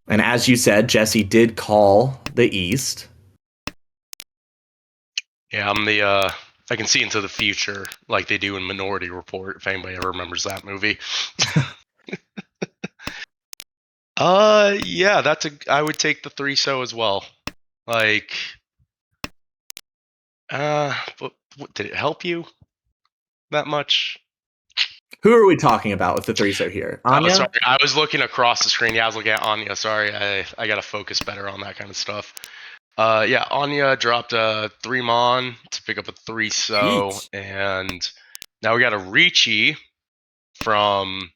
S1: And as you said, Jesse did call the East.
S4: Yeah, I can see into the future like they do in Minority Report, if anybody ever remembers that movie. Yeah, I would take the 3-so as well. Like, but what, did it help you that much?
S1: Who are we talking about with the 3-so here? Anya?
S4: Oh, sorry. I was looking across the screen. Yeah, I was looking at Anya. Sorry, I got to focus better on that kind of stuff. Yeah, Anya dropped a 3-mon to pick up a 3-so,
S3: Each.
S4: and now we got a Ricci from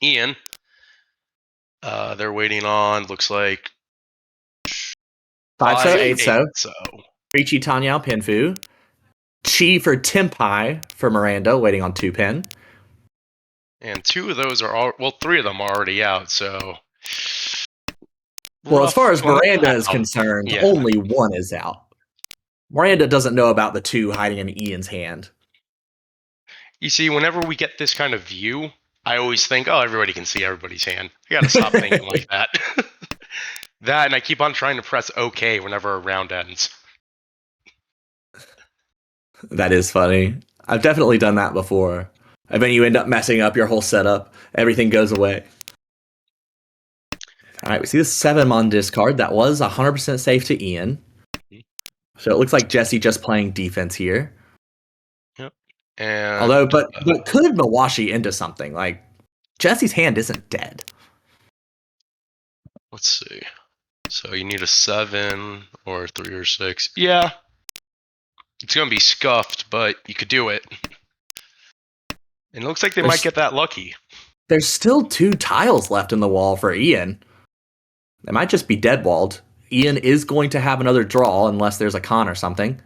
S4: Ian. They're waiting on, looks like
S1: 5-so, 8-so.
S4: 8-so.
S1: Ricci, Tanyao, Pinfu. Chi for Tempai for Miranda, waiting on 2-pin.
S4: And 2 of those are all, well, 3 of them are already out, so.
S1: Well, as far as
S4: rough
S1: Miranda is
S4: out.
S1: concerned,
S4: Yeah.
S1: only 1 is out. Miranda doesn't know about the 2 hiding in Ian's hand.
S4: You see, whenever we get this kind of view, I always think, oh, everybody can see everybody's hand. I gotta stop thinking like that. That, and I keep on trying to press OK whenever a round ends.
S1: That is funny. I've definitely done that before. And then you end up messing up your whole setup. Everything goes away. All right, we see the 7 on discard. That was 100% safe to Ian. So it looks like Jesse just playing defense here.
S4: Yep. And
S1: Although, but could Mawashi into something? Like, Jesse's hand isn't dead.
S4: let's see. So you need a 7 or 3 or 6. Yeah. It's going to be scuffed, but you could do it. And it looks like they might get that lucky.
S1: There's still 2 tiles left in the wall for Ian. They might just be dead walled. Ian is going to have another draw unless there's a con or something.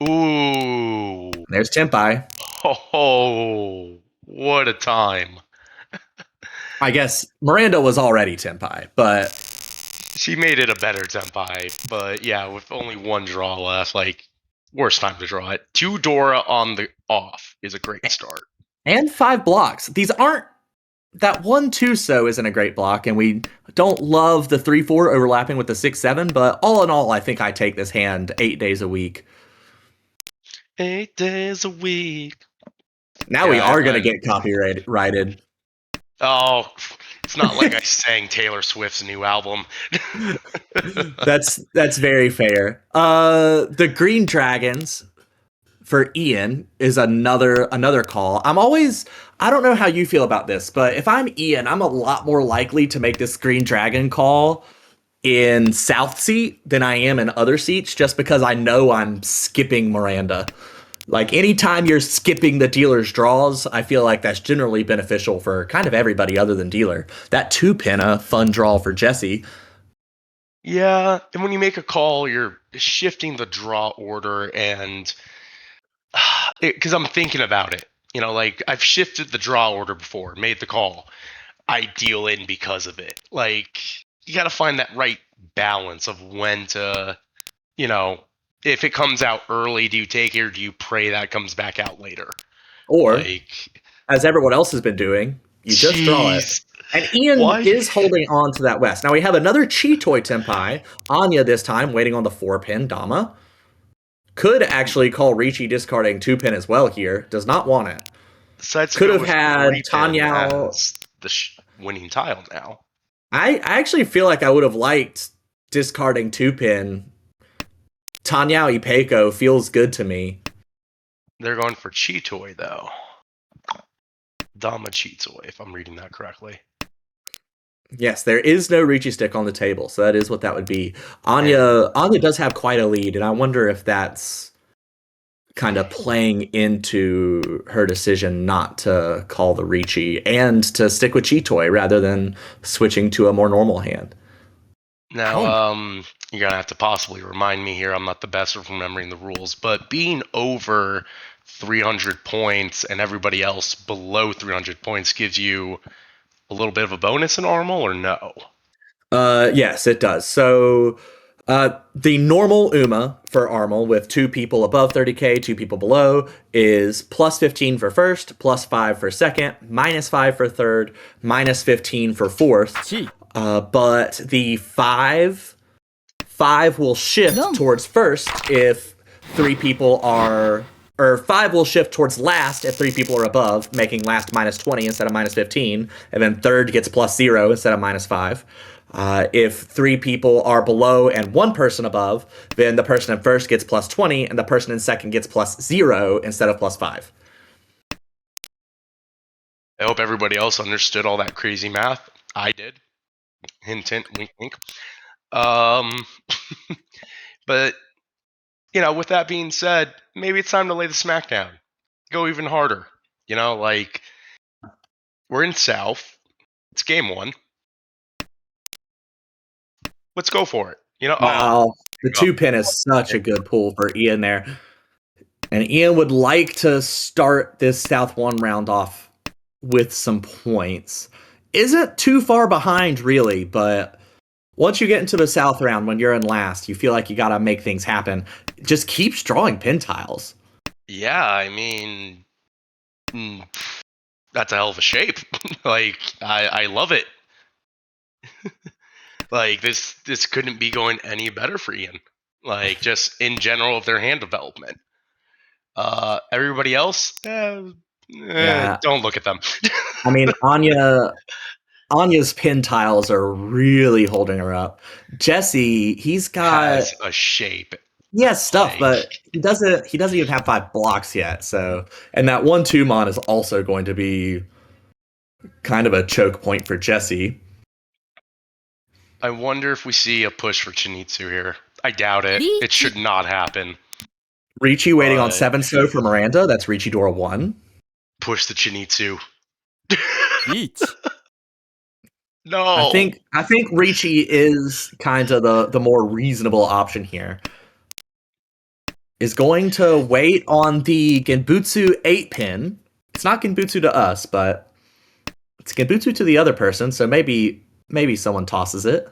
S4: Ooh.
S1: There's Tempai.
S4: Oh, what a time.
S1: I guess Miranda was already Tempai, but
S4: She made it a better Tempai. But yeah, with only 1 draw left, like, worst time to draw it. 2 Dora on the off is a great start.
S1: And 5 blocks. These aren't. That 1-2 so isn't a great block, and we don't love the 3-4 overlapping with the 6-7, but all in all, I think I take this hand 8 days a week.
S4: 8 days a week.
S1: Now we are going to get copyrighted.
S4: Oh, it's not like I sang Taylor Swift's new album.
S1: That's very fair. The Green Dragons for Ian is another call. I don't know how you feel about this, but if I'm Ian, I'm a lot more likely to make this Green Dragon call in South seat than I am in other seats, just because I know I'm skipping Miranda. Like, anytime you're skipping the dealer's draws, I feel like that's generally beneficial for kind of everybody other than dealer. That 2-pin, a fun draw for Jesse.
S4: Yeah, and when you make a call, you're shifting the draw order, and because I'm thinking about it, like, I've shifted the draw order before, made the call. I deal in because of it. Like, you got to find that right balance of when to, if it comes out early, do you take it, or do you pray that comes back out later?
S1: Or,
S4: Like,
S1: as everyone else has been doing, you just draw it. And Ian is holding on to that West. Now we have another Chi-Toy Tempai. Anya this time waiting on the 4-pin. Dama could actually call Ricci discarding 2-pin as well here. Does not want it. Could have had Tanya
S4: the winning tile now.
S1: I actually feel like I would have liked discarding 2-pin. Tanya Ipeco feels good to me.
S4: They're going for Chi-Toy though. Dama Chi-Toy, if I'm reading that correctly.
S1: Yes, there is no Ricci stick on the table, so that is what that would be. Anya does have quite a lead, and I wonder if that's kind of playing into her decision not to call the Ricci and to stick with Chi-Toy rather than switching to a more normal hand.
S4: Now, you're going to have to possibly remind me here. I'm not the best at remembering the rules, but being over 300 points and everybody else below 300 points gives you a little bit of a bonus in Armal, or no?
S1: Yes, it does. So the normal UMA for Armal with 2 people above 30k, 2 people below is plus 15 for first, plus 5 for second, minus 5 for third, minus 15 for fourth. But the 5 will shift towards first if 3 people are, or 5 will shift towards last if 3 people are above, making last minus 20 instead of minus 15, and then third gets plus 0 instead of minus 5. If 3 people are below and 1 person above, then the person in first gets plus 20, and the person in second gets plus 0 instead of plus 5.
S4: I hope everybody else understood all that crazy math. I did. Hint, hint, wink, wink. But, with that being said, maybe it's time to lay the smack down. Go even harder. Like, we're in South. It's game 1. Let's go for it.
S1: Wow. The 2-pin is such a good pull for Ian there. And Ian would like to start this South 1 round off with some points. Isn't too far behind, really, but once you get into the South round, when you're in last, you feel like you got to make things happen. Just keeps drawing pin tiles.
S4: Yeah, I mean, that's a hell of a shape. Like, I love it. Like this couldn't be going any better for Ian. Like just in general of their hand development. Everybody else,
S1: Yeah.
S4: don't look at them.
S1: I mean, Anya's pin tiles are really holding her up. Jesse, he's got
S4: Has a shape.
S1: he has stuff,
S4: Like,
S1: but he doesn't even have 5 blocks yet. So, and that 1/2 mon is also going to be kind of a choke point for Jesse.
S4: I wonder if we see a push for Chinitsu here. I doubt it. It should not happen.
S1: Ricci waiting on
S4: But-
S1: 7 so for Miranda. That's Ricci Dora 1.
S4: Push the Chinitsu.
S3: 1
S4: No.
S1: I think Ricci is kind of the more reasonable option here. Is going to wait on the Genbutsu 8 pin. It's not Genbutsu to us, but it's Genbutsu to the other person, so maybe someone tosses it.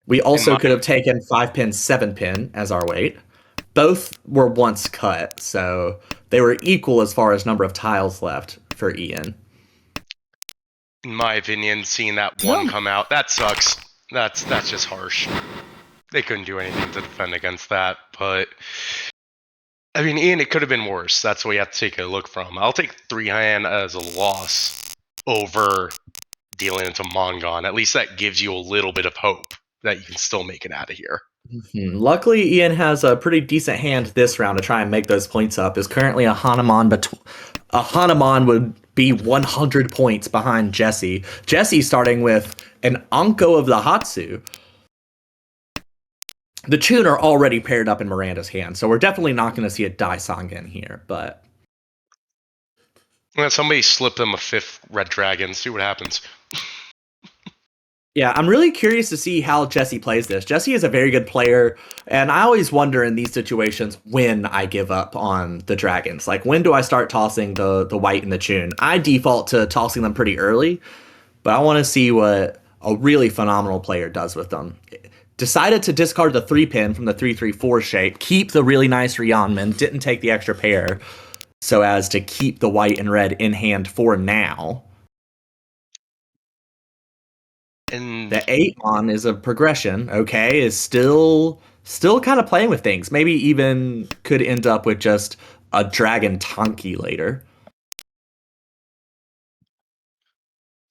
S1: We also could have taken 5 pin, 7 pin as our weight. Both were once cut, so they were equal as far as number of tiles left for Ian.
S4: In my opinion, seeing that one come out, that sucks. That's just harsh. They couldn't do anything to defend against that, but I mean, Ian, it could have been worse. That's what you have to take a look from. I'll take 3-hand as a loss over dealing into Mongon. At least that gives you a little bit of hope that you can still make it out of here.
S1: Luckily, Ian has a pretty decent hand this round to try and make those points up. Is currently a Hanuman, but a Hanuman would be 100 points behind Jesse. Jesse starting with an Anko of the Hatsu. The Chun are already paired up in Miranda's hand, so we're definitely not going to see a Dai Sangen here, but...
S4: Well, somebody slip them a 5th Red Dragon, see what happens.
S1: Yeah, I'm really curious to see how Jesse plays this. Jesse is a very good player, and I always wonder in these situations when I give up on the dragons. Like, when do I start tossing the white and the Chun? I default to tossing them pretty early, but I want to see what a really phenomenal player does with them. Decided to discard the 3 pin from the 3/3/4 shape, keep the really nice Ryanman, didn't take the extra pair, so as to keep the white and red in hand for now.
S4: And
S1: The 8-mon is a progression, okay, is still kind of playing with things. Maybe even could end up with just a Dragon Tonki later.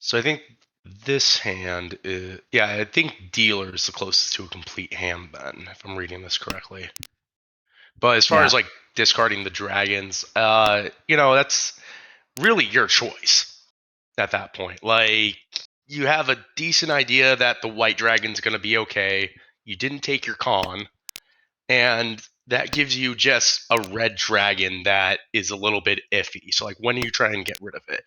S4: so I think this hand is... Yeah, I think Dealer is the closest to a complete hand, Ben, if I'm reading this correctly. But as far as, like, discarding the dragons, that's really your choice at that point. Like, you have a decent idea that the white dragon's going to be okay. You didn't take your con, and that gives you just a red dragon that is a little bit iffy. So, like, when are you trying to get rid of it?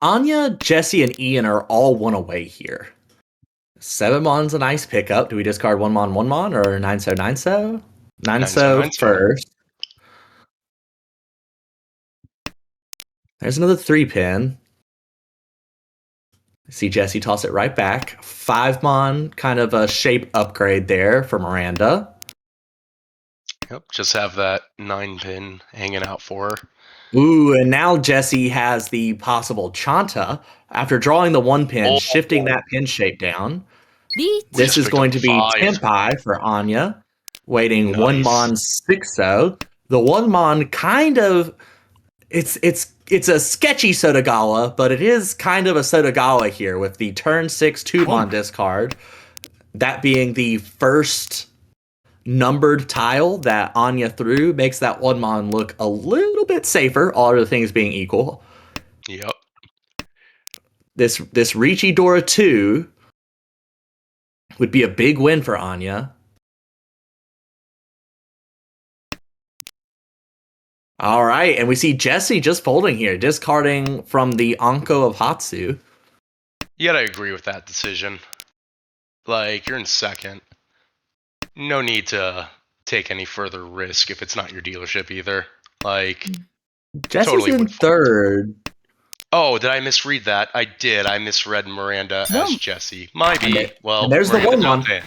S1: Anya, Jesse, and Ian are all 1 away here. 7-mon's a nice pickup. Do we discard 1-mon, 1-mon, or 9-so, 9-so? 9-so
S4: 9-so.
S1: first. There's another 3 pin. See Jesse toss it right back. 5-mon, kind of a shape upgrade there for Miranda.
S4: Yep, just have that 9 pin hanging out for her.
S1: Ooh, and now Jesse has the possible Chanta. After drawing the 1 pin, shifting that pin shape down. This
S4: just
S1: is
S4: picked
S1: going
S4: up
S1: to be
S4: 5.
S1: Tenpai for Anya. Waiting
S4: Nice.
S1: 1-mon 6-so. The 1-mon kind of... It's a sketchy Sotagawa, but it is kind of a Sotagawa here with the turn 6 2-mon discard. That being the first numbered tile that Anya threw makes that 1-mon look a little bit safer, all other things being equal.
S4: Yep.
S1: This Ricci Dora 2 would be a big win for Anya. All right, and we see Jesse just folding here, discarding from the Anko of Hatsu.
S4: You gotta agree with that decision. Like, you're in second. No need to take any further risk if it's not your dealership either. Like,
S1: Jesse's
S4: totally
S1: in
S4: would fold.
S1: third.
S4: Oh, did I misread that? I did. I misread Miranda as Jesse. Might be. Well,
S1: and there's the
S4: Miranda
S1: 1-mon.
S4: jumped in.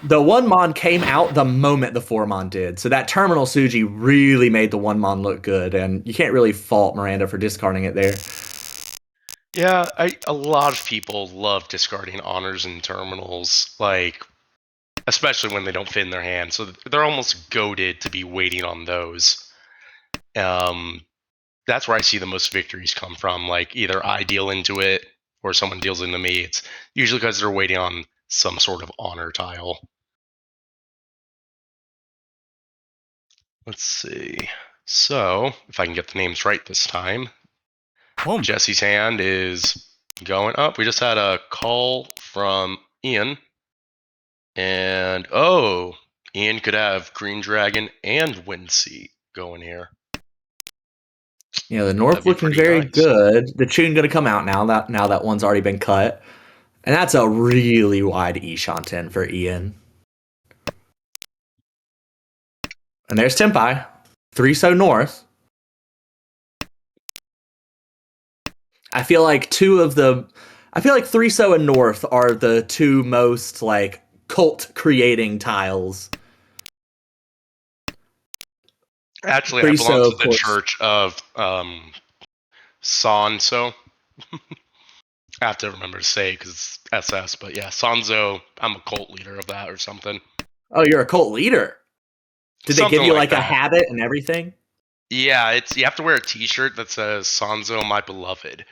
S1: The 1-mon came out the moment the 4-mon did. So that Terminal Suji really made the 1-mon look good. And you can't really fault Miranda for discarding it there.
S4: Yeah, a lot of people love discarding honors and terminals, like especially when they don't fit in their hand. So they're almost goaded to be waiting on those. That's where I see the most victories come from. Like either I deal into it or someone deals into me. It's usually because they're waiting on some sort of honor tile. Let's see. So if I can get the names right this time,
S3: Boom.
S4: Jesse's hand is going up. We just had a call from Ian. And Ian could have Green Dragon and Wind Seat going here.
S1: Yeah, the
S4: That'd
S1: North
S4: be
S1: looking
S4: pretty
S1: very
S4: nice.
S1: good. The tune going to come out now that one's already been cut. And that's a really wide Ishanten for Ian. And there's Tempai. 3 so North. I feel like 3 so and North are the two most like cult creating tiles.
S4: Actually, I
S1: 3
S4: belong
S1: so
S4: to
S1: of
S4: the
S1: course.
S4: church of Sanso. I have to remember to say because it's SS, but yeah, Sanzo. I'm a cult leader of that or something.
S1: Oh, you're a cult leader. Did they give
S4: Something
S1: you
S4: like
S1: like a
S4: that.
S1: habit and everything?
S4: Yeah, it's you have to wear a T-shirt that says "Sanzo, my beloved,"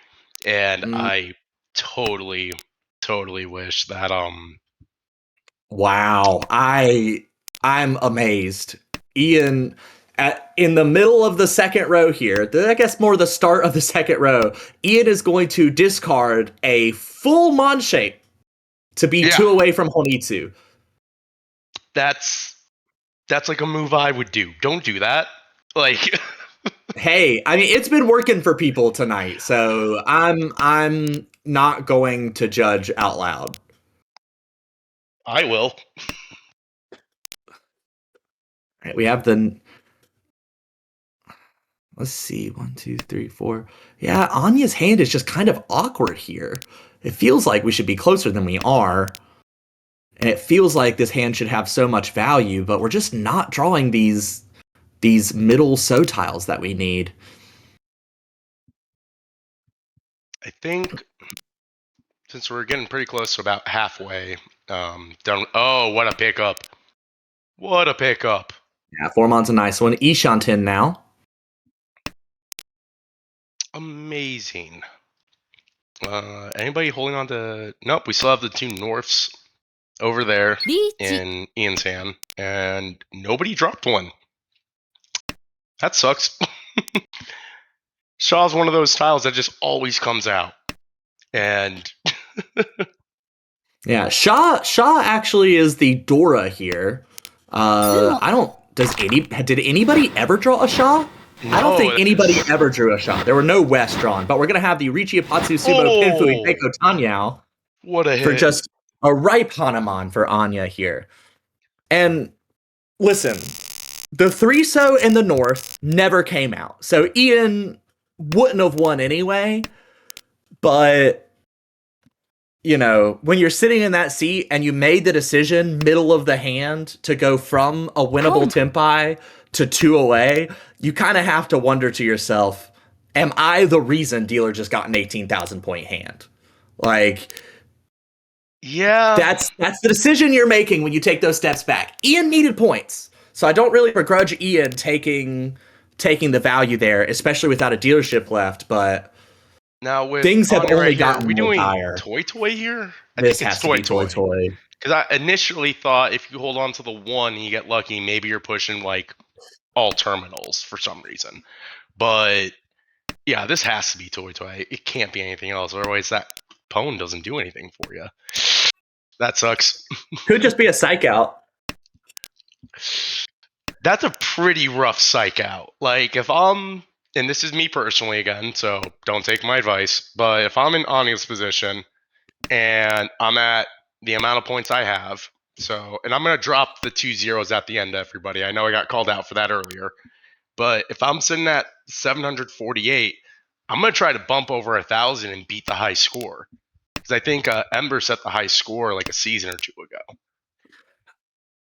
S4: and
S1: Mm,
S4: I totally, totally wish that
S1: wow. I'm amazed. Ian in the middle of the second row here, I guess more the start of the second row, Ian is going to discard a full Mon shape to be
S4: yeah,
S1: 2 away from Honitsu.
S4: that's like a move I would do. Don't do that. Like,
S1: Hey, I mean it's been working for people tonight, so I'm not going to judge out loud.
S4: I will.
S1: Right, we have the let's see, 1, 2, 3, 4. Yeah, Anya's hand is just kind of awkward here. It feels like we should be closer than we are. And it feels like this hand should have so much value, but we're just not drawing these middle so tiles that we need.
S4: I think since we're getting pretty close to about halfway, done. Oh, what a pickup! What a pickup!
S1: Yeah, Formon's a nice one. Ishanten now.
S4: Amazing. Anybody holding on to? Nope, we still have the two Norths over there in Ian's hand, and nobody dropped one. That sucks. Shaw's one of those tiles that just always comes out, and
S1: Yeah, Shaw actually is the Dora here. I don't. Did anybody ever draw a Shaw? I don't
S4: no.
S1: think anybody ever drew a Shaw. There were no West drawn, but we're gonna have the Richi Apatsu Sumo Pinfu and Keiko Tanyao
S4: What a
S1: for
S4: hit!
S1: just a ripe Hanuman for Anya here. And listen, the 3 so in the North never came out, so Ian wouldn't have won anyway. But you know, when you're sitting in that seat and you made the decision middle of the hand to go from a winnable Tempai to 2 away, you kind of have to wonder to yourself, am I the reason dealer just got an 18,000 point hand? Like,
S4: Yeah,
S1: that's the decision you're making when you take those steps back. Ian needed points, so I don't really begrudge Ian taking the value there, especially without a dealership left, but
S4: now with
S1: things have
S4: Anya
S1: only
S4: right here, are
S1: gotten
S4: we
S1: more
S4: doing
S1: dire.
S4: toy here? I
S1: This
S4: think it's
S1: has to be
S4: toy.
S1: toy.
S4: Because I initially thought if you hold on to the one and you get lucky, maybe you're pushing like all terminals for some reason. But yeah, this has to be toy. It can't be anything else. Otherwise, that pwn doesn't do anything for you. That sucks.
S1: Could just be a psych out.
S4: That's a pretty rough psych out. Like if I'm, and this is me personally again, so don't take my advice. But if I'm in Anya's position and I'm at the amount of points I have, so and I'm gonna drop the 2 zeros at the end, everybody. I know I got called out for that earlier, but if I'm sitting at 748, I'm gonna try to bump over 1,000 and beat the high score because I think Ember set the high score like a season or two ago.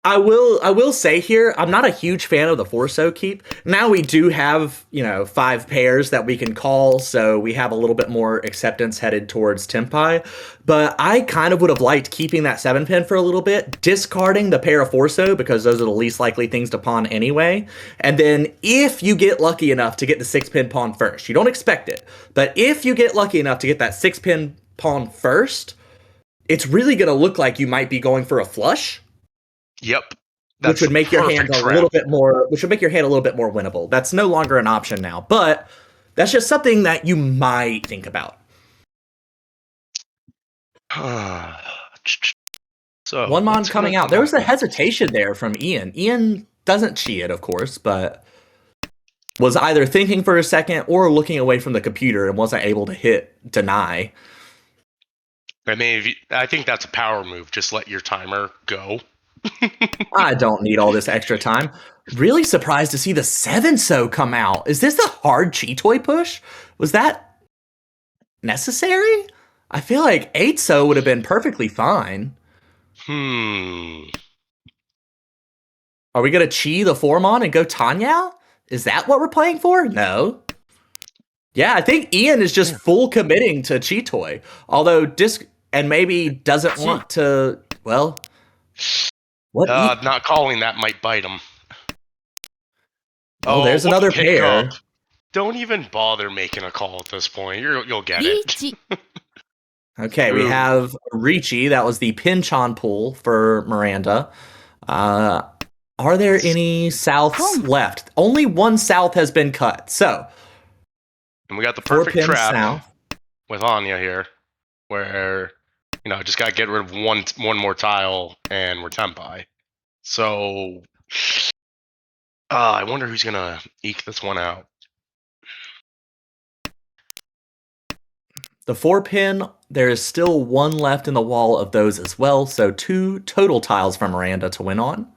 S1: I will say here, I'm not a huge fan of the Forso keep. Now we do have, 5 pairs that we can call, so we have a little bit more acceptance headed towards Tempai. But I kind of would have liked keeping that 7 pin for a little bit, discarding the pair of Forso because those are the least likely things to pawn anyway. And then if you get lucky enough to get the 6 pin pawn first, you don't expect it, but if you get lucky enough to get that 6 pin pawn first, it's really going to look like you might be going for a flush.
S4: Yep.
S1: Which would make your hand a little bit more winnable. That's no longer an option now, but that's just something that you might think about.
S4: So
S1: One mon
S4: what's
S1: coming
S4: gonna
S1: out. There was a
S4: happen?
S1: hesitation there from Ian. Ian doesn't cheat it, of course, but was either thinking for a second or looking away from the computer and wasn't able to hit deny.
S4: I mean, I think that's a power move. Just let your timer go.
S1: I don't need all this extra time. Really surprised to see the 7-so come out. Is this a hard Cheetoy push? Was that necessary? I feel like 8-so would have been perfectly fine. Are we going to Chi the Formon and go Tanyao? Is that what we're playing for? No. Yeah, I think Ian is just full committing to Cheetoy. Although and maybe doesn't want to, well, what?
S4: Not calling that might bite him.
S1: Oh, there's another pair.
S4: Don't even bother making a call at this point. You'll get it.
S1: Okay, we have Ricci. That was the Pinchon pool for Miranda. Are there any Souths left? Only one South has been cut. So,
S4: and we got the perfect trap
S1: south
S4: with Anya here, where just gotta get rid of one more tile, and we're Tempai. So, I wonder who's gonna eke this one out.
S1: The 4-pin, there is still one left in the wall of those as well, so 2 total tiles for Miranda to win on.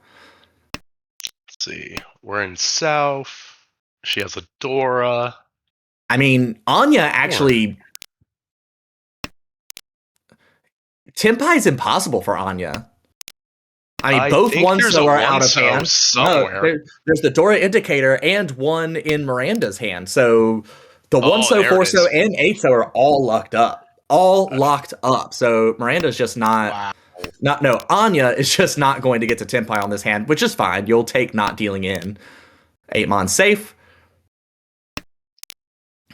S4: Let's see. We're in South. She has a Dora.
S1: I mean, Anya actually... Tempai's impossible for Anya. I mean, both 1-so are out of hand.
S4: Somewhere.
S1: No, there's the Dora indicator and one in Miranda's hand, so... The 1-so, 4-so, and 8-so are all locked up. Locked up. So Miranda's just not... Wow. Anya is just not going to get to Tempai on this hand, which is fine. You'll take not dealing in. 8-mon safe.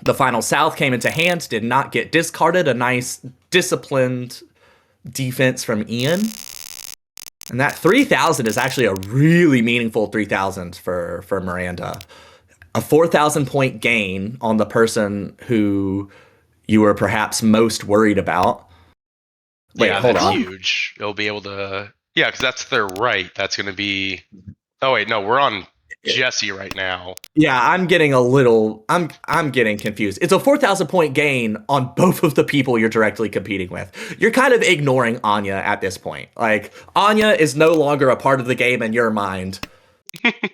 S1: The final South came into hand, did not get discarded. A nice, disciplined defense from Ian. And that 3,000 is actually a really meaningful 3,000 for Miranda. A 4,000 point gain on the person who you were perhaps most worried about.
S4: Wait, yeah, hold on. Huge. You'll be able to... Yeah, because that's their right. That's going to be... Oh, wait, no, we're on Jesse right now.
S1: Yeah, I'm getting I'm getting confused. It's a 4,000 point gain on both of the people you're directly competing with. You're kind of ignoring Anya at this point. Like, Anya is no longer a part of the game in your mind.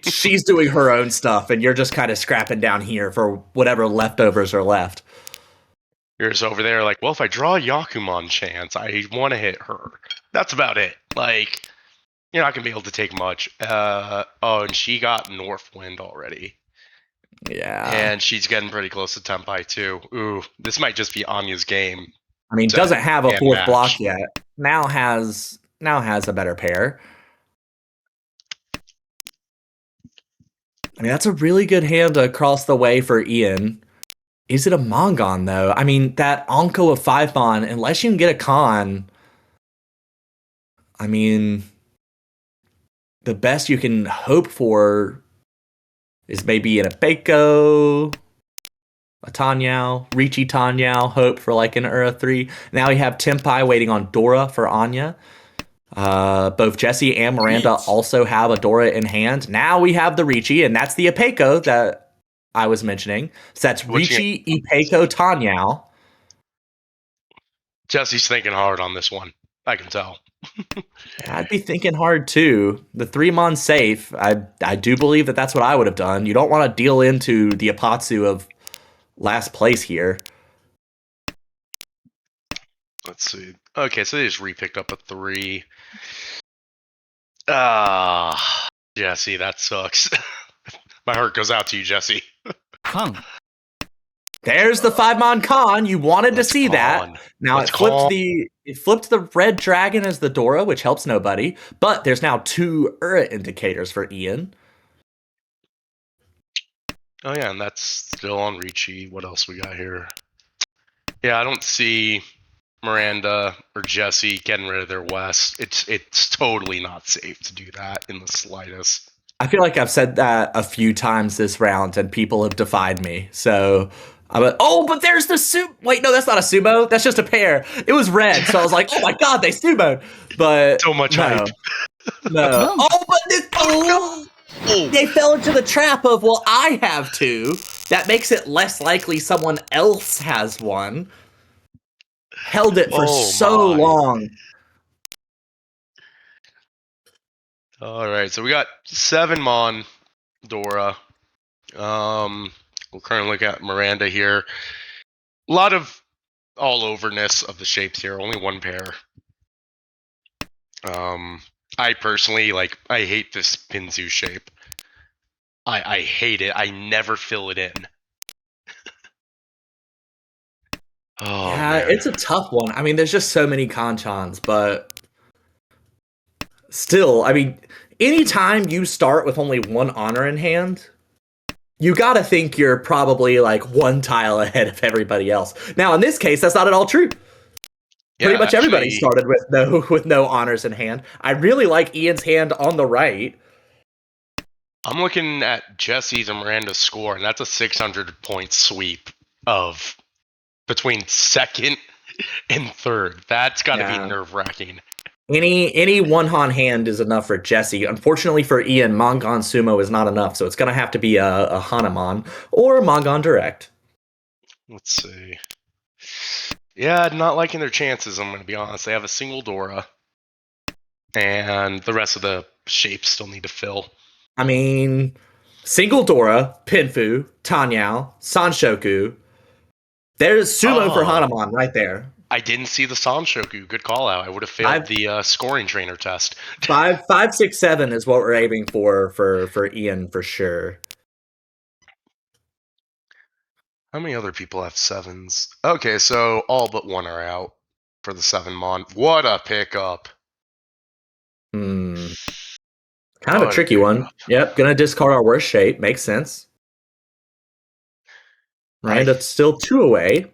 S1: She's doing her own stuff, and you're just kind of scrapping down here for whatever leftovers are left.
S4: You're just over there like, well, if I draw a Yakumon chance, I want to hit her. That's about it. Like, you're not going to be able to take much. And she got Northwind already.
S1: Yeah.
S4: And she's getting pretty close to Tempai, too. Ooh, this might just be Anya's game.
S1: I mean, doesn't have a 4th block yet. Now has a better pair. I mean, that's a really good hand across the way for Ian. Is it a Mongon, though? I mean, that Onko of 5-mon, unless you can get a Con, I mean, the best you can hope for is maybe an Apeko, a Tanyao, Ricci Tanyao, hope for like an Ura 3. Now we have Tempai waiting on Dora for Anya. Both Jesse and Miranda also have a Dora in hand. Now we have the Ricci, and that's the Apeko that I was mentioning. So that's Ricci, Apeko, Tanyao.
S4: Jesse's thinking hard on this one. I can tell.
S1: I'd be thinking hard too. The 3-mon safe, I do believe that that's what I would have done. You don't want to deal into the Apatsu of last place here.
S4: Let's see. Okay, so they just repicked up a 3. Jesse, that sucks. My heart goes out to you, Jesse.
S3: 缶
S1: There's the 5-mon con. You wanted to
S4: Let's
S1: see that.
S4: con.
S1: Now
S4: Let's
S1: it flipped
S4: con.
S1: the red dragon as the Dora, which helps nobody. But there's now 2 Ura indicators for Ian.
S4: Oh yeah, and that's still on Ricci. What else we got here? Yeah, I don't see Miranda or Jesse getting rid of their West. It's totally not safe to do that in the slightest.
S1: I feel like I've said that a few times this round, and people have defied me. So I'm like, oh, but there's the sumo. Wait, no, that's not a sumo. That's just a pair. It was red, so I was like, oh my god, they sumoed. But
S4: So much
S1: no,
S4: hype.
S1: no. Oh, but this. Oh,
S4: Oh,
S1: they fell into the trap of, well, I have 2. That makes it less likely someone else has one. Held it for
S4: Oh,
S1: so
S4: my.
S1: long.
S4: All right, so we got 7-mon Dora. We're currently looking at Miranda here. A lot of all overness of the shapes here. Only 1 pair. I personally I hate this Pinzu shape. I hate it. I never fill it in. Oh
S1: Yeah,
S4: man.
S1: it's a tough one. I mean, there's just so many Conchons, but still, I mean, anytime you start with only 1 honor in hand, you gotta think you're probably like 1 tile ahead of everybody else. Now, in this case, that's not at all true. Pretty much everybody
S4: Actually,
S1: started with no honors in hand. I really like Ian's hand on the right.
S4: I'm looking at Jesse's and Miranda's score, and that's a 600-point sweep of between second and third. That's got to be
S1: Yeah.
S4: nerve-wracking.
S1: Any 1-hon hand is enough for Jesse. Unfortunately for Ian, Mongon Sumo is not enough, so it's gonna have to be a Hanamon or Mongon Direct.
S4: Let's see. Yeah, not liking their chances, I'm going to be honest. They have a single Dora, and the rest of the shapes still need to fill.
S1: I mean, single Dora, Pinfu, Tanyao, Sanshoku. There's sumo for
S4: Oh.
S1: Hanamon right there.
S4: I didn't see the Sanshoku. Good call out. I would have failed the scoring trainer test.
S1: 5, 6, 7 is what we're aiming for Ian for sure.
S4: How many other people have 7s? Okay, so all but 1 are out for the 7-mon. What a pickup.
S1: Kind of
S4: What
S1: a
S4: a
S1: tricky one.
S4: pickup.
S1: Yep, gonna discard our worst shape. Makes sense. Miranda's still 2 away.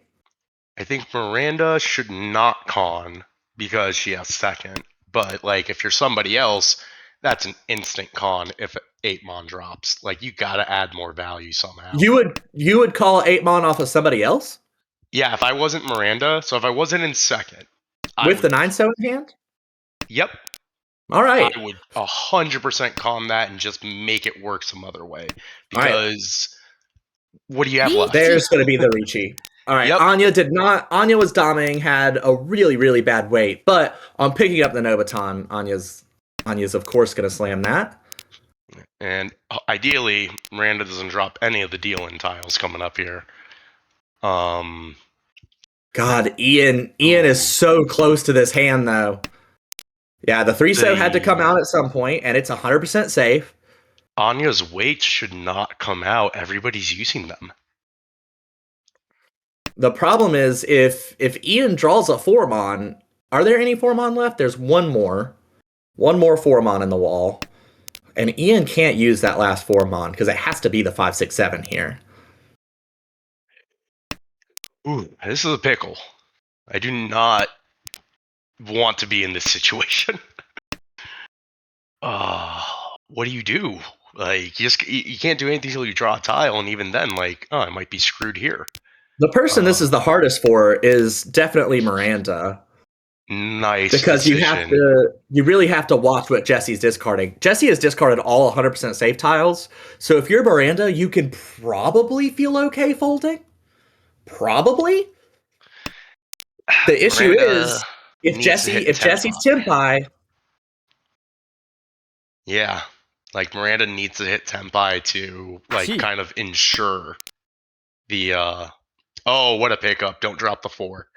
S4: I think Miranda should not con because she has second. But if you're somebody else, that's an instant con if 8-mon drops. You gotta add more value somehow.
S1: You would call 8-mon off of somebody else?
S4: Yeah, if I wasn't Miranda, so if I wasn't in second.
S1: With the 9-so in hand?
S4: Yep.
S1: All right.
S4: I would 100% con that and just make it work some other way. Because what do you have left?
S1: There's going to be the Ricci. All right.
S4: Yep.
S1: Anya was dominating, had a really, really bad weight. But on picking up the Nobaton, Anya's of course going to slam that.
S4: And ideally, Miranda doesn't drop any of the deal-in tiles coming up here.
S1: God, Ian is so close to this hand, though. Yeah, the 3-so had to come out at some point, and it's 100% safe.
S4: Anya's weights should not come out. Everybody's using them.
S1: The problem is, if Ian draws a 4-mon, are there any 4-mon left? There's one more 4-mon in the wall, and Ian can't use that last 4-mon because it has to be the 5, 6, 7 here.
S4: Ooh, this is a pickle. I do not want to be in this situation. What do you do? You can't do anything until you draw a tile, and even then, I might be screwed here.
S1: The person this is the hardest for is definitely Miranda.
S4: Nice.
S1: Because
S4: decision.
S1: you really have to watch what Jesse's discarding. Jesse has discarded all 100% safe tiles, so if you're Miranda, you can probably feel okay folding. Probably. The issue is if Jesse's Tempai.
S4: Yeah, Miranda needs to hit Tempai to kind of ensure the. Oh, what a pickup! Don't drop the 4.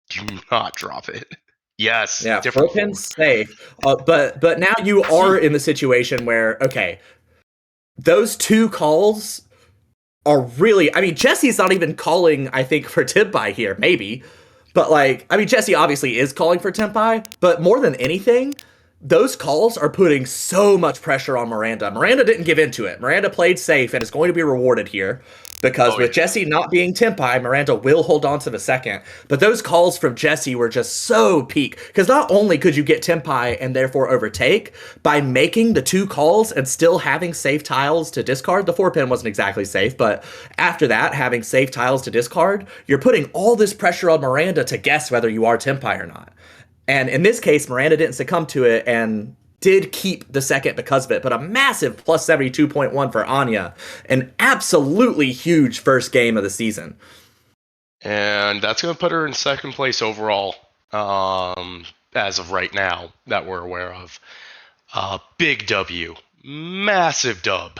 S4: Do not drop it. Yes,
S1: Yeah,
S4: different
S1: 4 pin
S4: form.
S1: safe. But now you are in the situation where, okay, those two calls are really. I mean, Jesse's not even calling, I think, for Tempai here, maybe. But like, I mean, Jesse obviously is calling for Tempai, but more than anything, those calls are putting so much pressure on Miranda. Miranda didn't give into it. Miranda played safe and is going to be rewarded here because
S4: Oh
S1: with
S4: yeah.
S1: Jesse not being Tempai, Miranda will hold on to the second. But those calls from Jesse were just so peak because not only could you get Tempai and therefore overtake by making the two calls and still having safe tiles to discard. The 4 pin wasn't exactly safe, but after that, having safe tiles to discard, you're putting all this pressure on Miranda to guess whether you are Tempai or not. And in this case, Miranda didn't succumb to it and did keep the second because of it, but a massive plus 72.1 for Anya. An absolutely huge first game of the season.
S4: And that's going to put her in second place overall, as of right now, that we're aware of. Big W. Massive dub.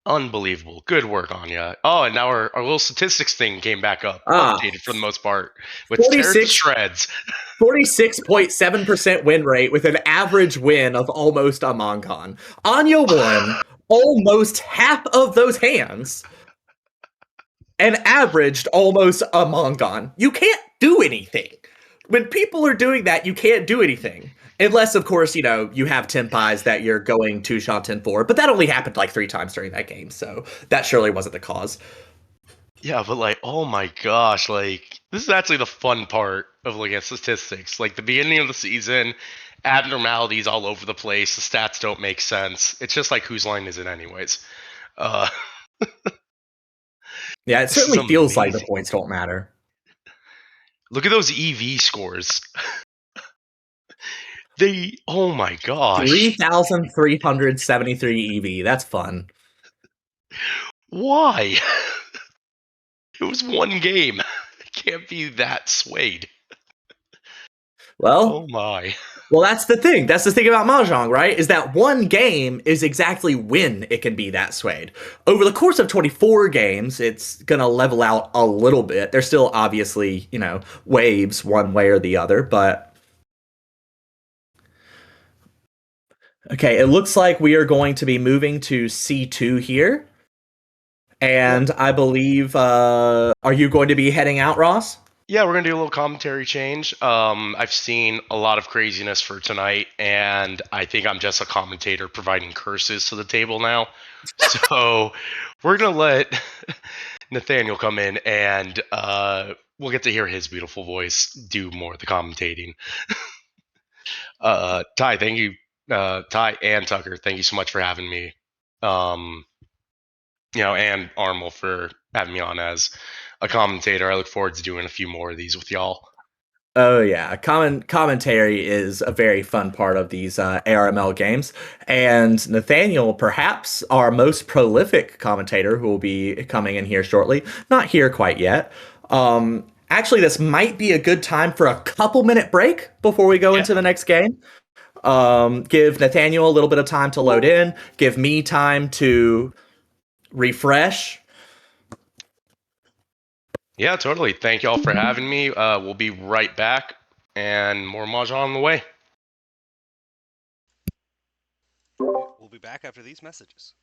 S4: Unbelievable. Good work, Anya. Oh, and now our little statistics thing came back up.
S1: Ah,
S4: Updated for the most part. With tear to
S1: 46
S4: shreds.
S1: 46.7% win rate with an average win of almost a Mongon. Anya won almost half of those hands and averaged almost a Mongon. You can't do anything. When people are doing that, you can't do anything. Unless, of course, you have Tempais that you're going 2-shot 10 for. But that only happened like 3 times during that game, so that surely wasn't the cause.
S4: Yeah, but like, oh my gosh, like this is actually the fun part of looking at statistics. Like the beginning of the season, abnormalities all over the place. The stats don't make sense. It's just like whose line is it anyways? Uh,
S1: Yeah, it
S4: this is
S1: certainly feels like the
S4: amazing.
S1: points don't matter.
S4: Look at those EV scores. Oh my gosh,
S1: 3,373 EV. That's fun.
S4: why? It was one game. It can't be that swayed.
S1: Well,
S4: Oh my.
S1: Well, that's the thing. That's the thing about Mahjong, right? Is that one game is exactly when it can be that swayed. Over the course of 24 games, it's going to level out a little bit. There's still obviously, waves one way or the other, but okay, it looks like we are going to be moving to C2 here.
S4: Yep.
S1: And I believe, are you going to be heading out, Ross?
S4: Yeah, we're gonna do a little commentary change. I've seen a lot of craziness for tonight, and I think I'm just a commentator providing curses to the table now. So we're gonna let Nathaniel come in, and we'll get to hear his beautiful voice do more of the commentating. Ty, thank you, Ty and Tucker, thank you so much for having me. Um, and Armel for having me on as a commentator. I look forward to doing a few more of these with y'all.
S1: Oh yeah, commentary is a very fun part of these ARML games, and Nathaniel, perhaps our most prolific commentator, who will be coming in here shortly, not here quite yet. Actually, this might be a good time for a couple-minute break before we go
S4: Yeah.
S1: into the next game. Give Nathaniel a little bit of time to load in. Give me time to refresh.
S4: Yeah, totally. Thank y'all for having me. We'll be right back, and more Mahjong on the way.
S2: We'll be back after these messages.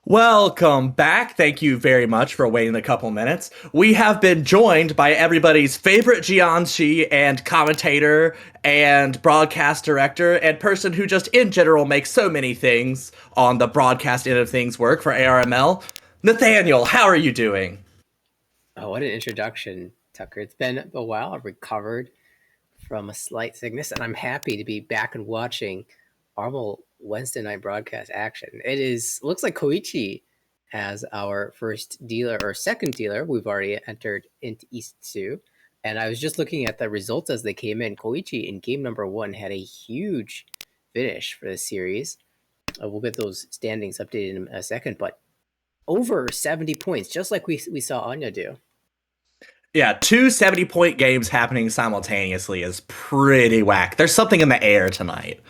S1: Welcome back. Thank you very much for waiting a couple minutes. We have been joined by everybody's favorite Jianxi and commentator and broadcast director and person who just in general makes so many things on the broadcast end of things work for ARML. Nathaniel, how are you doing?
S5: Oh, what an introduction, Tucker. It's been a while. I've recovered from a slight sickness, and I'm happy to be back and watching Armel Wednesday night broadcast action. Looks like Koichi as our first dealer or second dealer. We've already entered into East 2. And I was just looking at the results as they came in. Koichi in game number 1 had a huge finish for the series. We'll get those standings updated in a second, but over 70 points, just like we saw Anya do.
S1: Yeah, 2 70-point games happening simultaneously is pretty whack. There's something in the air tonight.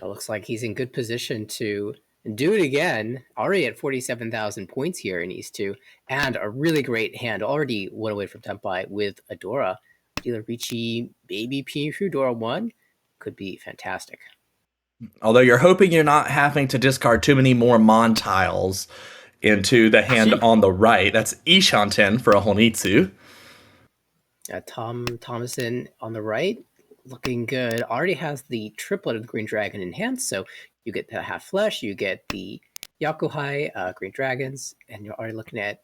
S5: It looks like he's in good position to do it again. Already at 47,000 points here in East 2, and a really great hand. Already one away from Tempai with Adora. Dealer Ricci, Baby Pinshu, Dora 1. Could be fantastic.
S1: Although you're hoping you're not having to discard too many more Mon tiles into the hand on the right. That's Ishanten for a Honitsu.
S5: Tom Thomason on the right, looking good. Already has the triplet of the Green Dragon enhanced, so you get the half flesh, you get the Yakuhai Green Dragons, and you're already looking at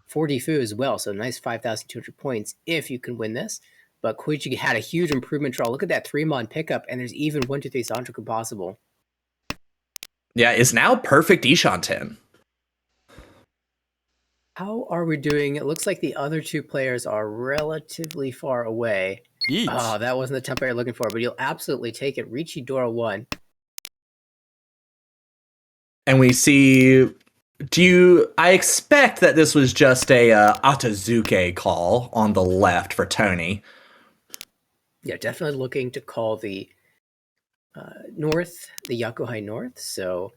S5: 4D Fu as well, so nice 5,200 points if you can win this. But Koichi had a huge improvement draw. Look at that 3-mon pickup, and there's even 1, 2, 3 Sandraku possible.
S1: Yeah, it's now perfect Ishanten.
S5: How are we doing? It looks like the other two players are relatively far away.
S3: Each.
S5: Oh, that wasn't the tempo you're looking for, but you'll absolutely take it. Ricci Dora 1.
S1: And we see... I expect that this was just a Atazuke call on the left for Tony.
S5: Yeah, definitely looking to call the north, the Yakuhai north, so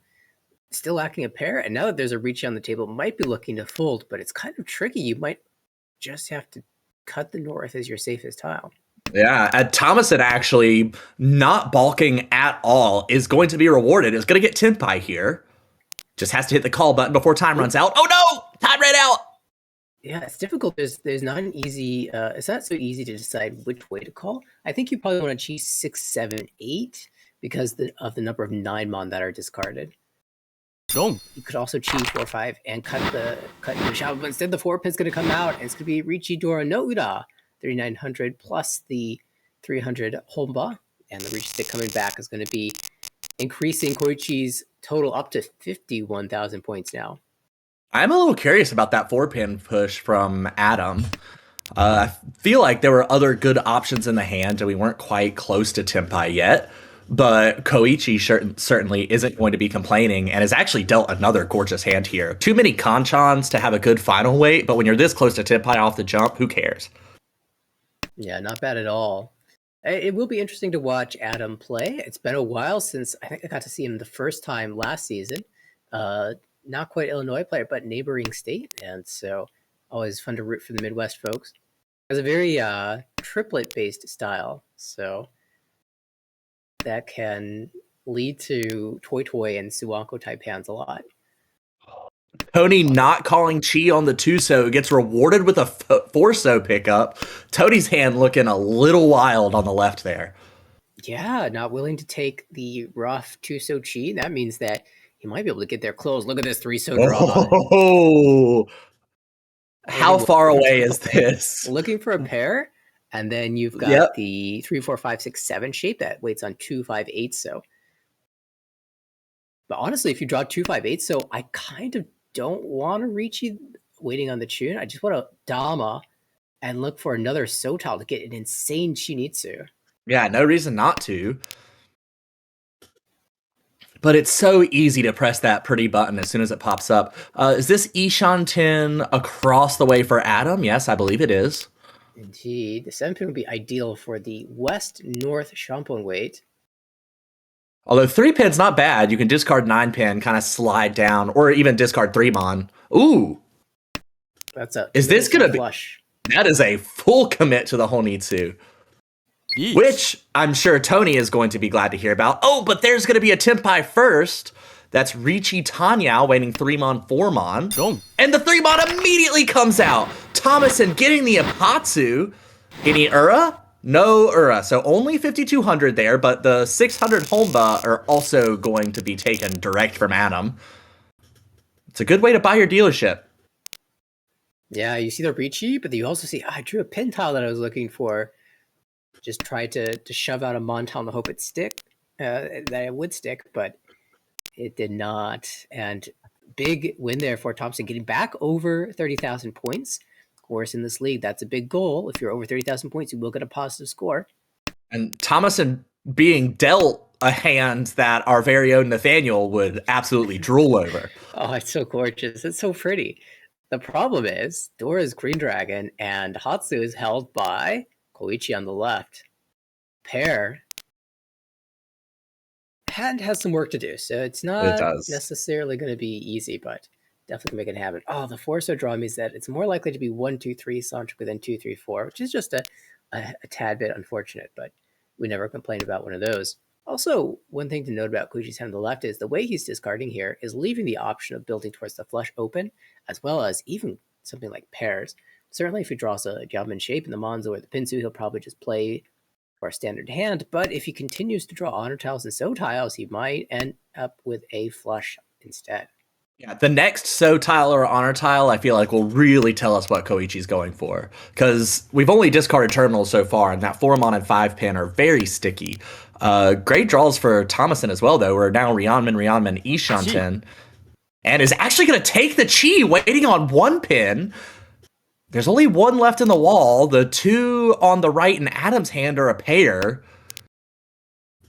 S5: still lacking a pair. And now that there's a Ricci on the table, might be looking to fold, but it's kind of tricky. You might just have to cut the north as your safest tile.
S1: Yeah, and Thomason actually not balking at all is going to be rewarded. Is going to get Tenpai here. Just has to hit the call button before time runs out. Oh no! Time ran out!
S5: Yeah, it's difficult. There's not an easy, it's not so easy to decide which way to call. I think you probably want to cheese 6, 7, 8 because of the number of 9-mon that are discarded.
S3: Don't.
S5: You could also cheese 4, 5 and cut the shot, but instead the 4-pin's going to come out, and it's going to be Ricci Dora no Ura, 3,900 plus the 300 Homba, and the Ricci stick coming back is going to be increasing Koichi's total up to 51,000 points now.
S1: I'm a little curious about that 4-pin push from Adam. I feel like there were other good options in the hand, and we weren't quite close to Tenpai yet. But Koichi certainly isn't going to be complaining and has actually dealt another gorgeous hand here. Too many Kanchans to have a good final weight, but when you're this close to Tenpai off the jump, who cares?
S5: Yeah, not bad at all. It will be interesting to watch Adam play. It's been a while since I think I got to see him the first time last season. Not quite Illinois player, but neighboring state. And so always fun to root for the Midwest folks. Has a very triplet-based style. So that can lead to Toy and Suwanko type hands a lot.
S1: Tony not calling Chi on the 2-so gets rewarded with a 4-so pickup. Tony's hand looking a little wild on the left there.
S5: Yeah, not willing to take the rough 2-so Chi. That means that he might be able to get there close. Look at this 3-so draw.
S1: Oh, how far away is this?
S5: Looking for a pair, and then you've got the 3, 4, 5, 6, 7 shape that waits on 2, 5, 8 so. But honestly, if you draw 2, 5, 8 so, I kind of don't want to reach you waiting on the tune. I just want to Dama and look for another so tile to get an insane Shinitsu.
S1: Yeah, no reason not to. But it's so easy to press that pretty button as soon as it pops up. Is this Ishanten across the way for Adam? Yes, I believe it is.
S5: Indeed. The 7-pin would be ideal for the west-north Shampoo weight.
S1: Although 3-pin's not bad. You can discard 9-pin, kind of slide down, or even discard 3-mon. Ooh! Is this going to be...
S5: Flush.
S1: That is a full commit to the Honitsu. Which I'm sure Tony is going to be glad to hear about. Oh, but there's going to be a Tenpai first. That's Ricci Tanya waiting 3-mon, 4-mon.
S3: Dong.
S1: And the 3-mon immediately comes out. Thomason getting the Apatsu. Any Ura? No Ura. So only 5,200 there, but the 600 Honba are also going to be taken direct from Adam. It's a good way to buy your dealership.
S5: Yeah, you see the Ricci, but you also see, I drew a pin tile that I was looking for. Just tried to shove out a Montal and hope it stick, that it would stick, but it did not. And big win there for Thompson, getting back over 30,000 points. Of course, in this league, that's a big goal. If you're over 30,000 points, you will get a positive score.
S1: And Thomason being dealt a hand that our very own Nathaniel would absolutely drool over.
S5: Oh, it's so gorgeous. It's so pretty. The problem is Dora's Green Dragon and Hatsu is held by Koichi on the left. Pair has some work to do, so it's not necessarily going to be easy, but definitely make it happen. Oh, the Forso draw means that it's more likely to be 1, 2, 3 Santrica than 2, 3, 4, which is just a tad bit unfortunate, but we never complain about one of those. Also, one thing to note about Koichi's hand on the left is the way he's discarding here is leaving the option of building towards the flush open, as well as even something like pairs. Certainly, if he draws a Jumman shape in the Monzo or the Pinsu, he'll probably just play for a standard hand, but if he continues to draw honor tiles and so tiles, he might end up with a flush instead.
S1: Yeah, the next so tile or honor tile, I feel like will really tell us what Koichi's going for, because we've only discarded terminals so far, and that 4-mon and 5-pin are very sticky. Great draws for Thomason as well, though. We're now Ryanman, Ishanten, and is actually going to take the Chi, waiting on 1 pin. There's only 1 left in the wall. The 2 on the right in Adam's hand are a pair.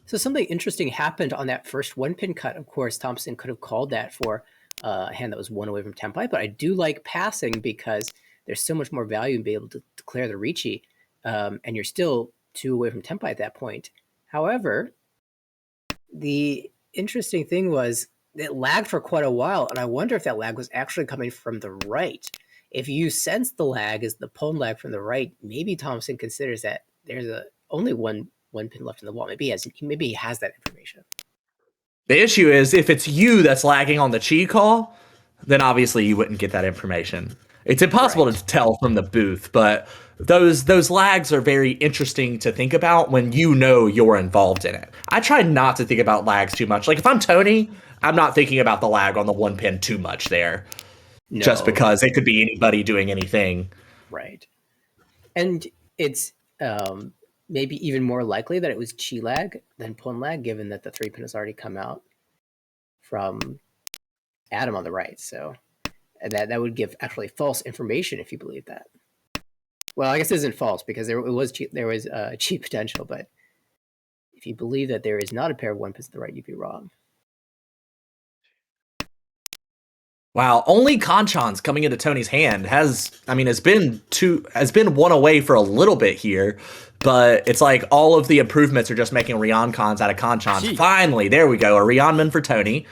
S5: So something interesting happened on that first 1-pin cut. Of course, Thompson could have called that for a hand that was 1 away from Tempai, but I do like passing because there's so much more value in being able to declare the Ricci, and you're still 2 away from Tempai at that point. However, the interesting thing was it lagged for quite a while, and I wonder if that lag was actually coming from the right. If you sense the lag is the pwn lag from the right, maybe Thompson considers that there's only one pin left in the wall. Maybe he has that information.
S1: The issue is if it's you that's lagging on the Chi call, then obviously you wouldn't get that information. It's impossible to tell from the booth, but those lags are very interesting to think about when you know you're involved in it. I try not to think about lags too much. Like if I'm Tony, I'm not thinking about the lag on the 1 pin too much there. No. Just because it could be anybody doing anything.
S5: Right. And it's maybe even more likely that it was Chi lag than pwn lag, given that the 3-pin has already come out from Adam on the right. So that would give actually false information if you believe that. Well, I guess it isn't false because there was Chi potential, but if you believe that there is not a pair of 1 pins to the right, you'd be wrong.
S1: Wow, only Kanchan's coming into Tony's hand has been 1 away for a little bit here, but it's like all of the improvements are just making Ryoncons out of Kanchan's. Finally, there we go, a Ryanman for Tony.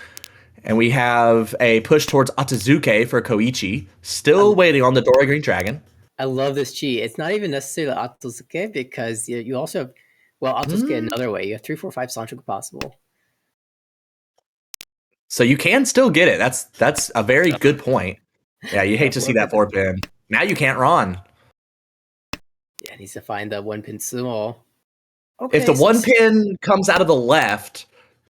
S1: And we have a push towards Atazuke for Koichi, still waiting on the Dora Green Dragon.
S5: I love this Chi. It's not even necessarily Atazuke because you also have, Atazuke another way. You have 3, 4, 5 Sancho possible.
S1: So you can still get it. That's a very good point. Yeah, you hate to see that 4-pin. Now you can't run.
S5: Yeah, it needs to find the 1-pin sumo. Okay,
S1: if the 1-pin comes out of the left,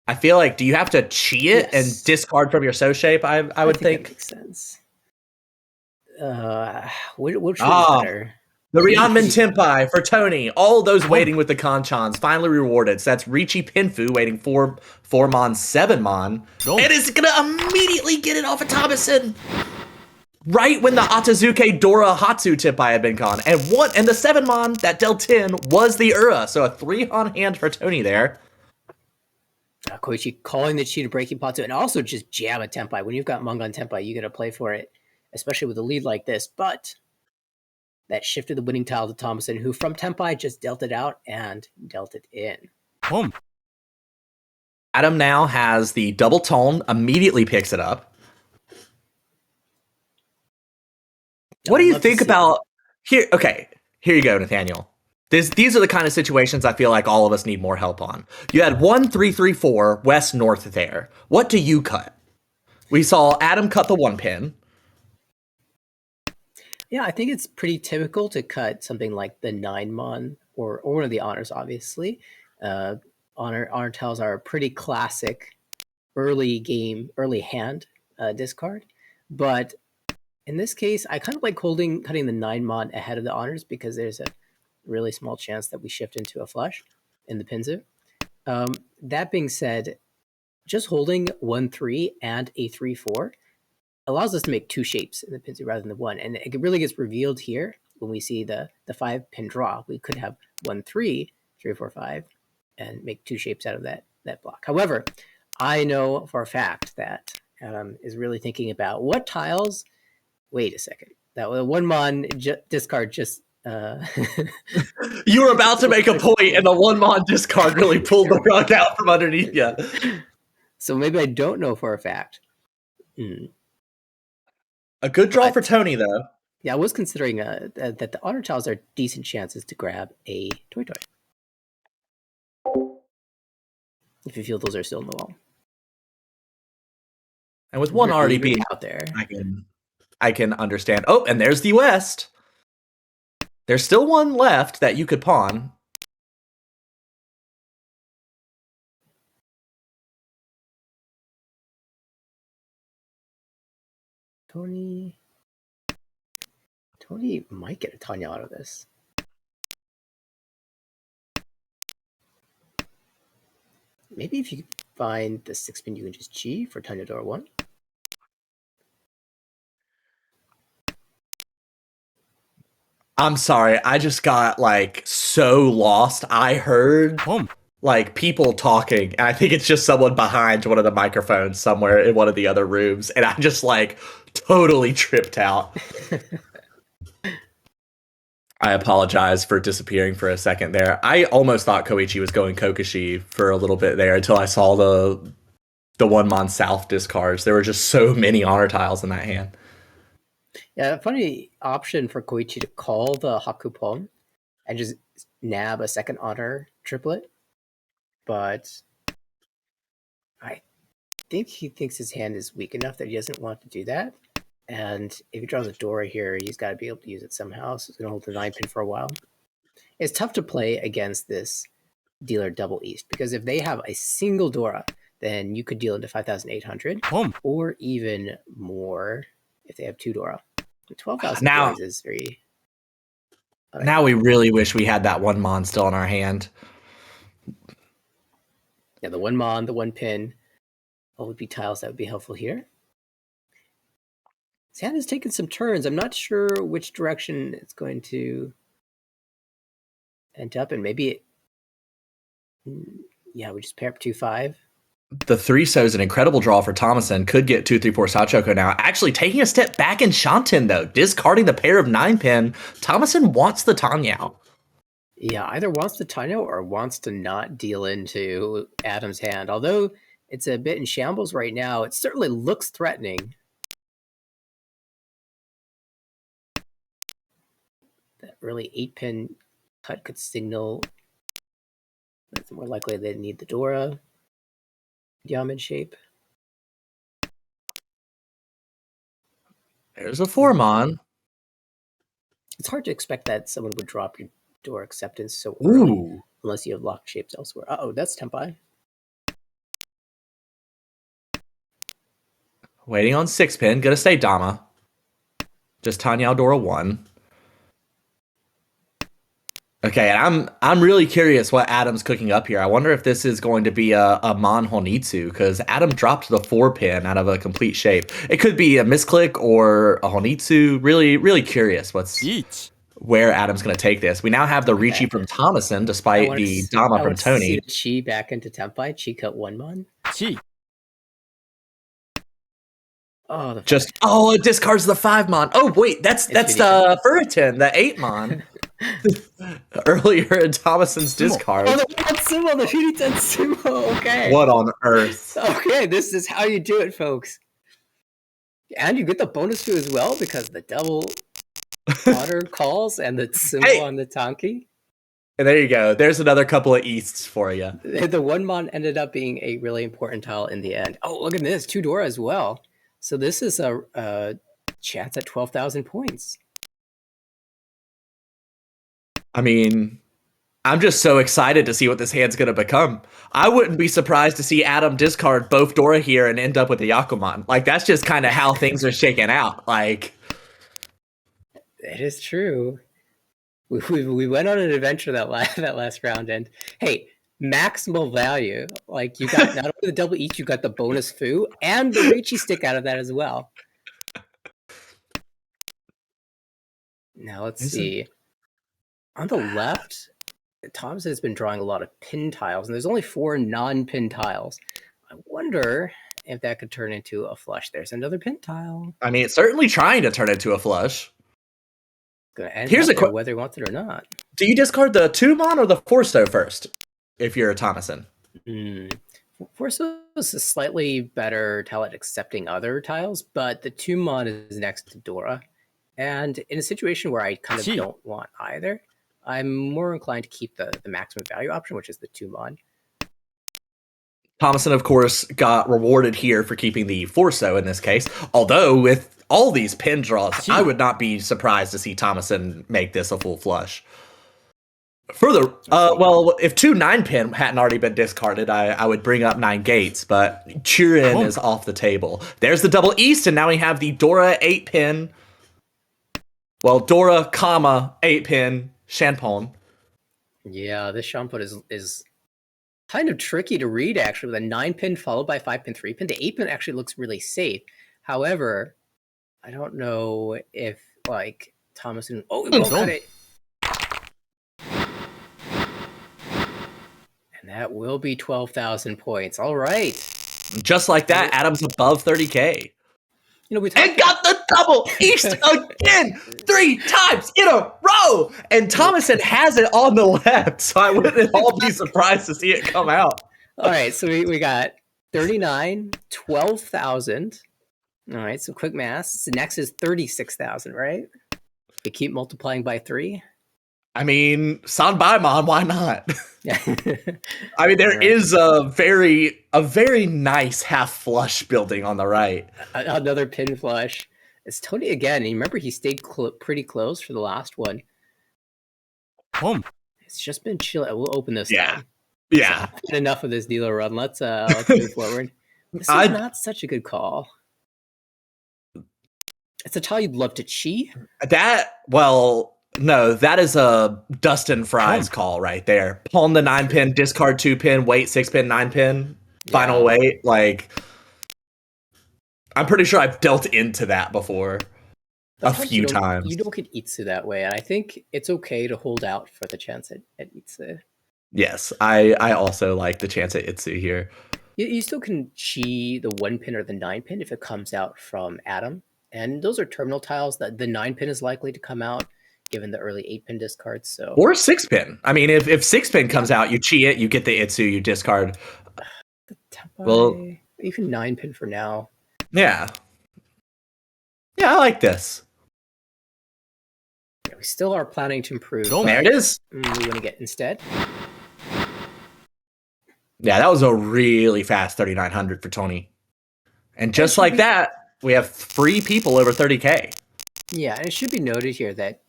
S1: I feel like, do you have to chi it and discard from your so shape? I would think.
S5: That makes sense. Which is better?
S1: The Ryanman Tenpai for Tony. All those waiting with the Kanchans finally rewarded. So that's Ricci Pinfu waiting 4-mon, 7-mon. And is going to immediately get it off of Thomason. Right when the Atazuke Dora Hatsu Tenpai had been gone. And the 7-mon that dealt 10 was the Ura. So a 3-on hand for Tony there.
S5: Koichi calling the Chi to breaking Patu and also just jam a Tenpai. When you've got Mungon Tenpai, you got to play for it, especially with a lead like this. But that shifted the winning tile to Thomason, who from Tenpai just dealt it out and dealt it in.
S3: Boom.
S1: Adam now has the double tone, immediately picks it up. What do you think about here? Okay, here you go, Nathaniel. These are the kind of situations I feel like all of us need more help on. You had 1-3-3-4 west north there. What do you cut? We saw Adam cut the 1 pin.
S5: Yeah, I think it's pretty typical to cut something like the 9-mon or one of the honors, obviously. Honor tiles are a pretty classic early hand discard. But in this case, I kind of like cutting the 9-mon ahead of the honors because there's a really small chance that we shift into a flush in the Pinzu. That being said, just holding 1-3 and a 3-4 allows us to make 2 shapes in the Pinzu rather than the 1. And it really gets revealed here when we see the 5-pin draw. We could have 1-3, 3-4-5, and make 2 shapes out of that block. However, I know for a fact that Adam is really thinking about what tiles. Wait a second. That 1-mon discard just.
S1: You were about to make a point, and the 1-mon discard really pulled the rug out from underneath you.
S5: So maybe I don't know for a fact.
S1: A good draw for Tony, though.
S5: Yeah, I was considering that the honor tiles are decent chances to grab a toy. If you feel those are still in the wall.
S1: And with one already being
S5: out there,
S1: I can understand. Oh, and there's the West. There's still one left that you could pawn.
S5: Tony might get a Tanya out of this. Maybe if you find the 6-pin, you can just G for Tanya door 1.
S1: I'm sorry, I just got like so lost. I heard like people talking, and I think it's just someone behind one of the microphones somewhere in one of the other rooms, and I just like totally tripped out. I apologize for disappearing for a second there. I almost thought Koichi was going Kokoshi for a little bit there until I saw the 1-mon South discards. There were just so many honor tiles in that hand.
S5: Yeah, a funny option for Koichi to call the Hakupon and just nab a second honor triplet. But I think he thinks his hand is weak enough that he doesn't want to do that. And if he draws a Dora here, he's got to be able to use it somehow. So he's going to hold the 9-pin for a while. It's tough to play against this dealer double East because if they have a single Dora, then you could deal into 5,800 or even more if they have 2 Dora. 12,000 Doras is very.
S1: Now we really wish we had that 1-mon still in our hand.
S5: Yeah, the 1-mon, the 1-pin, all would be tiles that would be helpful here. Sand has taken some turns. I'm not sure which direction it's going to end up in. Maybe we just pair up 2-5.
S1: The 3-so is an incredible draw for Thomason. Could get 2-3-4 Sachoko now. Actually taking a step back in Shanten, though. Discarding the pair of 9-pin. Thomason wants the Tanyao.
S5: Yeah, either wants the Tanyao or wants to not deal into Adam's hand. Although it's a bit in shambles right now, it certainly looks threatening. That really 8-pin cut could signal that it's more likely they need the Dora Yamen shape.
S1: There's a 4-mon.
S5: It's hard to expect that someone would drop your Dora acceptance so early, unless you have locked shapes elsewhere. That's Tempai.
S1: Waiting on 6-pin. Gonna stay Dama. Just Tanyao Dora 1. Okay, and I'm really curious what Adam's cooking up here. I wonder if this is going to be a Mon Honitsu, because Adam dropped the 4-pin out of a complete shape. It could be a misclick or a Honitsu. Really, really curious where Adam's going to take this. We now have the Ricci from Thomason, despite the Dama from Tony.
S5: Chi back into Tempai. Chi cut 1-mon.
S3: Chi.
S5: Oh,
S1: it discards the 5-mon. Oh wait, that's the Furiton, the 8-mon. Earlier in Thomason's discard.
S5: Oh, the Sumo, the Furiton Sumo. Okay.
S1: What on earth?
S5: Okay, this is how you do it, folks. And you get the bonus 2 as well because the double honor calls and the Sumo on the Tanki.
S1: And there you go. There's another couple of Easts for you.
S5: The one mon ended up being a really important tile in the end. Oh, look at this. 2 Dora as well. So this is a chance at 12,000 points.
S1: I mean, I'm just so excited to see what this hand's going to become. I wouldn't be surprised to see Adam discard both Dora here and end up with the Yakuman. Like, that's just kind of how things are shaking out. Like,
S5: It is true. We went on an adventure that last round, and hey, maximal value. Like, you got not only the double each, you got the bonus foo and the Raichi stick out of that as well. Now let's see. On the left, Thompson has been drawing a lot of pin tiles, and there's only 4 non-pin tiles. I wonder if that could turn into a flush. There's another pin tile.
S1: I mean, it's certainly trying to turn into a flush.
S5: Gonna end
S1: Here's
S5: up
S1: a
S5: there whether he wants it or not.
S1: Do you discard the 2-mon or the 4-stow first if you're a Thomason?
S5: Forso is a slightly better tile at accepting other tiles, but the 2-mon is next to Dora. And in a situation where I kind of don't want either, I'm more inclined to keep the maximum value option, which is the 2-mon.
S1: Thomason, of course, got rewarded here for keeping the 4-stow in this case. Although, with all these pin draws, I would not be surprised to see Thomason make this a full flush. Further, well, if 2 9-pin hadn't already been discarded, I would bring up 9 gates, but Churin is off the table. There's the double East, and now we have the Dora 8-pin. Well, Dora, 8-pin, Shanpon.
S5: Yeah, this Shanpon is kind of tricky to read, actually, with a 9-pin followed by 5-pin, 3-pin. The 8-pin actually looks really safe. However, I don't know if, like, Thomason... Oh, we won't cut it! And that will be 12,000 points. All right.
S1: Just like that, Adam's above 30K.
S5: You know, we
S1: and got the double East again 3 times in a row. And Thomason has it on the left, so I wouldn't at all be surprised to see it come out.
S5: All right, so we got 39, 12,000. All right, so quick math. So next is 36,000, right? We keep multiplying by 3.
S1: I mean, Sanbaimon, why not?
S5: Yeah.
S1: I mean, there is a very nice half flush building on the right.
S5: Another pin flush. It's Tony again. And remember, he stayed pretty close for the last one. It's just been chill. We'll open this.
S1: Yeah.
S5: Now.
S1: Yeah.
S5: So, enough of this dealer run. Let's move forward. This is not such a good call. It's a tile you'd love to cheat.
S1: No, that is a Dustin Fry's call right there. Pawn the 9-pin, discard 2-pin, wait 6-pin, 9-pin, final wait. Like, I'm pretty sure I've dealt into that before a few times.
S5: You don't get Itsu that way, and I think it's okay to hold out for the chance at Itsu.
S1: Yes, I also like the chance at Itsu here.
S5: You still can chi the 1-pin or the 9-pin if it comes out from Adam, and those are terminal tiles that the 9-pin is likely to come out, given the early 8-pin discards. So
S1: or 6-pin. I mean, if 6-pin comes out, you chi it, you get the Itsu, you discard.
S5: Well, even 9-pin for now.
S1: Yeah. Yeah, I like this.
S5: Yeah, we still are planning to improve.
S1: There it is.
S5: We want to get instead.
S1: Yeah, that was a really fast 3,900 for Tony. And just like that, we have 3 people over 30K.
S5: Yeah, and it should be noted here that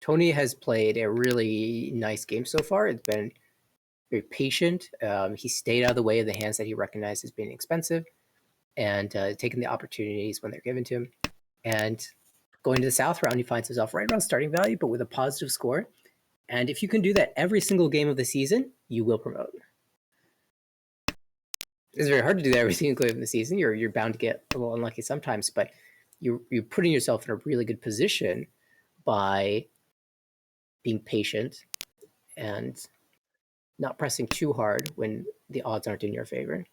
S5: Tony has played a really nice game so far. It's been very patient. He stayed out of the way of the hands that he recognized as being expensive and taken the opportunities when they're given to him. And going to the South round, he finds himself right around starting value, but with a positive score. And if you can do that every single game of the season, you will promote. It's very hard to do that every single game of the season. You're bound to get a little unlucky sometimes, but you're putting yourself in a really good position by being patient and not pressing too hard when the odds aren't in your favor.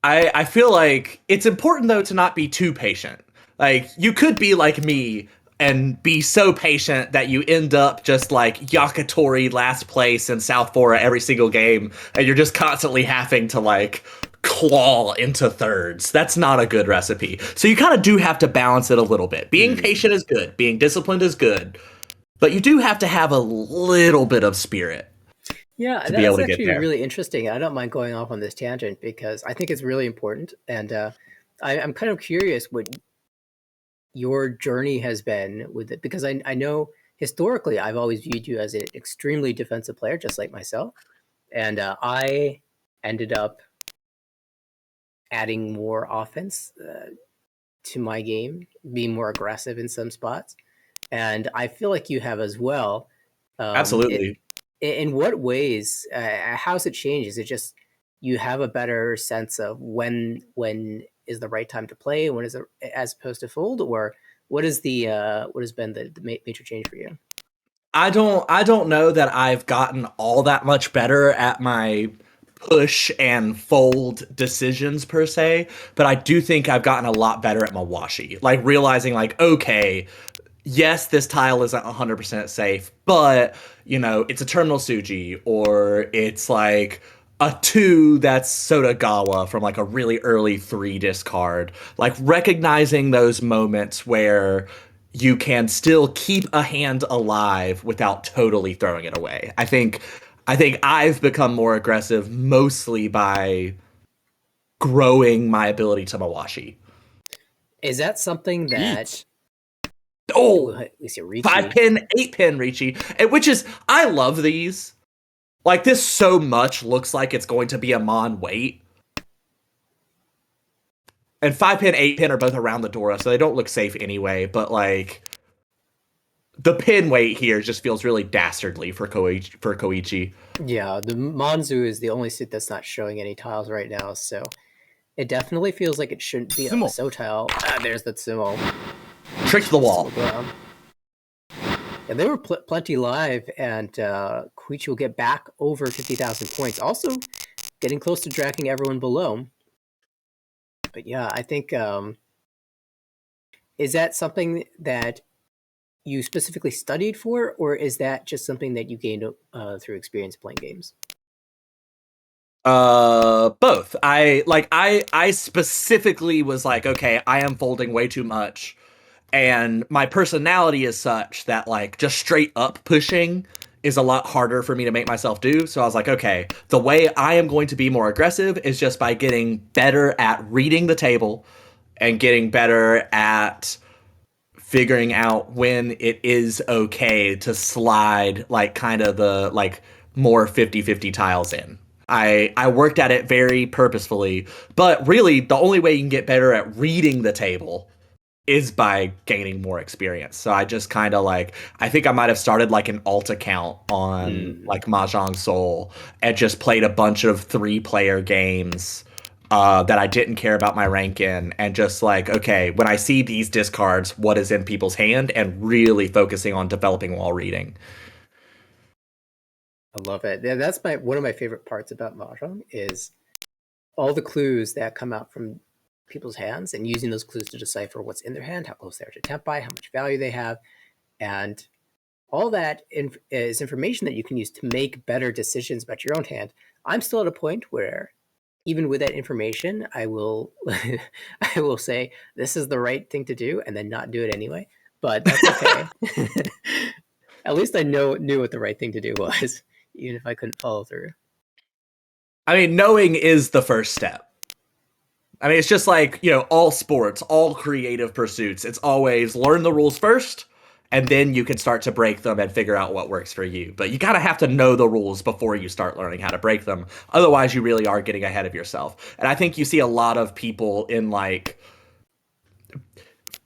S1: I feel like it's important though to not be too patient. Like, you could be like me and be so patient that you end up just like Yakitori last place in South Fora every single game, and you're just constantly having to like claw into thirds. That's not a good recipe. So you kind of do have to balance it a little bit. Being patient is good. Being disciplined is good. But you do have to have a little bit of spirit
S5: Yeah,
S1: to be able
S5: that's
S1: to get
S5: actually
S1: there.
S5: really interesting. I don't mind going off on this tangent because I think it's really important, and I'm kind of curious what your journey has been with it because I know historically I've always viewed you as an extremely defensive player, just like myself, and I ended up adding more offense to my game, being more aggressive in some spots, and I feel like you have as well.
S1: Absolutely.
S5: In what ways? How's it changed? Is it just you have a better sense of when is the right time to play, when is it as opposed to fold, or what is the what has been the major change for you?
S1: I don't know that I've gotten all that much better at my push and fold decisions per se, but I do think I've gotten a lot better at my washi. Like realizing like, okay, yes, this tile isn't 100% safe, but it's a terminal Suji or it's like a 2 that's Sotagawa from like a really early 3 discard. Like recognizing those moments where you can still keep a hand alive without totally throwing it away. I think I've become more aggressive mostly by growing my ability to Mawashi.
S5: Is that something that
S3: Each.
S1: Oh,
S5: we see
S1: 5
S5: Ricci?
S1: pin, 8 pin Ricci, which is I love these. Like this so much looks like it's going to be a Mon weight. And 5 pin, 8 pin are both around the Dora, so they don't look safe anyway, but like the pin weight here just feels really dastardly for Koichi.
S5: Yeah, the Manzu is the only suit that's not showing any tiles right now, so it definitely feels like it shouldn't be a
S3: Sumo.
S5: so tile. There's the Sumo.
S1: Tricked the wall.
S5: Sumo ground. And they were plenty live, and Koichi will get back over 50,000 points. Also, getting close to dragging everyone below. But yeah, I think is that something that you specifically studied for, or is that just something that you gained through experience playing games?
S1: Both. I specifically was like, okay, I am folding way too much. And my personality is such that like just straight up pushing is a lot harder for me to make myself do. So I was like, okay, the way I am going to be more aggressive is just by getting better at reading the table and getting better at figuring out when it is okay to slide like kind of the like more 50-50 tiles in. I worked at it very purposefully, but really the only way you can get better at reading the table is by gaining more experience. So I just kind of like I think I might have started like an alt account on like Mahjong Soul and just played a bunch of 3-player games that I didn't care about my rank in, and just like, okay, when I see these discards, what is in people's hand, and really focusing on developing while reading.
S5: I love it. Yeah, that's one of my favorite parts about Mahjong is all the clues that come out from people's hands and using those clues to decipher what's in their hand, how close they are to Tempai, how much value they have, and all that is information that you can use to make better decisions about your own hand. I'm still at a point where even with that information, I will I will say this is the right thing to do and then not do it anyway. But that's okay. At least I knew what the right thing to do was, even if I couldn't follow through.
S1: I mean, knowing is the first step. I mean, it's just like, all sports, all creative pursuits. It's always learn the rules first, and then you can start to break them and figure out what works for you. But you gotta have to know the rules before you start learning how to break them. Otherwise, you really are getting ahead of yourself. And I think you see a lot of people in like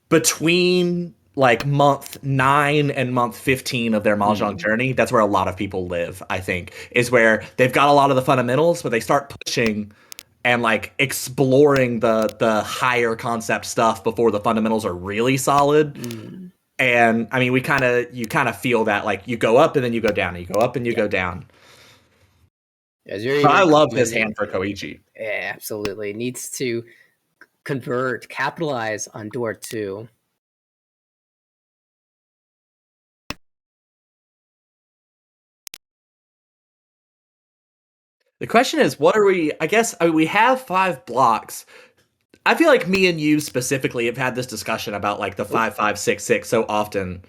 S1: between like month 9 and month 15 of their Mahjong journey. That's where a lot of people live, I think, is where they've got a lot of the fundamentals, but they start pushing and like exploring the higher concept stuff before the fundamentals are really solid. And I mean, you kind of feel that like you go up and then you go down, and you go up and you go down.
S5: Yeah, it's very,
S1: But I
S5: very
S1: love
S5: common.
S1: this hand for Koichi.
S5: Yeah, absolutely. Needs to capitalize on door 2.
S1: The question is, what are we? I mean, we have 5 blocks. I feel like me and you specifically have had this discussion about like the 5-5-6-6 so often.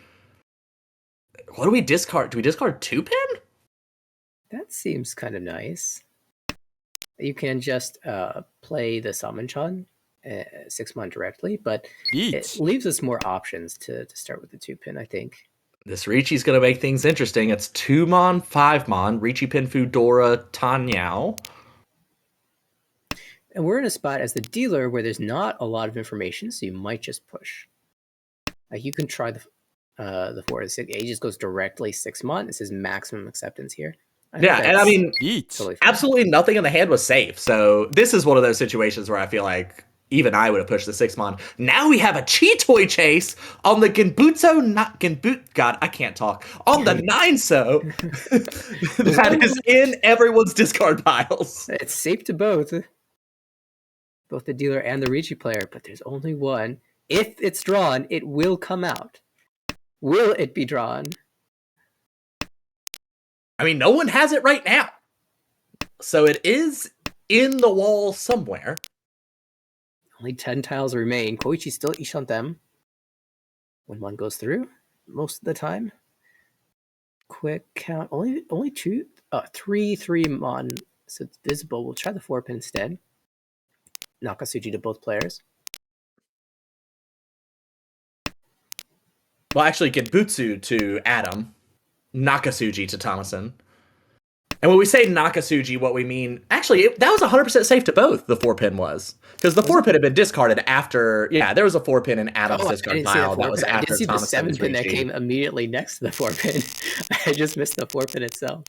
S1: What do we discard? Do we discard 2-pin?
S5: That seems kind of nice. You can just play the Samanchan 6-mon directly, but it
S3: リーチ
S5: leaves us more options to start with the 2-pin, I think.
S1: This Richi's going to make things interesting. It's 2-mon, 5-mon, Richi Pinfu, Dora, Tanyao.
S5: And we're in a spot as the dealer where there's not a lot of information, so you might just push. Like you can try the 4 or 6. It just goes directly 6-mon. This is maximum acceptance here.
S1: Yeah, and I mean,
S3: リーチ
S5: totally fine.
S1: absolutely nothing in the hand was safe. So this is one of those situations where I feel like even I would have pushed the 6-mon. Now we have a Chi-Toy chase on the Genbutsu, not Genbut. God, I can't talk. On the 9-so that is in everyone's discard piles.
S5: It's safe to both the dealer and the Richi player, but there's only one. If it's drawn, it will come out. Will it be drawn?
S1: I mean, no one has it right now. So it is in the wall somewhere.
S5: Only 10 tiles remain. Koichi still Ishantem. When one goes through, most of the time. Quick count. Only 3-mon. So it's visible. We'll try the 4-pin instead. Nakasuji to both players.
S1: Well, actually, Genbutsu to Adam. Nakasuji to Thomason. And when we say Nakasuji, what we mean... Actually, that was 100% safe to both, the 4-pin was. Because the 4-pin had been discarded after... Yeah, there was a 4-pin in Adam's discard pile that was
S5: I
S1: after
S5: did see the
S1: Thomason's
S5: 7-pin that
S1: Richi.
S5: came immediately next to the 4-pin. I just missed the 4-pin itself.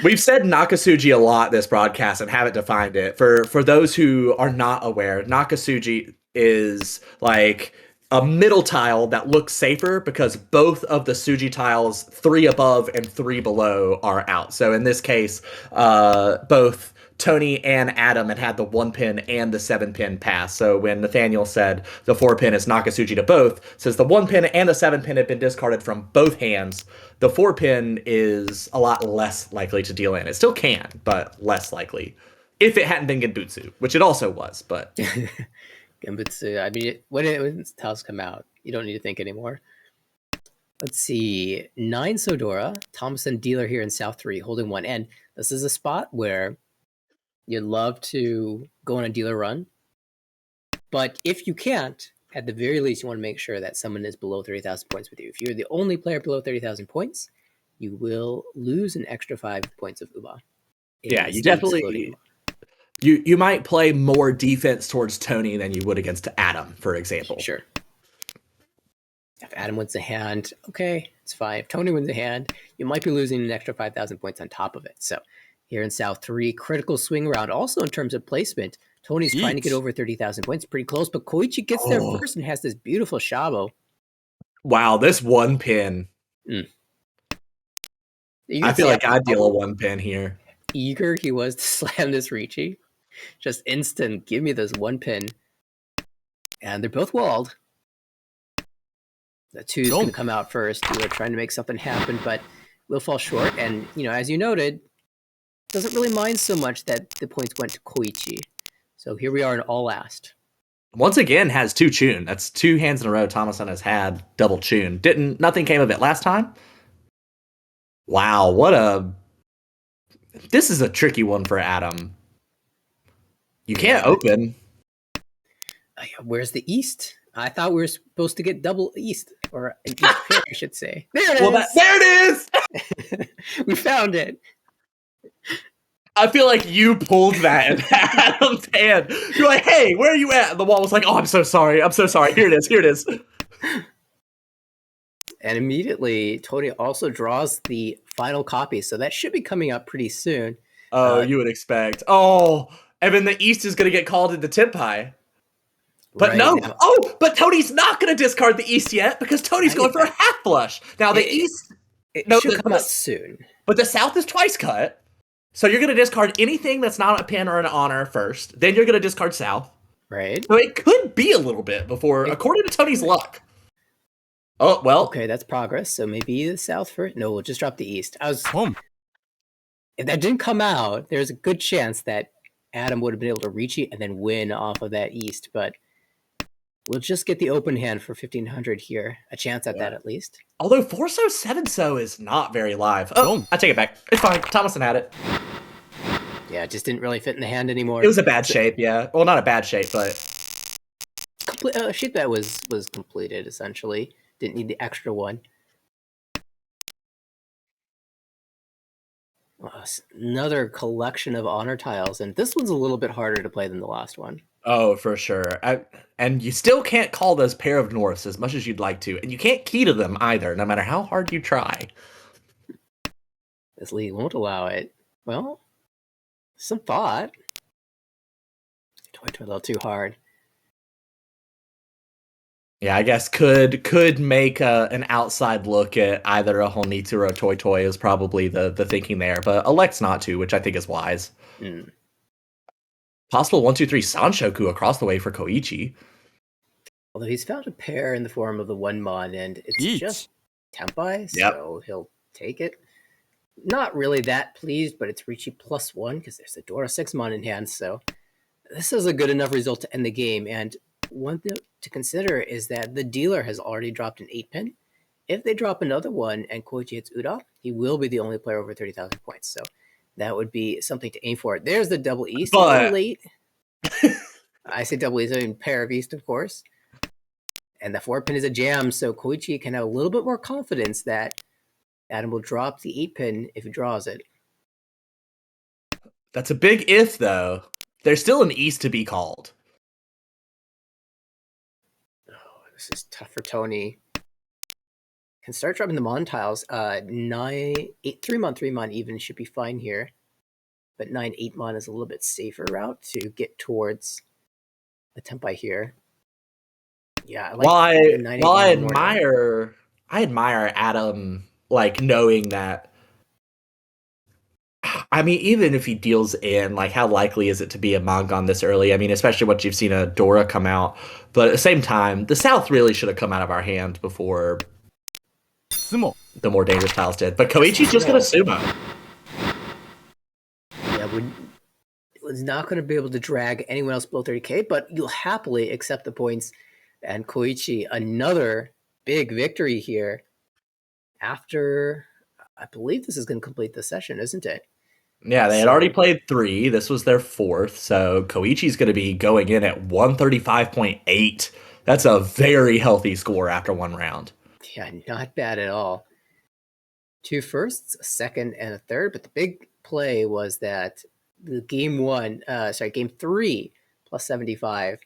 S1: We've said Nakasuji a lot this broadcast and haven't defined it. For those who are not aware, Nakasuji is like a middle tile that looks safer because both of the Suji tiles, 3 above and 3 below, are out. So in this case, both Tony and Adam had the 1-pin and the 7-pin pass. So when Nathaniel said the 4-pin is Nakasuji to both, since the 1-pin and the 7-pin had been discarded from both hands, the 4-pin is a lot less likely to deal in. It still can, but less likely. If it hadn't been Genbutsu, which it also was, but...
S5: Genbutsu, I mean, when tiles come out, you don't need to think anymore. Let's see. 9 Sodora, Thompson dealer here in South 3, holding 1 end. This is a spot where you'd love to go on a dealer run. But if you can't, at the very least, you want to make sure that someone is below 30,000 points with you. If you're the only player below 30,000 points, you will lose an extra 5 points of Uba.
S1: Yeah, you definitely... You might play more defense towards Tony than you would against Adam, for example.
S5: Sure. If Adam wins the hand, okay, it's fine. If Tony wins the hand, you might be losing an extra 5,000 points on top of it. So here in South 3, critical swing round. Also in terms of placement, Tony's trying to get over 30,000 points, pretty close, but Koichi gets there first and has this beautiful Shabo.
S1: Wow, this 1-pin. I feel like I'd deal a 1-pin here.
S5: Eager he was to slam this Richi. Just instant, give me this 1-pin. And they're both walled. The 2's going to come out first. We're trying to make something happen, but will fall short. And, as you noted, doesn't really mind so much that the points went to Koichi. So here we are in all last.
S1: Once again, has 2 Chun. That's 2 hands in a row Thomason has had double Chun. Nothing came of it last time? Wow, this is a tricky one for Adam. You can't open.
S5: Where's the East? I thought we were supposed to get double East, or an East pair, I should say. There it is!
S1: There it is!
S5: We found it.
S1: I feel like you pulled that in Adam's hand. You're like, hey, where are you at? And the wall was like, oh, I'm so sorry. Here it is.
S5: And immediately, Tony also draws the final copy, so that should be coming up pretty soon.
S1: Oh, you would expect. Oh, and then the East is going to get called into Tenpai. But
S5: right
S1: no.
S5: now.
S1: Oh, but Tony's not going to discard the East yet because Tony's going for a half flush. Now, the East...
S5: It should come out soon.
S1: But the South is twice cut. So you're going to discard anything that's not a pin or an honor first. Then you're going to discard South.
S5: Right.
S1: So it could be a little bit before, according to Tony's luck. Oh, well.
S5: Okay, that's progress. So maybe the South first. No, we'll just drop the East. If that didn't come out, there's a good chance that Adam would have been able to reach it and then win off of that East. But We'll just get the open hand for 1500 here. A chance at that at least.
S1: Although 4-so, 7-so is not very live. Oh, I take it back. It's fine. Thomason had it.
S5: Yeah, it just didn't really fit in the hand anymore.
S1: It was a bad shape, yeah. Well, not a bad shape, but
S5: Sheet bet was completed essentially. Didn't need the extra one. Another collection of honor tiles, and this one's a little bit harder to play than the last one.
S1: oh, for sure. And you still can't call those pair of norths as much as you'd like to, and you can't key to them either, no matter how hard you try.
S5: This league won't allow it. Well, some thought. Toy a little too hard.
S1: Yeah, I guess could make an outside look at either a Honitsu or a Toy Toy is probably the thinking there, but elects not to, which I think is wise. Possible 1-2-3 Sanshoku across the way for Koichi.
S5: Although he's found a pair in the form of the 1-mon, and it's
S3: Yeet.
S5: just Tempai, so he'll take it. Not really that pleased, but it's Ricci +1 because there's the Dora 6-mon in hand, so this is a good enough result to end the game. And one thing to consider is that the dealer has already dropped an 8-pin. If they drop another one and Koichi hits Uda, he will be the only player over 30,000 points. So that would be something to aim for. There's the double East.
S1: But...
S5: a little late. I say double East, I mean pair of East, of course. And the 4-pin is a jam, so Koichi can have a little bit more confidence that Adam will drop the 8-pin if he draws it.
S1: That's a big if, though. There's still an East to be called.
S5: Oh, this is tough for Tony. Can start dropping the Mon tiles. 3-mon, 3-mon even should be fine here. But 9-8-mon is a little bit safer route to get towards the Tempai here. Yeah, I like
S1: while I admire Adam, like, knowing that. I mean, even if he deals in, like, how likely is it to be a Mongon this early? I mean, especially once you've seen a Dora come out. But at the same time, the South really should have come out of our hand before
S3: Sumo.
S1: the more dangerous tiles did. But Koichi's just going to sumo.
S5: Yeah, was not going to be able to drag anyone else below 30k, but you'll happily accept the points. And Koichi, another big victory here. After, I believe this is going to complete the session, isn't it?
S1: Yeah, they had already played 3. This was their 4th. So Koichi's going to be going in at 135.8. That's a very healthy score after one round.
S5: Yeah, not bad at all. 2 firsts, a second, and a third. But the big play was that the game 3 plus 75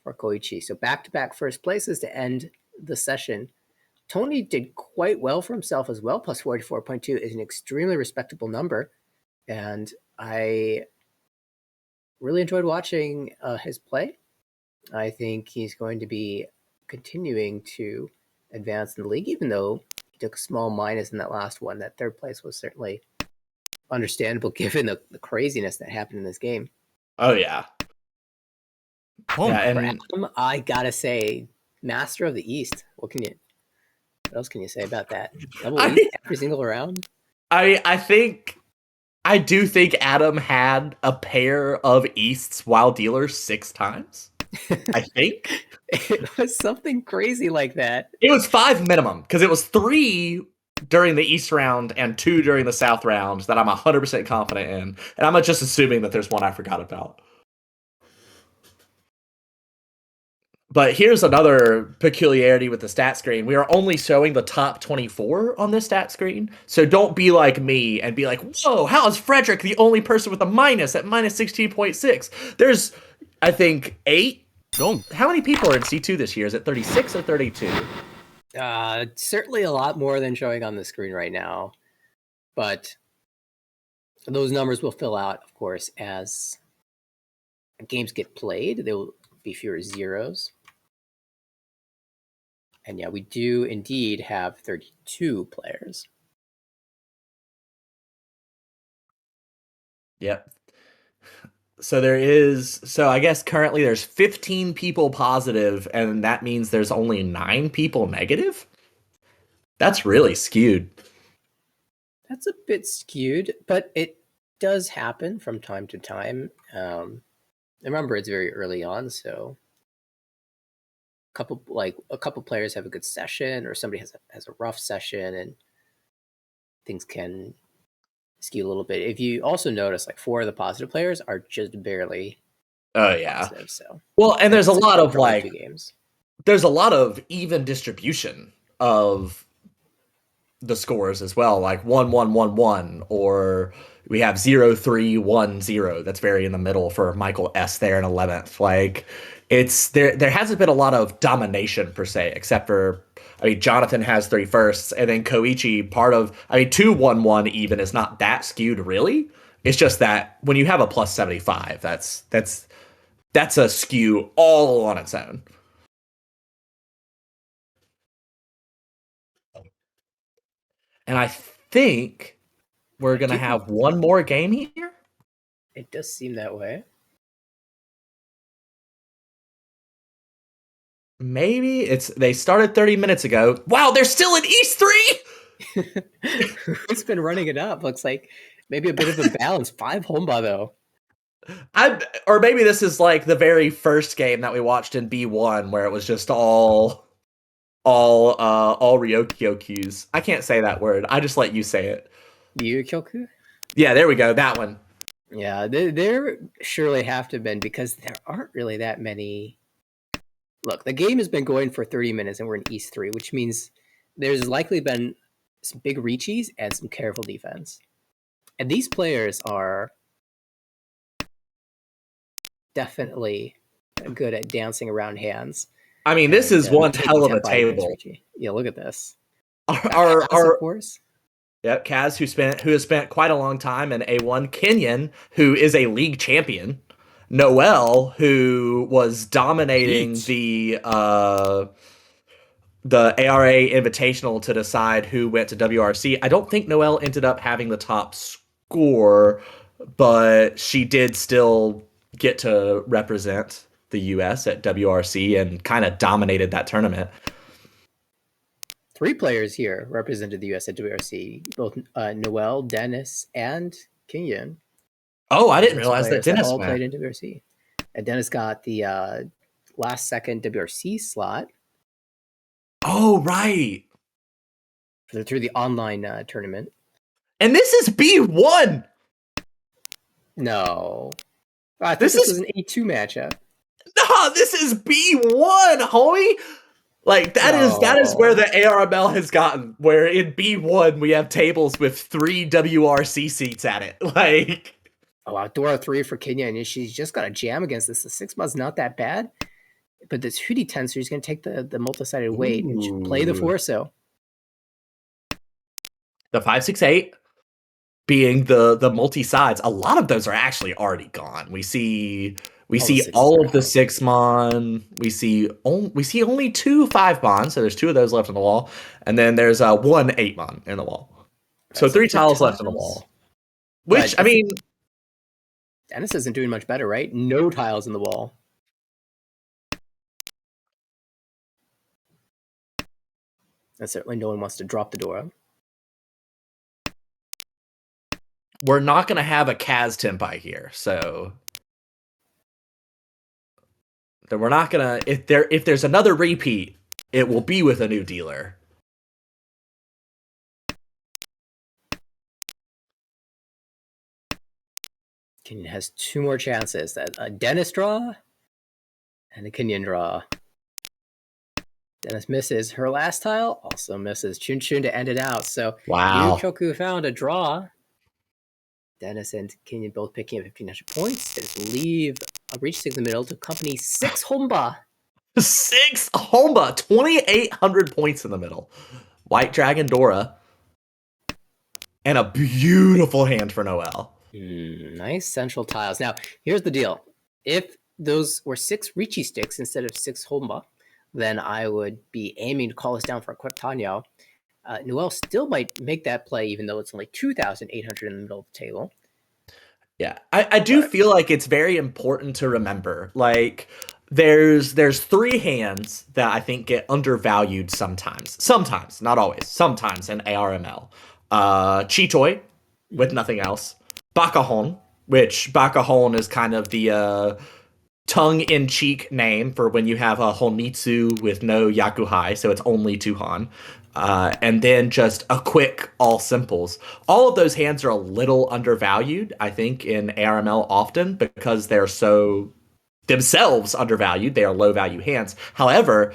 S5: for Koichi. So back-to-back first places to end the session. Tony did quite well for himself as well. Plus 44.2 is an extremely respectable number. And I really enjoyed watching his play. I think he's going to be continuing to advance in the league, even though he took a small minus in that last one. That third place was certainly understandable given the craziness that happened in this game.
S1: Oh, yeah.
S3: Yeah,
S1: and
S5: For Adam, I gotta say, master of the East. What else can you say about that? Double East every single round?
S1: I do think Adam had a pair of Easts while dealers 6 times. I think.
S5: It was something crazy like that.
S1: It was 5 minimum, because it was 3 during the East round and 2 during the South round that I'm 100% confident in. And I'm just assuming that there's one I forgot about. But here's another peculiarity with the stat screen. We are only showing the top 24 on this stat screen. So don't be like me and be like, whoa, how is Frederick the only person with a minus at minus 16.6? There's, I think, 8. How many people are in C2 this year? Is it 36 or 32?
S5: Certainly a lot more than showing on the screen right now. But those numbers will fill out, of course, as games get played. There will be fewer zeros. And yeah, we do indeed have 32 players.
S1: Yep. So I guess currently there's 15 people positive, and that means there's only 9 people negative? That's really skewed.
S5: That's a bit skewed, but it does happen from time to time. Remember, it's very early on, so a couple players have a good session, or somebody has a rough session, and things can skew a little bit. If you also notice, like 4 of the positive players are just barely
S1: Oh yeah.
S5: positive. So
S1: Well, and there's a lot of
S5: probably
S1: like
S5: 2 games.
S1: there's a lot of even distribution of the scores as well, like 1-1-1-1, or we have 0-3-1-0. That's very in the middle for Michael S there in 11th. Like it's there hasn't been a lot of domination per se, except for Jonathan has 3 firsts, and then Koichi 2-1-1 even is not that skewed really. It's just that when you have a plus 75, that's a skew all on its own. And I think we're going to have one more game here.
S5: It does seem that way.
S1: Maybe they started 30 minutes ago. Wow, they're still in East 3.
S5: Who's been running it up? Looks like maybe a bit of a balance. 5 Homba though.
S1: Or maybe this is like the very first game that we watched in B1 where it was just all Ryokyokus. I can't say that word. I just let you say it.
S5: Ryokyoku?
S1: Yeah, there we go. That one.
S5: Yeah, there surely have to have been, because there aren't really that many. Look, the game has been going for 30 minutes and we're in East 3, which means there's likely been some big reaches and some careful defense. And these players are definitely good at dancing around hands.
S1: I mean, this is one hell of a table.
S5: Yeah, look at this.
S1: Our
S5: of course.
S1: Yep, Kaz, who has spent quite a long time in A1. Kenyon, who is a league champion. Noel, who was dominating the ARA Invitational to decide who went to WRC. I don't think Noel ended up having the top score, but she did still get to represent the US at WRC and kind of dominated that tournament.
S5: 3 players here represented the US at WRC, both Noel, Dennis, and Kenyon.
S1: Oh, I didn't realize that Dennis
S5: all played in WRC. And Dennis got the last second WRC slot.
S1: Oh, right.
S5: Through the online tournament.
S1: And this is B1.
S5: No. I thought this was an A2 matchup.
S1: No, this is B1, homie. Like that is where the ARML has gotten. Where in B1 we have tables with 3 WRC seats at it. Like,
S5: Dora 3 for Kenya, and she's just got a jam against this. The 6-month's not that bad, but this Hudi tensor, he's going to take the multi-sided weight and play the Forso.
S1: The 568 being the multi-sides. A lot of those are actually already gone. We see all of the 6-mon. We see only 2 5-mon, so there's 2 of those left on the wall, and then there's 1 8-mon in the wall. So 3 tiles left on the wall. Which, I mean,
S5: Dennis isn't doing much better, right? No tiles in the wall. And certainly no one wants to drop the Dora.
S1: We're not going to have a Kaz Tempai here, so we're not going to... If there's another repeat, it will be with a new dealer.
S5: Kenyon has 2 more chances. That a Dennis draw and a Kenyon draw. Dennis misses her last tile, also misses Chun Chun to end it out. So
S1: wow,
S5: Choku found a draw. Dennis and Kenyon both picking up 1,500 points. They just leave a reach stick in the middle to accompany 6 Homba.
S1: 6 Homba, 2,800 points in the middle. White Dragon Dora. And a beautiful hand for Noel.
S5: Nice central tiles. Now, here's the deal. If those were 6 Ricci sticks instead of 6 Homba, then I would be aiming to call us down for a quick Tanyo. Noel still might make that play, even though it's only 2,800 in the middle of the table.
S1: Yeah, I do feel like it's very important to remember, like, there's 3 hands that I think get undervalued sometimes. Sometimes, not always. Sometimes in ARML. Chitoy, with nothing else. Bakahon, which Bakahon is kind of the tongue-in-cheek name for when you have a Honitsu with no Yakuhai, so it's only 2 Han. And then just a quick all simples. All of those hands are a little undervalued, I think, in ARML often because they're so themselves undervalued. They are low value hands. However,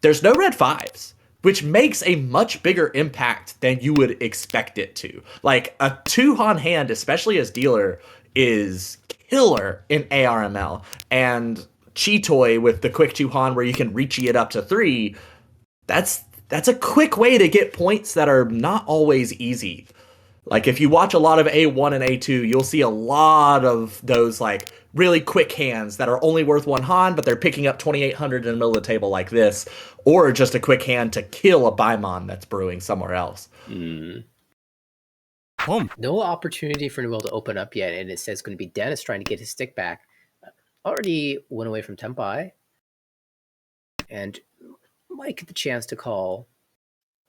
S1: there's no red fives, which makes a much bigger impact than you would expect it to. Like a 2 Han hand, especially as dealer, is killer in ARML. And Chitoy with the quick 2 Han where you can reach it up to 3, that's a quick way to get points that are not always easy. Like if you watch a lot of A1 and A2, you'll see a lot of those like really quick hands that are only worth 1 Han, but they're picking up 2,800 in the middle of the table like this, or just a quick hand to kill a Baimon that's brewing somewhere else.
S5: No opportunity for Noel to open up yet, and it says it's going to be Dennis trying to get his stick back. Already went away from Tempai, and might get the chance to call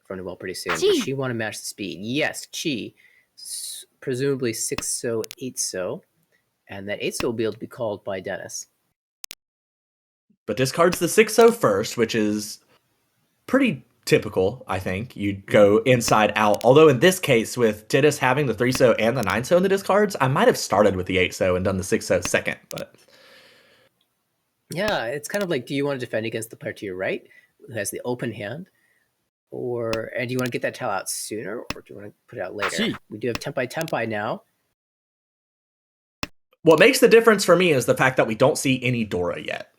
S5: from Noel pretty soon. Does she want to match the speed? Yes, Chi. Presumably 6-so, 8-so, and that 8-so will be able to be called by Dennis.
S1: But discards the 6-0 first, which is pretty typical, I think. You'd go inside out. Although in this case, with Dennis having the 3-so and the 9-so in the discards, I might have started with the 8-so and done the 6-so second. But
S5: yeah, it's kind of like, do you want to defend against the player to your right who has the open hand? And do you want to get that tile out sooner, or do you want to put it out later? We do have Tempai now.
S1: What makes the difference for me is the fact that we don't see any Dora yet.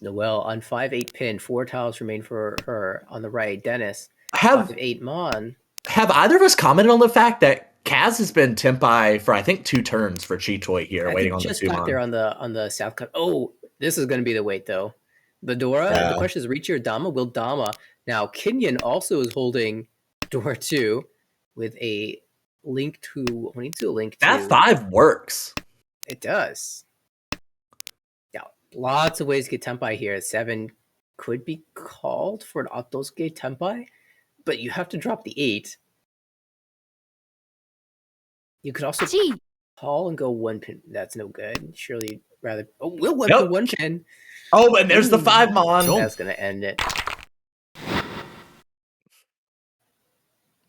S5: Noelle on 5-8 pin, 4 tiles remain for her on the right. Dennis,
S1: Have
S5: 5-8 Mon.
S1: Have either of us commented on the fact that Kaz has been Tempai for I think 2 turns for Chitoy here, waiting on the 2-mon?
S5: Just got there on the south cut. Oh, this is going to be the wait though. The Dora. The question is, Richi or Dama? Will Dama now? Kenyon also is holding Dora 2 with a link to. We need to link to
S1: that 5 works.
S5: It does. Yeah, lots of ways to get Tempai here. 7 could be called for an Otosuke Tempai, but you have to drop the 8. You could also call and go 1 pin. That's no good. Surely you'd rather. Oh, we'll 1 pin.
S1: Oh, and there's the 5-mon.
S5: That's going to end it.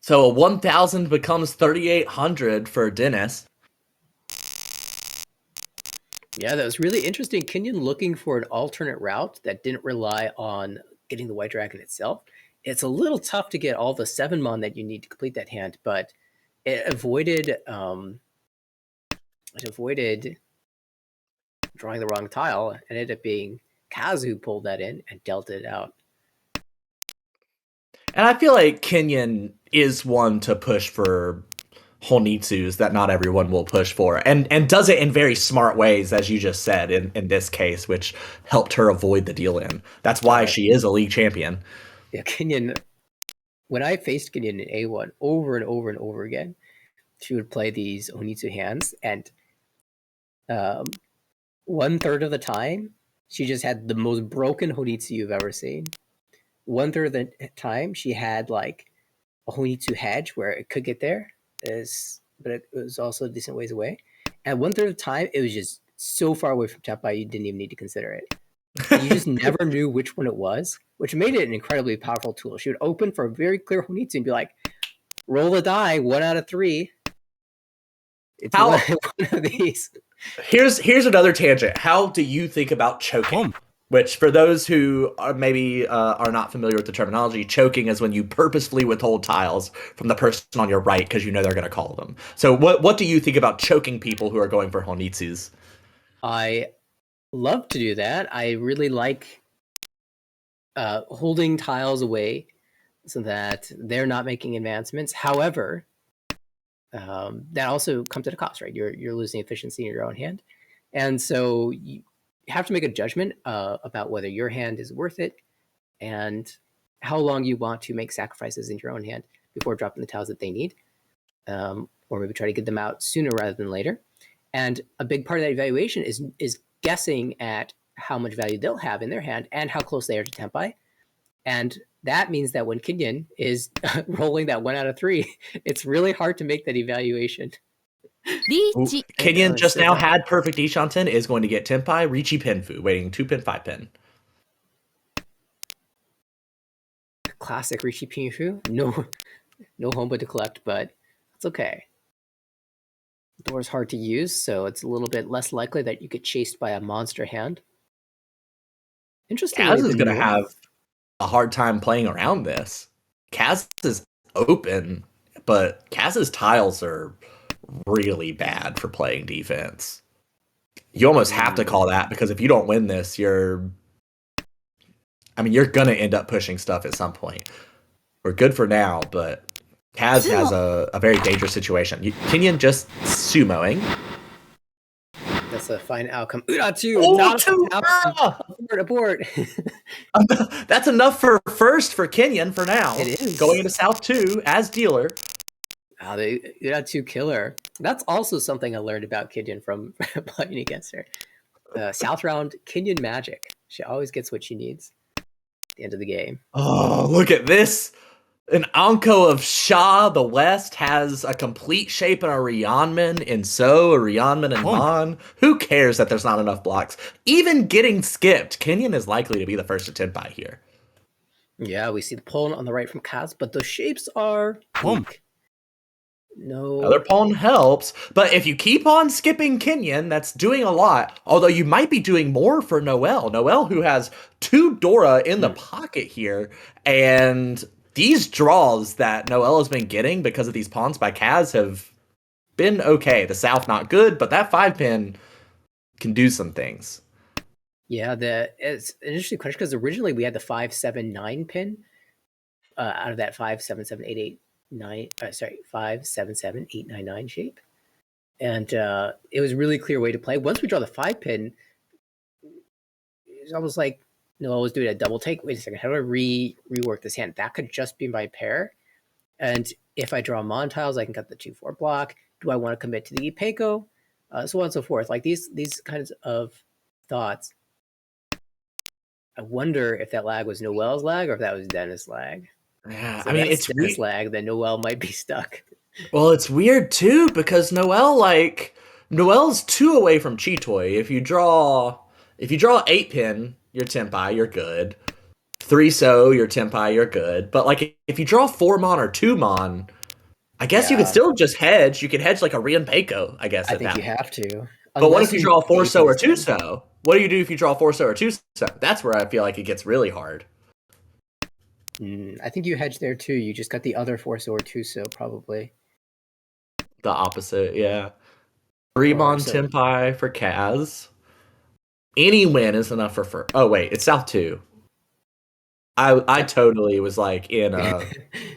S1: So a 1,000 becomes 3,800 for Dennis.
S5: Yeah, that was really interesting. Kenyon looking for an alternate route that didn't rely on getting the White Dragon itself. It's a little tough to get all the 7-mon that you need to complete that hand, but it avoided drawing the wrong tile. It ended up being Kaz who pulled that in and dealt it out.
S1: And I feel like Kenyon is one to push for Honitsus that not everyone will push for, and does it in very smart ways, as you just said in this case, which helped her avoid the deal in. That's why she is a league champion.
S5: Yeah, Kenyon. When I faced Kenyon in A1 over and over and over again, she would play these Honitsu hands, and 1/3 of the time, she just had the most broken Honitsu you've ever seen. 1/3 of the time, she had like a Honitsu hedge where it could get there, but it was also decent ways away. And 1/3 of the time, it was just so far away from Tempai, you didn't even need to consider it. You just never knew which one it was, which made it an incredibly powerful tool. She would open for a very clear Honitsu and be like, roll the die, 1 out of 3. It's one of these.
S1: Here's another tangent. How do you think about choking? Which, for those who are maybe are not familiar with the terminology, choking is when you purposefully withhold tiles from the person on your right because you know they're going to call them. So what do you think about choking people who are going for Honitsus?
S5: I love to do that. I really like holding tiles away so that they're not making advancements. However, that also comes at a cost, right? You're losing efficiency in your own hand. And so you have to make a judgment about whether your hand is worth it and how long you want to make sacrifices in your own hand before dropping the tiles that they need, or maybe try to get them out sooner rather than later. And a big part of that evaluation is guessing at how much value they'll have in their hand and how close they are to Tempai. And that means that when Kenyon is rolling that 1 out of 3, it's really hard to make that evaluation.
S1: Ooh,
S3: チ
S1: Kenyon
S5: let's
S1: just
S5: sit
S1: now
S5: down.
S1: had perfect Ishanten, is going to get Tenpai, Richi Penfu, waiting 2 pin, 5 pin.
S5: Classic Rishi Pinshu. No Homba to collect, but it's okay. The door is hard to use, so it's a little bit less likely that you get chased by a monster hand. Interestingly,
S1: Kaz is
S5: the
S1: going to
S5: north,
S1: have a hard time playing around this. Kaz is open, but Kaz's tiles are really bad for playing defense. You almost have to call that, because if you don't win this, you're going to end up pushing stuff at some point. We're good for now, but Kaz has a very dangerous situation. Kenyon just sumoing.
S5: that's a fine outcome. Uratu,
S1: Oh,
S5: not a fine
S1: two!
S5: outcome. Abort.
S1: That's enough for first for Kenyon for now.
S5: It is.
S1: Going into South 2 as dealer.
S5: Wow, the Uratu killer. That's also something I learned about Kenyon from playing against her. South round, Kenyon magic. She always gets what she needs at the end of the game.
S1: Oh, look at this. An Anko of Sha, the West, has a complete shape and a Ryanman in So, a Ryanman in Mon. Who cares that there's not enough blocks? Even getting skipped, Kenyon is likely to be the first to Tenpai here.
S5: Yeah, we see the pawn on the right from Kaz, but the shapes are weak. No.
S1: Other pawn helps, but if you keep on skipping Kenyon, that's doing a lot. Although you might be doing more for Noelle. Noelle, who has 2 Dora in the pocket here, and these draws that Noelle has been getting because of these pawns by Kaz have been okay. The South not good, but that 5 pin can do some things.
S5: Yeah, it's an interesting question because originally we had the 5-7-9 pin out of that 5-7-7-8-8-9. 5-7-7-8-9-9 shape, and it was a really clear way to play. Once we draw the 5 pin, it's almost like Noelle was doing a double take. Wait a second, how do I rework this hand? That could just be my pair, and if I draw Mon tiles, I can cut the 2-4 block. Do I want to commit to the Ipeco? So on and so forth. Like these kinds of thoughts. I wonder if that lag was Noelle's lag or if that was Dennis' lag.
S1: Yeah,
S5: So
S1: I mean,
S5: that's
S1: it's
S5: Dennis' lag, then Noelle might be stuck.
S1: Well, it's weird too, because Noelle's 2 away from Chitoy. If you draw 8 pin, you're Tenpai, you're good. 3 so, you're Tenpai, you're good. But like if you draw 4 mon or 2 mon, I guess you could still just hedge. You could hedge like a Rian Peiko, I guess.
S5: I
S1: at
S5: think
S1: that
S5: you
S1: point.
S5: have to.
S1: But what if you draw 4 so or 2
S5: so?
S1: so? What do you do if you draw 4 so or 2 so? That's where I feel like it gets really hard.
S5: I think you hedge there too. You just got the other 4 so or 2 so probably.
S1: The opposite, yeah. 3 mon Tenpai for Kaz. Any win is enough for first. Oh wait, it's South 2. I totally was like in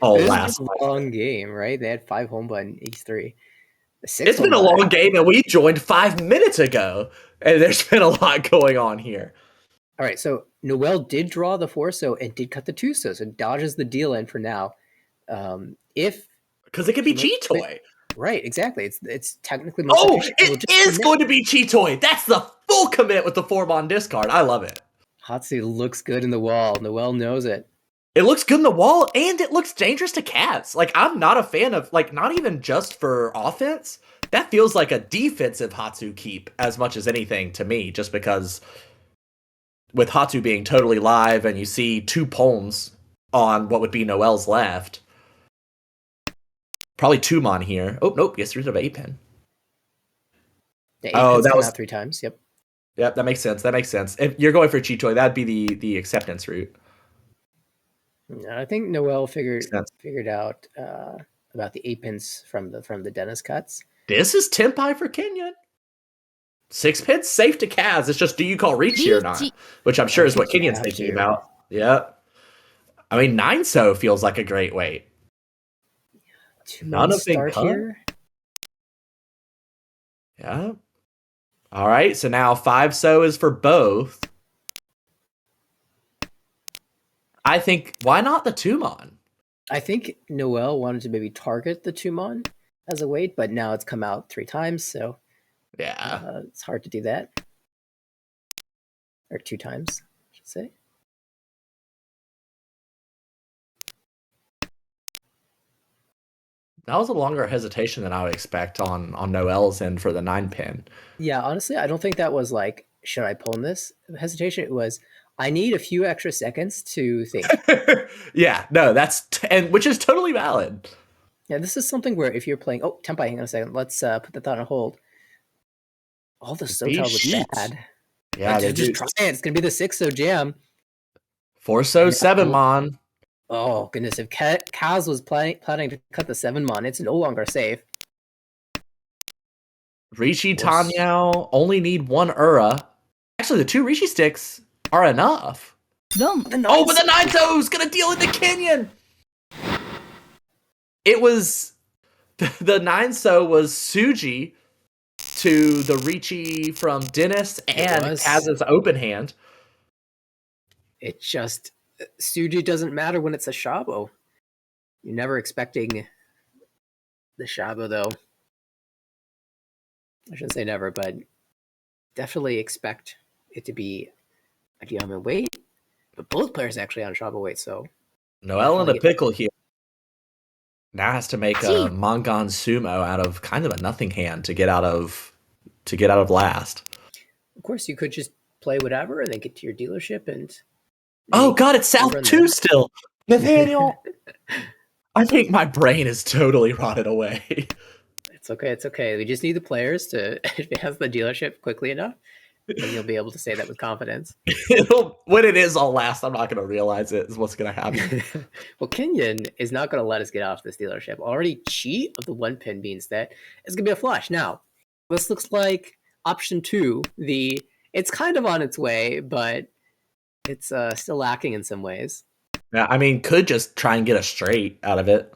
S1: last
S5: long game, right? They had 5 home button each 3.
S1: It's been a long game, and we joined 5 minutes ago, and there's been a lot going on here.
S5: All right, so Noelle did draw the 4 so and did cut the 2 so dodges the deal in for now.
S1: Because it could be Chitoy.
S5: Right, exactly. It's technically
S1: it is going to be Chitoy. That's the full commit with the 4-mon discard. I love it.
S5: Hatsu looks good in the wall. Noelle knows it.
S1: It looks good in the wall, and it looks dangerous to Kaz. Like, I'm not a fan of, like, not even just for offense. That feels like a defensive Hatsu keep as much as anything to me, just because with Hatsu being totally live and you see 2 pawns on what would be Noelle's left. Probably 2 mon here. Oh, nope, gets rid of 8 pin.
S5: The 8 pins come out 3 times, yep.
S1: Yep, that makes sense. If you're going for Chitoy, that'd be the acceptance route.
S5: I think Noelle figured out about the 8 pins from the Dennis cuts.
S1: This is Tenpai for Kenyon. 6 pins safe to Kaz. It's just, do you call Ricci or not? Which I'm sure is what Kenyon's thinking about. Yeah. I mean, 9 so feels like a great weight.
S5: None of start here.
S1: Yeah. All right, so now 5 so is for both. I think, why not the 2 mon?
S5: I think Noelle wanted to maybe target the 2 mon as a weight, but now it's come out 3 times, so
S1: yeah,
S5: it's hard to do that. Or 2 times, I should say.
S1: That was a longer hesitation than I would expect on Noel's end for the 9-pin.
S5: Yeah, honestly, I don't think that was like, should I pawn this hesitation? It was, I need a few extra seconds to think.
S1: Yeah, no, and which is totally valid.
S5: Yeah, this is something where if you're playing, Tempai, hang on a second, let's put that thought on hold. All the so tiles look
S3: Sheets.
S5: bad.
S1: Yeah, they
S5: just
S1: do.
S5: try it. It's gonna be the 6-0 jam.
S1: 4-so 7-mon.
S5: Oh goodness! If Kaz was planning to cut the 7-mon, it's no longer safe.
S1: Rishi Tanyao only need 1 Ura. Actually, the 2 Rishi sticks are enough.
S3: Done.
S1: But the 9-so's gonna deal in the Kenyan. It was the 9-so was Suji to the Richi from Dennis and Kaz's open hand.
S5: It just Suji doesn't matter when it's a Shabo. You're never expecting the Shabo though. I shouldn't say never, but definitely expect it to be a Diamond weight. But both players actually on Shabo weight, so
S1: Noel in the pickle here. Now has to make a Mongon Sumo out of kind of a nothing hand to get out of last.
S5: Of course, you could just play whatever and then get to your dealership and.
S1: Oh God, it's South 2 still, Nathaniel. I think my brain is totally rotted away.
S5: It's okay. It's okay. We just need the players to advance the dealership quickly enough, and you'll be able to say that with confidence.
S1: When it is all last, I'm not going to realize it is what's going to happen.
S5: Well, Kenyon is not going to let us get off this dealership. Already cheat of the 1-pin means that it's going to be a flush. Now, this looks like option 2. It's kind of on its way, but it's still lacking in some ways.
S1: Yeah, I mean, could just try and get a straight out of it.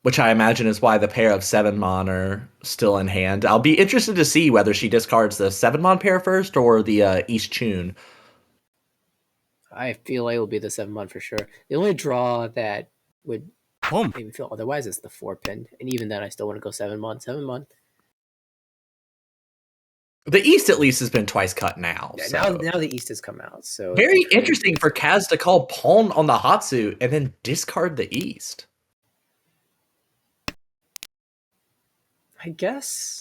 S1: Which I imagine is why the pair of 7-mon are still in hand. I'll be interested to see whether she discards the 7-mon pair first or the East Tune.
S5: I feel like it will be the 7-mon for sure. The only draw that would make me feel otherwise is the 4-pin. And even then, I still want to go 7-mon. 7-mon.
S1: The East at least has been twice cut now.
S5: Yeah,
S1: so.
S5: now the East has come out. So
S1: very interesting for Kaz to call pawn on the Hatsu and then discard the East.
S5: I guess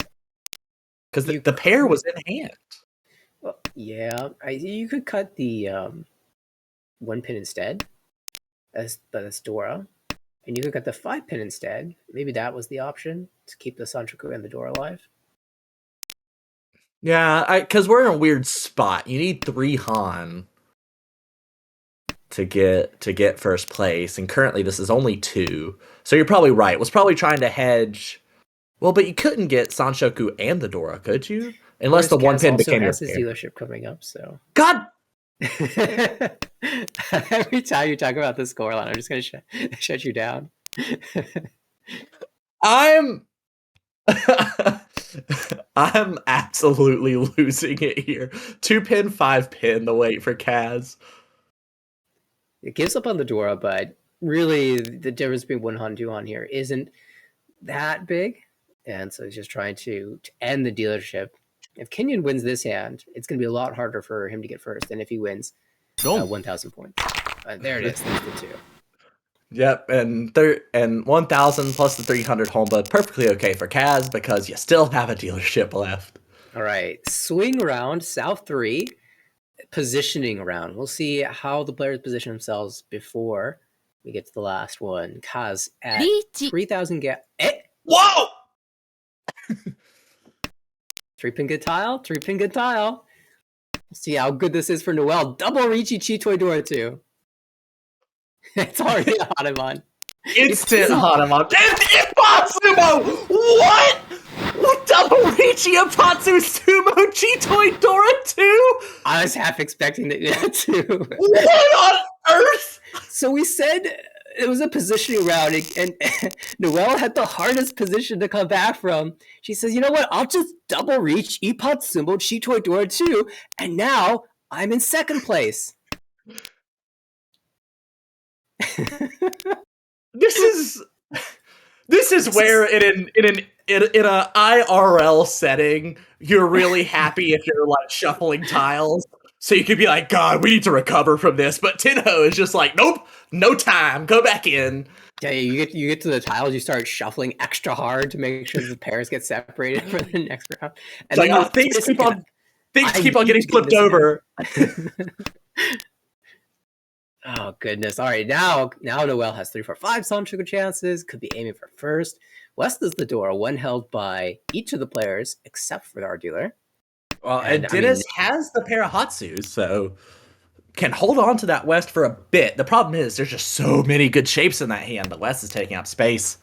S1: because the pair was in hand.
S5: Well, yeah, you could cut the 1-pin instead, as Dora, and you could cut the 5-pin instead. Maybe that was the option to keep the Sanchoku and the Dora alive.
S1: Yeah, because we're in a weird spot. You need 3 Han to get first place, and currently this is only 2. So you're probably right. Was probably trying to hedge. Well, but you couldn't get Sanshoku and the Dora, could you? Unless the 1-pin became your
S5: his dealership coming up, so.
S1: God!
S5: Every time you talk about the scoreline, I'm just going to shut you down.
S1: I'm absolutely losing it here. 2-pin, 5-pin, the wait for Kaz.
S5: It gives up on the Dora, but really the difference between 1 Han, 2 Han here isn't that big. And so he's just trying to end the dealership. If Kenyon wins this hand, it's going to be a lot harder for him to get first than if he wins 1,000 points. There it is. There's the 2.
S1: Yep, and 1,000 plus the 300 home, but perfectly okay for Kaz because you still have a dealership left.
S5: All right, swing round, South 3, positioning round. We'll see how the players position themselves before we get to the last one. Kaz at 3,000
S1: Whoa!
S5: 3-pin good tile, 3-pin good tile. See how good this is for Noel. Double Richi Chitoi Dora 2. It's already a Hanuman.
S1: Instant Hanuman. Impossible! What? Double Richi Apatsu Sumo Chitoi Dora 2?
S5: I was half expecting that too.
S1: What on earth?
S5: So we said it was a positioning round, and Noelle had the hardest position to come back from. She says, you know what, I'll just double reach Ipatsumo Chitoi Dora 2, and now I'm in second place.
S1: This is where in an IRL setting you're really happy if you're like shuffling tiles, so you could be like, God, we need to recover from this. But Tenho is just like, nope, no time, go back in.
S5: Yeah, you get to the tiles, you start shuffling extra hard to make sure the pairs get separated for the next round.
S1: It's like,
S5: then
S1: things keep on
S5: I
S1: getting
S5: need
S1: flipped
S5: this
S1: over.
S5: Oh goodness! All right, now Noel has 3, 4, 5 Sun Sugar chances. Could be aiming for first. West is the door, one held by each of the players except for our dealer.
S1: Well, and Dennis has the pair of Hatsus, so can hold on to that West for a bit. The problem is there's just so many good shapes in that hand. The West is taking up space.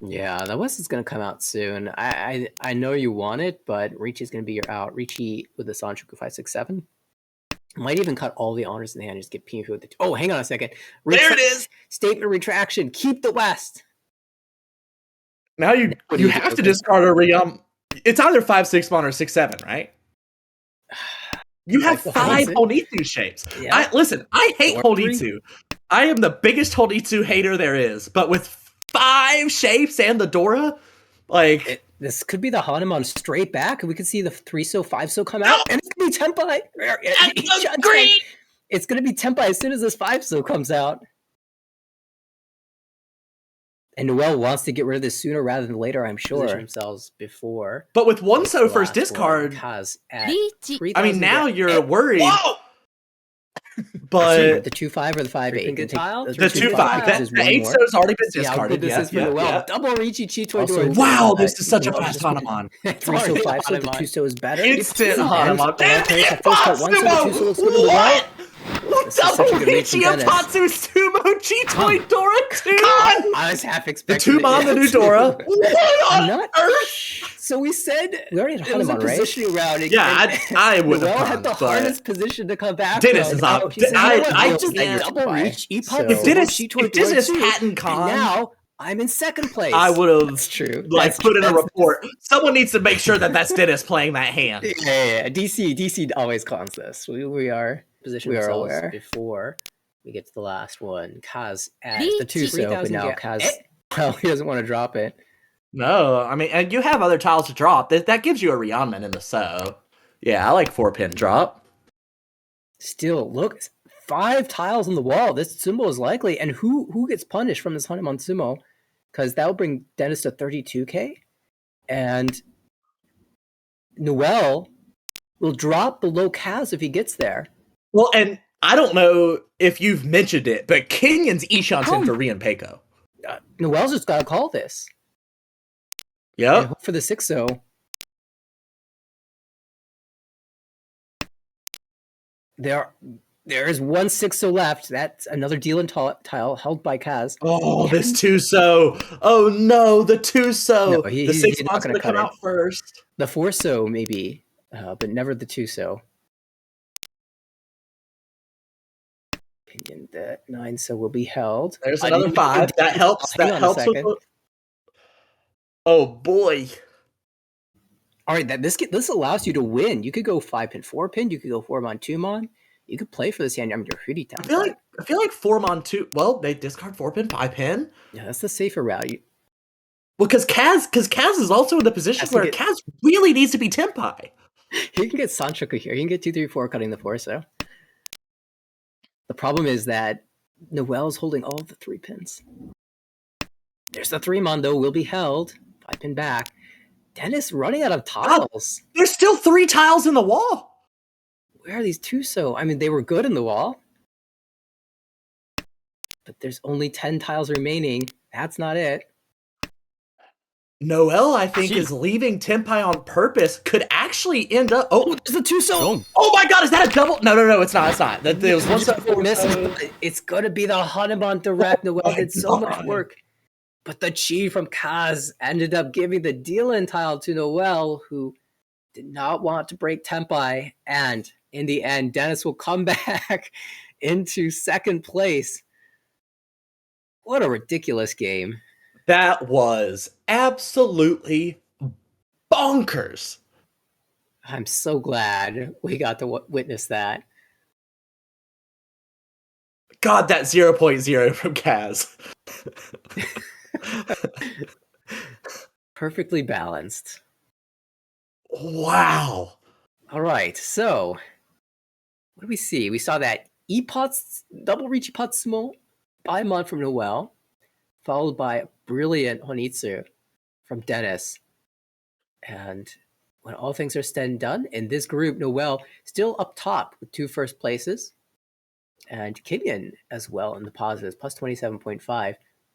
S5: Yeah, the West is going to come out soon. I know you want it, but Ricci's going to be your out. Ricci with the Sanchoku 5, 6, 7. Might even cut all the honors in the hand and just get Pinfu with the... Oh, hang on a second.
S1: There it is!
S5: Statement of retraction. Keep the West.
S1: Now you have to discard a Ryam. It's either 5, 6 mon or 6, 7, right? You have 5 Honitsu shapes.
S5: Yeah.
S1: Listen, I hate Honitsu. I am the biggest Honitsu hater there is, but with 5 shapes and the Dora, like...
S5: This could be the Hanuman straight back, and we could see the 3-so, 5-so come out, and it's going to be Tenpai. It's going to be Tenpai as soon as this 5-so comes out. And Noel wants to get rid of this sooner rather than later, I'm sure. Themselves before.
S1: But with 1-so first discard... I mean, now you're worried.
S4: Whoa!
S1: But
S5: the 2-5 or the 5-8
S2: good tile?
S1: The 2-5. The 8-so's already been discarded.
S5: This is for Noel. Double Ricci Chitoi Dora.
S1: Wow, this is such a fast Hanuman.
S5: 3-so, 5-so, the 2-so is better.
S1: Instant Hanuman.
S5: What?
S1: Double Ricci of Tatsu Sumo Chitoi Dora 2!
S5: I was half expecting
S1: the 2-mon, the new Dora. What on earth?
S5: So we said we already had Hanuman, right? Positioning round.
S1: Yeah, I would have
S5: Noel had the hardest position to come back.
S1: Dennis is up. I
S5: just double reach.
S1: If Dennis hadn't gone,
S5: now I'm in second place.
S1: I would have.
S5: That's true.
S1: Put in a report. Someone needs to make sure that that's Dennis playing that hand.
S5: Yeah. DC always cons this. We are positioned aware before we get to the last one. Kaz at the 2-so, but now Kaz, he doesn't want to drop it.
S1: No, I mean, and you have other tiles to drop. That gives you a Ryanman in the so. Yeah, I like 4-pin drop.
S5: Still, look, 5 tiles on the wall. This Sumo is likely. And who gets punished from this Hanuman Sumo? Because that will bring Dennis to 32k. And Noel will drop below Kaz if he gets there.
S1: Well, and I don't know if you've mentioned it, but Kenyon's Ishan's in for Rian Peiko.
S5: Noel's just got to call this.
S1: Yep.
S5: For the 6-so. There is one 6-so left. That's another dealing tile held by Kaz.
S1: Oh, this 2-so. Oh no, the 2-so.
S5: No,
S1: the 6-mon's going to come out first.
S5: The 4-so maybe, but never the 2-so. Opinion that 9-so will be held.
S1: There's another 5. That helps. That helps. Oh boy.
S5: All right, this allows you to win. You could go 5-pin, 4-pin. You could go 4-mon, 2-mon. You could play for this hand. I mean, you're pretty talented.
S1: I feel like 4-mon 2. Well, they discard 4-pin, 5-pin.
S5: Yeah, that's the safer route.
S1: Well, because Kaz is also in the position where Kaz really needs to be Tenpai.
S5: You can get Sanchoku here. You can get 2, 3, 4 cutting the 4-so. The problem is that Noel's holding all of the 3 pins. There's the 3-mon, though, will be held. 5-pin back. Dennis running out of tiles.
S1: There's still 3 tiles in the wall.
S5: Where are these 2-so? I mean, they were good in the wall. But there's only 10 tiles remaining. That's not it.
S1: Noel, I think, is leaving Tenpai on purpose. Could actually end up... Oh,
S5: there's a 2-so.
S1: Oh my god, is that a double? No, it's not. It's not. There was 1-so
S5: misses. It's going to be the Hanuman direct. Noel did so much work. But the chi from Kaz ended up giving the deal-in tile to Noel, who did not want to break Tenpai. And in the end, Dennis will come back into second place. What a ridiculous game.
S1: That was absolutely bonkers.
S5: I'm so glad we got to witness that.
S1: God, that 0.0 from Kaz.
S5: Perfectly balanced.
S1: Wow.
S5: All right, so what do we see? We saw that Epot's double reach Epot Sumo by Mon from Noel. followed by brilliant Honitsu from Dennis. And when all things are said and done, in this group, Noel still up top with 2 first places, and Kenyon as well in the positives, plus 27.5.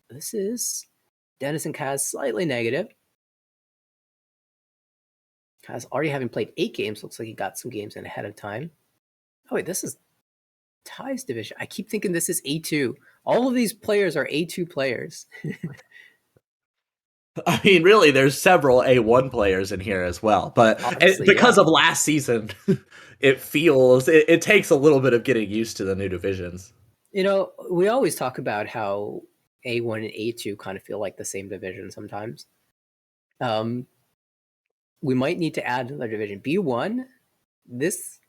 S5: This is Dennis and Kaz slightly negative. Kaz already having played 8 games, looks like he got some games in ahead of time. Oh wait, this is Ty's division. I keep thinking this is A2. All of these players are A2 players.
S1: I mean, really, there's several A1 players in here as well, but because of last season, it takes a little bit of getting used to the new divisions.
S5: You know, we always talk about how A1 and A2 kind of feel like the same division sometimes. We might need to add another division. B1, this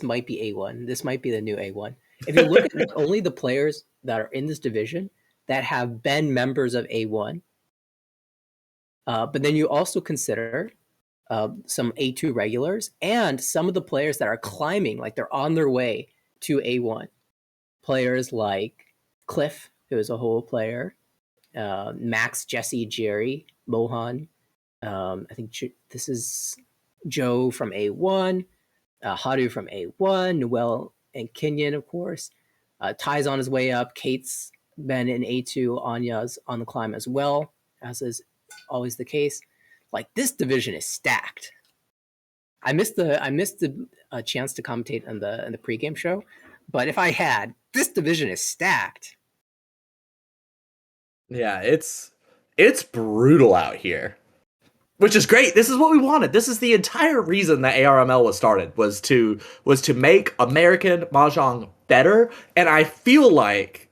S5: might be A1. This might be the new A1. If you look at only the players that are in this division that have been members of A1, but then you also consider some A2 regulars and some of the players that are climbing, like they're on their way to A1. Players like Cliff, who is a whole player, Max, Jesse, Jerry, Mohan. I think this is Joe from A1, Haru from A1, Noel and Kenyon, of course. Ty's on his way up. Kate's been in A2. Anya's on the climb as well, as is always the case. Like, this division is stacked. I missed the chance to commentate on the pregame show, but if I had, this division is stacked.
S1: Yeah, it's brutal out here, which is great. This is what we wanted. This is the entire reason that ARML was started, was to make American Mahjong better, and I feel like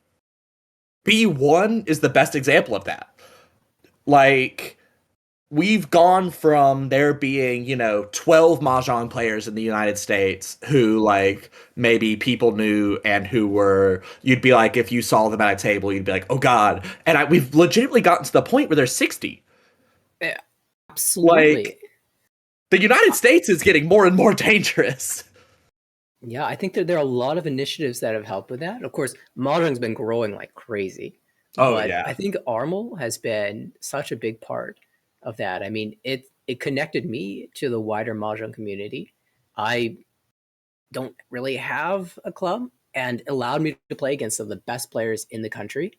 S1: B1 is the best example of that. Like, we've gone from there being, 12 Mahjong players in the United States who, like, maybe people knew and who were, you'd be like, if you saw them at a table, you'd be like, oh God. And we've legitimately gotten to the point where there's 60.
S5: Yeah, absolutely.
S1: Like, the United States is getting more and more dangerous.
S5: Yeah, I think that there are a lot of initiatives that have helped with that. Of course, Mahjong's been growing like crazy.
S1: Oh,
S5: but
S1: yeah.
S5: I think Armel has been such a big part of that. I mean, it connected me to the wider Mahjong community. I don't really have a club, and allowed me to play against some of the best players in the country.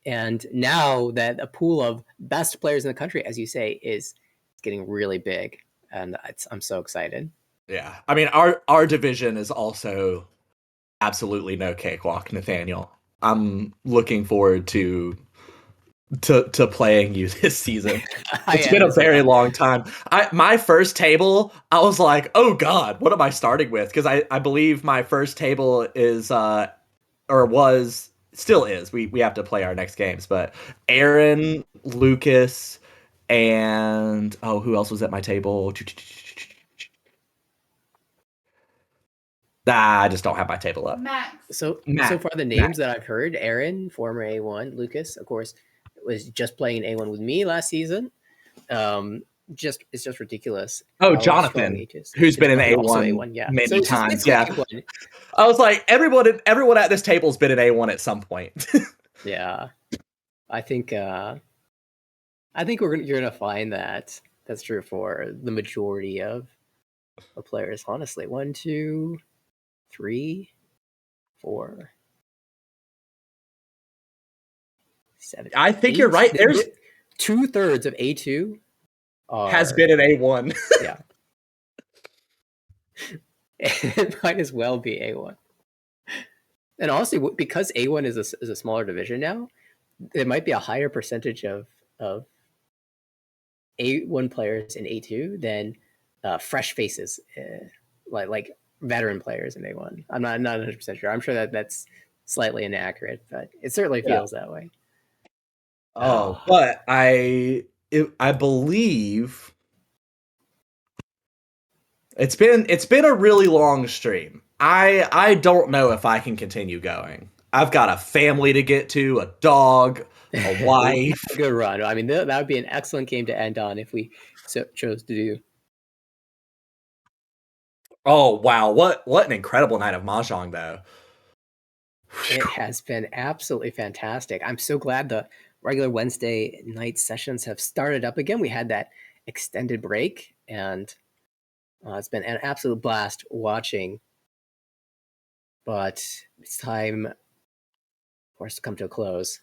S5: And now that a pool of best players in the country, as you say, is getting really big, and I'm so excited.
S1: Yeah, I mean, our division is also absolutely no cakewalk, Nathaniel. I'm looking forward to playing you this season. It's been a very long time. My first table, I was like, oh God, what am I starting with? Because I believe my first table is still is. We have to play our next games, but Aaron, Lucas, and who else was at my table? I just don't have my table up.
S5: So far, the names that I've heard: Aaron, former A1, Lucas, of course, was just playing an A1 with me last season. It's just ridiculous.
S1: Oh, Jonathan, who's been in A1,
S5: yeah,
S1: many times. Yeah, A1. I was like, everyone at this table's been in A1 at some point.
S5: Yeah, I think you're gonna find that that's true for the majority of players. Honestly, 1, 2, 3, 4, 7.
S1: I think you're right. There's
S5: 2/3 of A2
S1: has been an A1.
S5: Yeah. It might as well be A1. And honestly, because A1 is a smaller division now, there might be a higher percentage of A1 players in A2 than fresh faces, like veteran players in A1. I'm not 100% sure. I'm sure that's slightly inaccurate, but it certainly feels that way.
S1: But I believe it's been a really long stream. I don't know if I can continue going. I've got a family to get to, a dog, a wife.
S5: A good run. I mean, that would be an excellent game to end on if we chose to do.
S1: Oh wow, what an incredible night of Mahjong though.
S5: It has been absolutely fantastic. I'm so glad the regular Wednesday night sessions have started up again. We had that extended break, and it's been an absolute blast watching. But it's time for us to come to a close.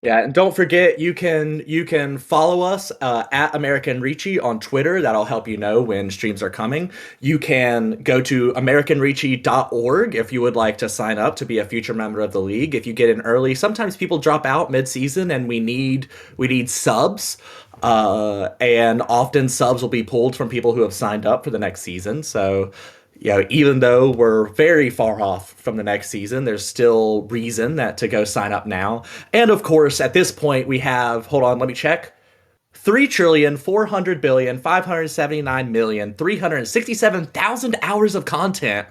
S1: Yeah, and don't forget you can follow us at American Ricci on Twitter. That'll help you know when streams are coming. You can go to AmericanRicci.org if you would like to sign up to be a future member of the league. If you get in early, sometimes people drop out mid-season, and we need subs. And often subs will be pulled from people who have signed up for the next season. So, even though we're very far off from the next season, there's still reason that to go sign up now. And of course, at this point, we have, hold on, let me check. 3,400,579,367,000 hours of content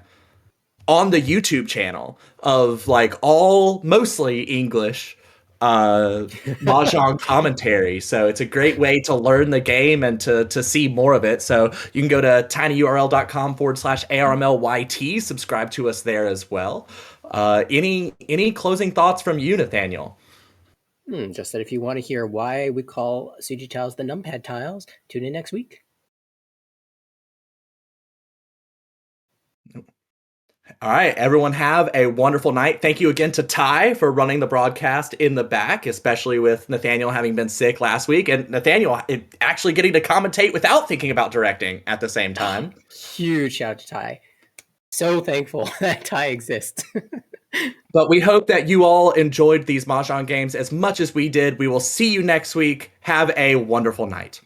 S1: on the YouTube channel of like all mostly English Mahjong commentary. So it's a great way to learn the game and to see more of it. So you can go to tinyurl.com/ARMLYT, subscribe to us there as well. Any closing thoughts from you, Nathaniel?
S5: Just that if you want to hear why we call Suji tiles the numpad tiles, tune in next week.
S1: All right, everyone have a wonderful night. Thank you again to Ty for running the broadcast in the back, especially with Nathaniel having been sick last week, and Nathaniel actually getting to commentate without thinking about directing at the same time.
S5: Huge shout out to Ty. So thankful that Ty exists.
S1: But we hope that you all enjoyed these Mahjong games as much as we did. We will see you next week. Have a wonderful night.